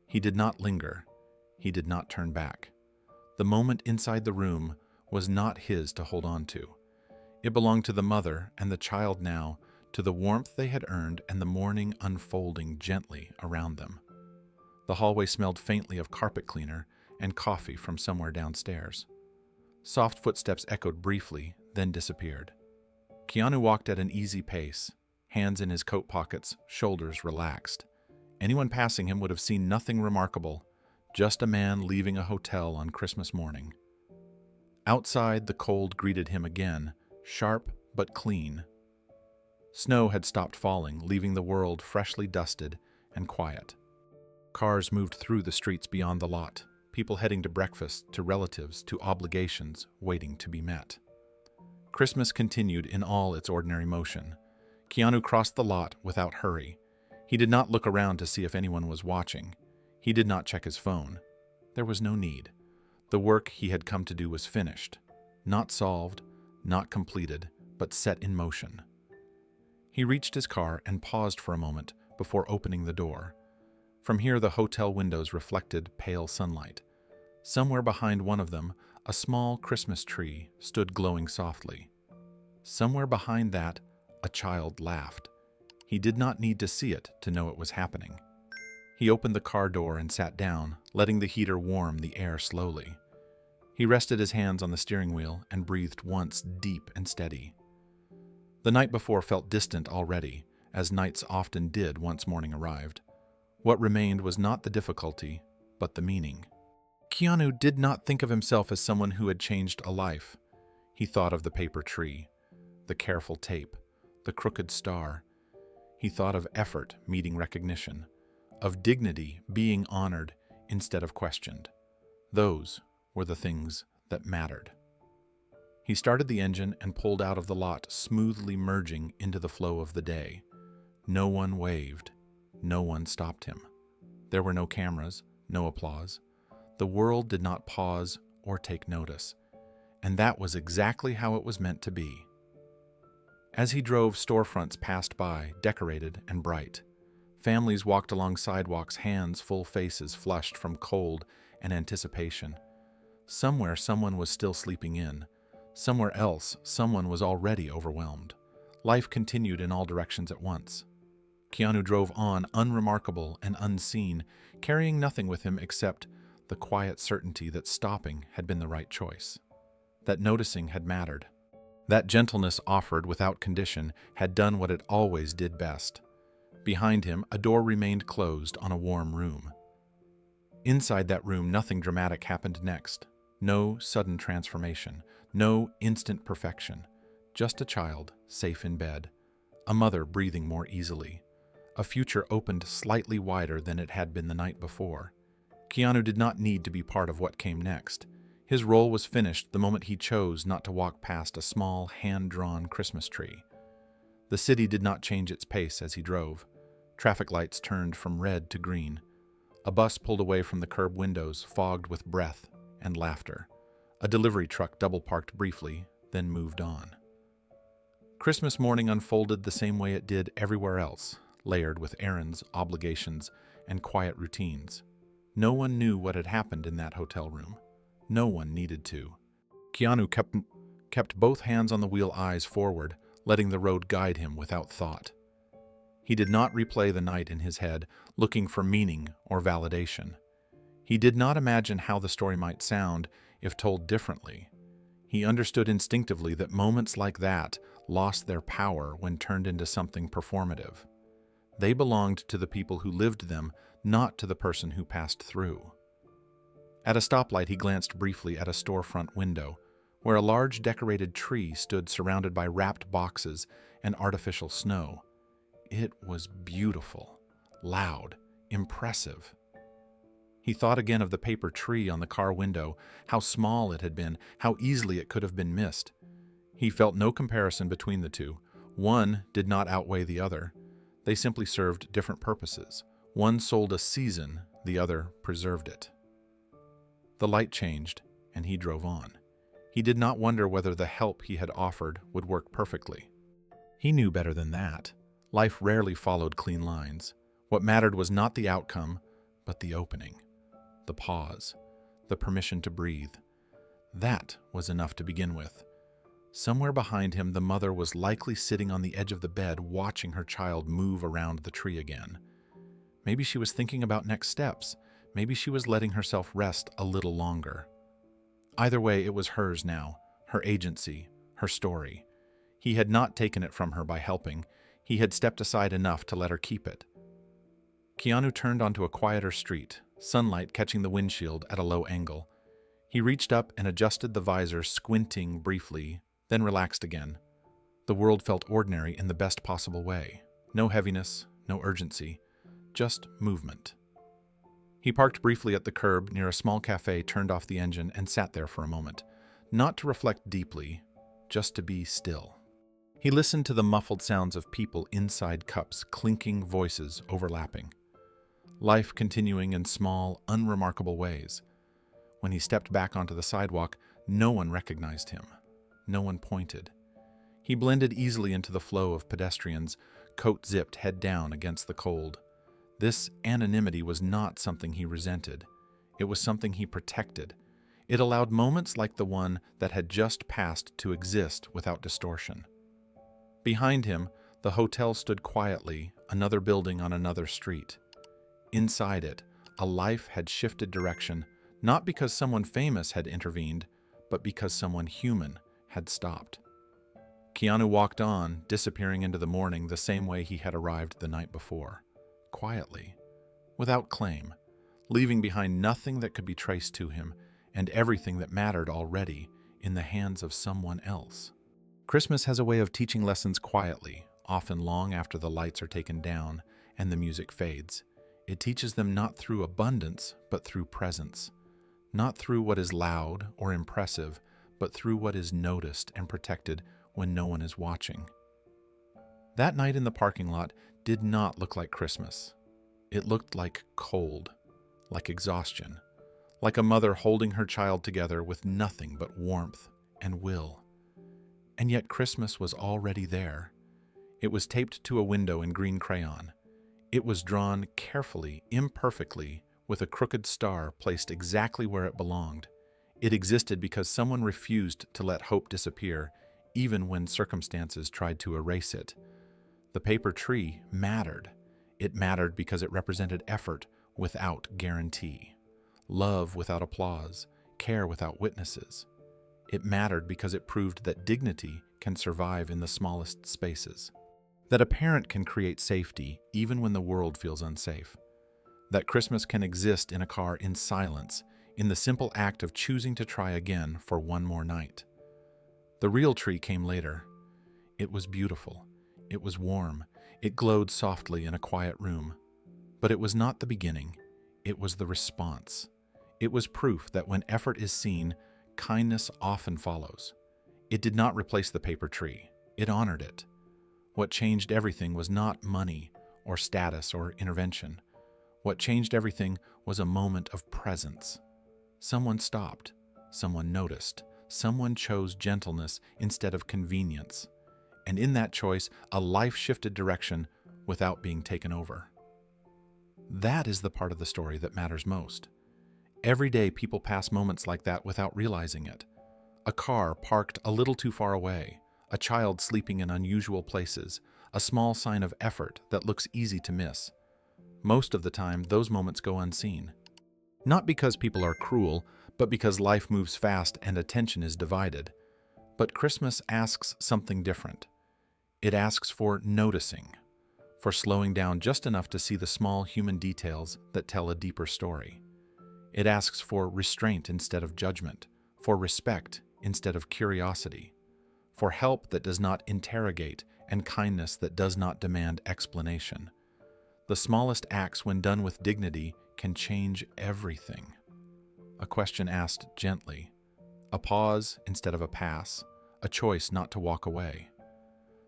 He did not linger. He did not turn back. The moment inside the room was not his to hold on to. It belonged to the mother and the child now, to the warmth they had earned and the morning unfolding gently around them. The hallway smelled faintly of carpet cleaner and coffee from somewhere downstairs. Soft footsteps echoed briefly, then disappeared. Keanu walked at an easy pace, hands in his coat pockets, shoulders relaxed. Anyone passing him would have seen nothing remarkable, just a man leaving a hotel on Christmas morning. Outside, the cold greeted him again, sharp but clean. Snow had stopped falling, leaving the world freshly dusted and quiet. Cars moved through the streets beyond the lot, people heading to breakfast, to relatives, to obligations waiting to be met. Christmas continued in all its ordinary motion. Keanu crossed the lot without hurry. He did not look around to see if anyone was watching. He did not check his phone. There was no need. The work he had come to do was finished, not solved, not completed, but set in motion. He reached his car and paused for a moment before opening the door. From here, the hotel windows reflected pale sunlight. Somewhere behind one of them, a small Christmas tree stood glowing softly. Somewhere behind that, a child laughed. He did not need to see it to know it was happening. He opened the car door and sat down, letting the heater warm the air slowly. He rested his hands on the steering wheel and breathed once, deep and steady. The night before felt distant already, as nights often did once morning arrived. What remained was not the difficulty, but the meaning. Keanu did not think of himself as someone who had changed a life. He thought of the paper tree, the careful tape, the crooked star. He thought of effort meeting recognition, of dignity being honored instead of questioned. Those were the things that mattered. He started the engine and pulled out of the lot, smoothly merging into the flow of the day. No one waved. No one stopped him. There were no cameras, no applause. The world did not pause or take notice. And that was exactly how it was meant to be. As he drove, storefronts passed by, decorated and bright. Families walked along sidewalks, hands full, faces flushed from cold and anticipation. Somewhere, someone was still sleeping in. Somewhere else, someone was already overwhelmed. Life continued in all directions at once. Keanu drove on, unremarkable and unseen, carrying nothing with him except the quiet certainty that stopping had been the right choice, that noticing had mattered, that gentleness offered without condition had done what it always did best. Behind him, a door remained closed on a warm room. Inside that room, nothing dramatic happened next. No sudden transformation, no instant perfection. Just a child, safe in bed. A mother breathing more easily. A future opened slightly wider than it had been the night before. Keanu did not need to be part of what came next. His role was finished the moment he chose not to walk past a small, hand-drawn Christmas tree. The city did not change its pace as he drove. Traffic lights turned from red to green. A bus pulled away from the curb windows, fogged with breath and laughter. A delivery truck double-parked briefly, then moved on. Christmas morning unfolded the same way it did everywhere else, layered with errands, obligations, and quiet routines. No one knew what had happened in that hotel room. No one needed to. Keanu kept both hands on the wheel, eyes forward, letting the road guide him without thought. He did not replay the night in his head, looking for meaning or validation. He did not imagine how the story might sound if told differently. He understood instinctively that moments like that lost their power when turned into something performative. They belonged to the people who lived them, not to the person who passed through. At a stoplight, he glanced briefly at a storefront window, where a large decorated tree stood surrounded by wrapped boxes and artificial snow. It was beautiful, loud, impressive. He thought again of the paper tree on the car window, how small it had been, how easily it could have been missed. He felt no comparison between the two. One did not outweigh the other. They simply served different purposes. One sold a season, the other preserved it. The light changed, and he drove on. He did not wonder whether the help he had offered would work perfectly. He knew better than that. Life rarely followed clean lines. What mattered was not the outcome, but the opening, the pause, the permission to breathe. That was enough to begin with. Somewhere behind him, the mother was likely sitting on the edge of the bed, watching her child move around the tree again. Maybe she was thinking about next steps. Maybe she was letting herself rest a little longer. Either way, it was hers now, her agency, her story. He had not taken it from her by helping. He had stepped aside enough to let her keep it. Keanu turned onto a quieter street, sunlight catching the windshield at a low angle. He reached up and adjusted the visor, squinting briefly, then relaxed again. The world felt ordinary in the best possible way. No heaviness, no urgency, just movement. He parked briefly at the curb near a small cafe, turned off the engine, and sat there for a moment, not to reflect deeply, just to be still. He listened to the muffled sounds of people inside cups, clinking voices overlapping. Life continuing in small, unremarkable ways. When he stepped back onto the sidewalk, no one recognized him. No one pointed. He blended easily into the flow of pedestrians, coat zipped, head down against the cold. This anonymity was not something he resented. It was something he protected. It allowed moments like the one that had just passed to exist without distortion. Behind him, the hotel stood quietly, another building on another street. Inside it, a life had shifted direction, not because someone famous had intervened, but because someone human had stopped. Keanu walked on, disappearing into the morning the same way he had arrived the night before. Quietly, without claim, leaving behind nothing that could be traced to him and everything that mattered already in the hands of someone else. Christmas has a way of teaching lessons quietly, often long after the lights are taken down and the music fades. It teaches them not through abundance, but through presence. Not through what is loud or impressive, but through what is noticed and protected when no one is watching. That night in the parking lot did not look like Christmas. It looked like cold, like exhaustion, like a mother holding her child together with nothing but warmth and will. And yet Christmas was already there. It was taped to a window in green crayon. It was drawn carefully, imperfectly, with a crooked star placed exactly where it belonged. It existed because someone refused to let hope disappear, even when circumstances tried to erase it. The paper tree mattered. It mattered because it represented effort without guarantee, love without applause, care without witnesses. It mattered because it proved that dignity can survive in the smallest spaces, that a parent can create safety even when the world feels unsafe. that Christmas can exist in a car in silence, in the simple act of choosing to try again for one more night. The real tree came later. It was beautiful. It was warm. It glowed softly in a quiet room. But it was not the beginning. It was the response. It was proof that when effort is seen, kindness often follows. It did not replace the paper tree. It honored it. What changed everything was not money or status or intervention. What changed everything was a moment of presence. Someone stopped. Someone noticed. Someone chose gentleness instead of convenience. And in that choice, a life shifted direction without being taken over. That is the part of the story that matters most. Every day, people pass moments like that without realizing it. A car parked a little too far away, a child sleeping in unusual places, a small sign of effort that looks easy to miss. Most of the time, those moments go unseen. Not because people are cruel, but because life moves fast and attention is divided. But Christmas asks something different. It asks for noticing, for slowing down just enough to see the small human details that tell a deeper story. It asks for restraint instead of judgment, for respect instead of curiosity, for help that does not interrogate and kindness that does not demand explanation. The smallest acts, when done with dignity, can change everything. A question asked gently, a pause instead of a pass, a choice not to walk away.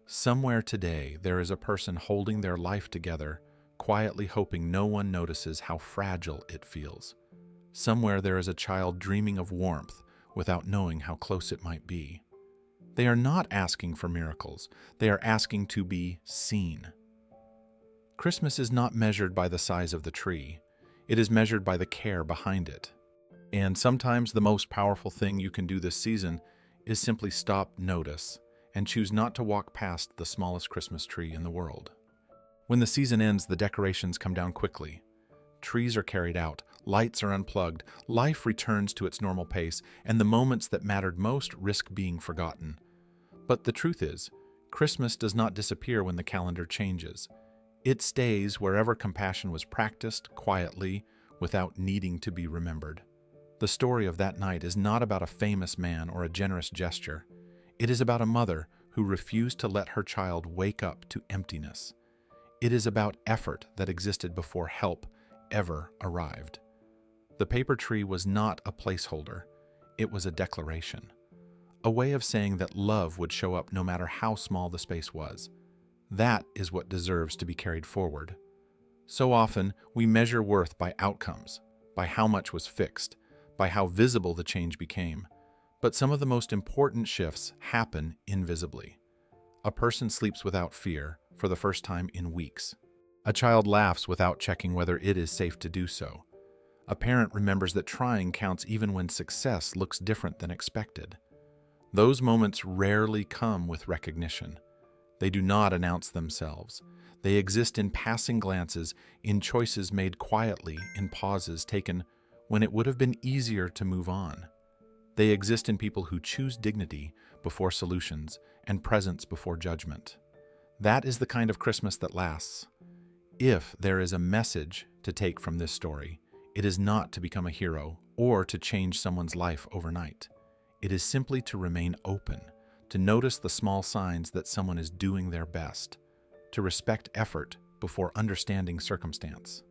Somewhere today, there is a person holding their life together, quietly hoping no one notices how fragile it feels. Somewhere there is a child dreaming of warmth without knowing how close it might be. They are not asking for miracles. They are asking to be seen. Christmas is not measured by the size of the tree. It is measured by the care behind it. And sometimes the most powerful thing you can do this season is simply stop, notice, and choose not to walk past the smallest Christmas tree in the world. When the season ends, the decorations come down quickly. Trees are carried out, lights are unplugged, life returns to its normal pace, and the moments that mattered most risk being forgotten. But the truth is, Christmas does not disappear when the calendar changes. It stays wherever compassion was practiced, quietly, without needing to be remembered. The story of that night is not about a famous man or a generous gesture. It is about a mother who refused to let her child wake up to emptiness. It is about effort that existed before help ever arrived. The paper tree was not a placeholder. It was a declaration. A way of saying that love would show up no matter how small the space was. That is what deserves to be carried forward. So often, we measure worth by outcomes, by how much was fixed, by how visible the change became. But some of the most important shifts happen invisibly. A person sleeps without fear for the first time in weeks. A child laughs without checking whether it is safe to do so. A parent remembers that trying counts even when success looks different than expected. Those moments rarely come with recognition. They do not announce themselves. They exist in passing glances, in choices made quietly, in pauses taken when it would have been easier to move on. They exist in people who choose dignity before solutions and presence before judgment. That is the kind of Christmas that lasts. If there is a message to take from this story, it is not to become a hero or to change someone's life overnight. It is simply to remain open, to notice the small signs that someone is doing their best, to respect effort before understanding circumstance,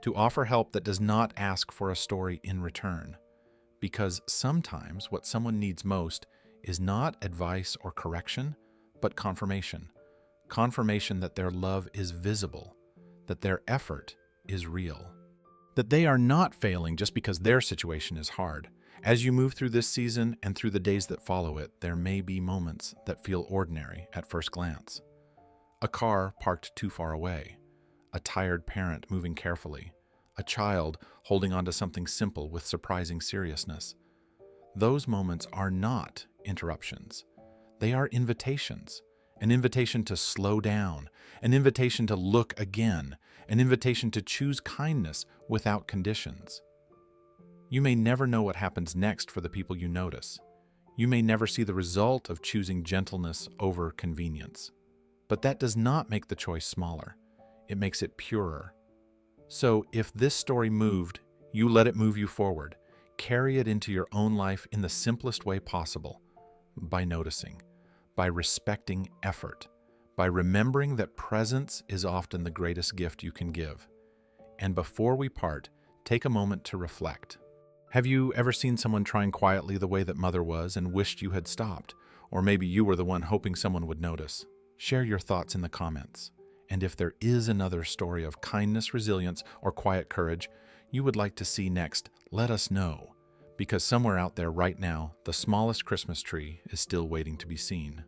to offer help that does not ask for a story in return. Because sometimes what someone needs most is not advice or correction, but confirmation. Confirmation that their love is visible, that their effort is real, that they are not failing just because their situation is hard. As you move through this season and through the days that follow it, there may be moments that feel ordinary at first glance. A car parked too far away, a tired parent moving carefully, a child holding on to something simple with surprising seriousness. Those moments are not interruptions. They are invitations. An invitation to slow down, an invitation to look again, an invitation to choose kindness without conditions. You may never know what happens next for the people you notice. You may never see the result of choosing gentleness over convenience. But that does not make the choice smaller. It makes it purer. So if this story moved, you let it move you forward. Carry it into your own life in the simplest way possible, by noticing, by respecting effort, by remembering that presence is often the greatest gift you can give. And before we part, take a moment to reflect. Have you ever seen someone trying quietly the way that Mother was and wished you had stopped? Or maybe you were the one hoping someone would notice. Share your thoughts in the comments. And if there is another story of kindness, resilience, or quiet courage you would like to see next, let us know. Because somewhere out there right now, the smallest Christmas tree is still waiting to be seen.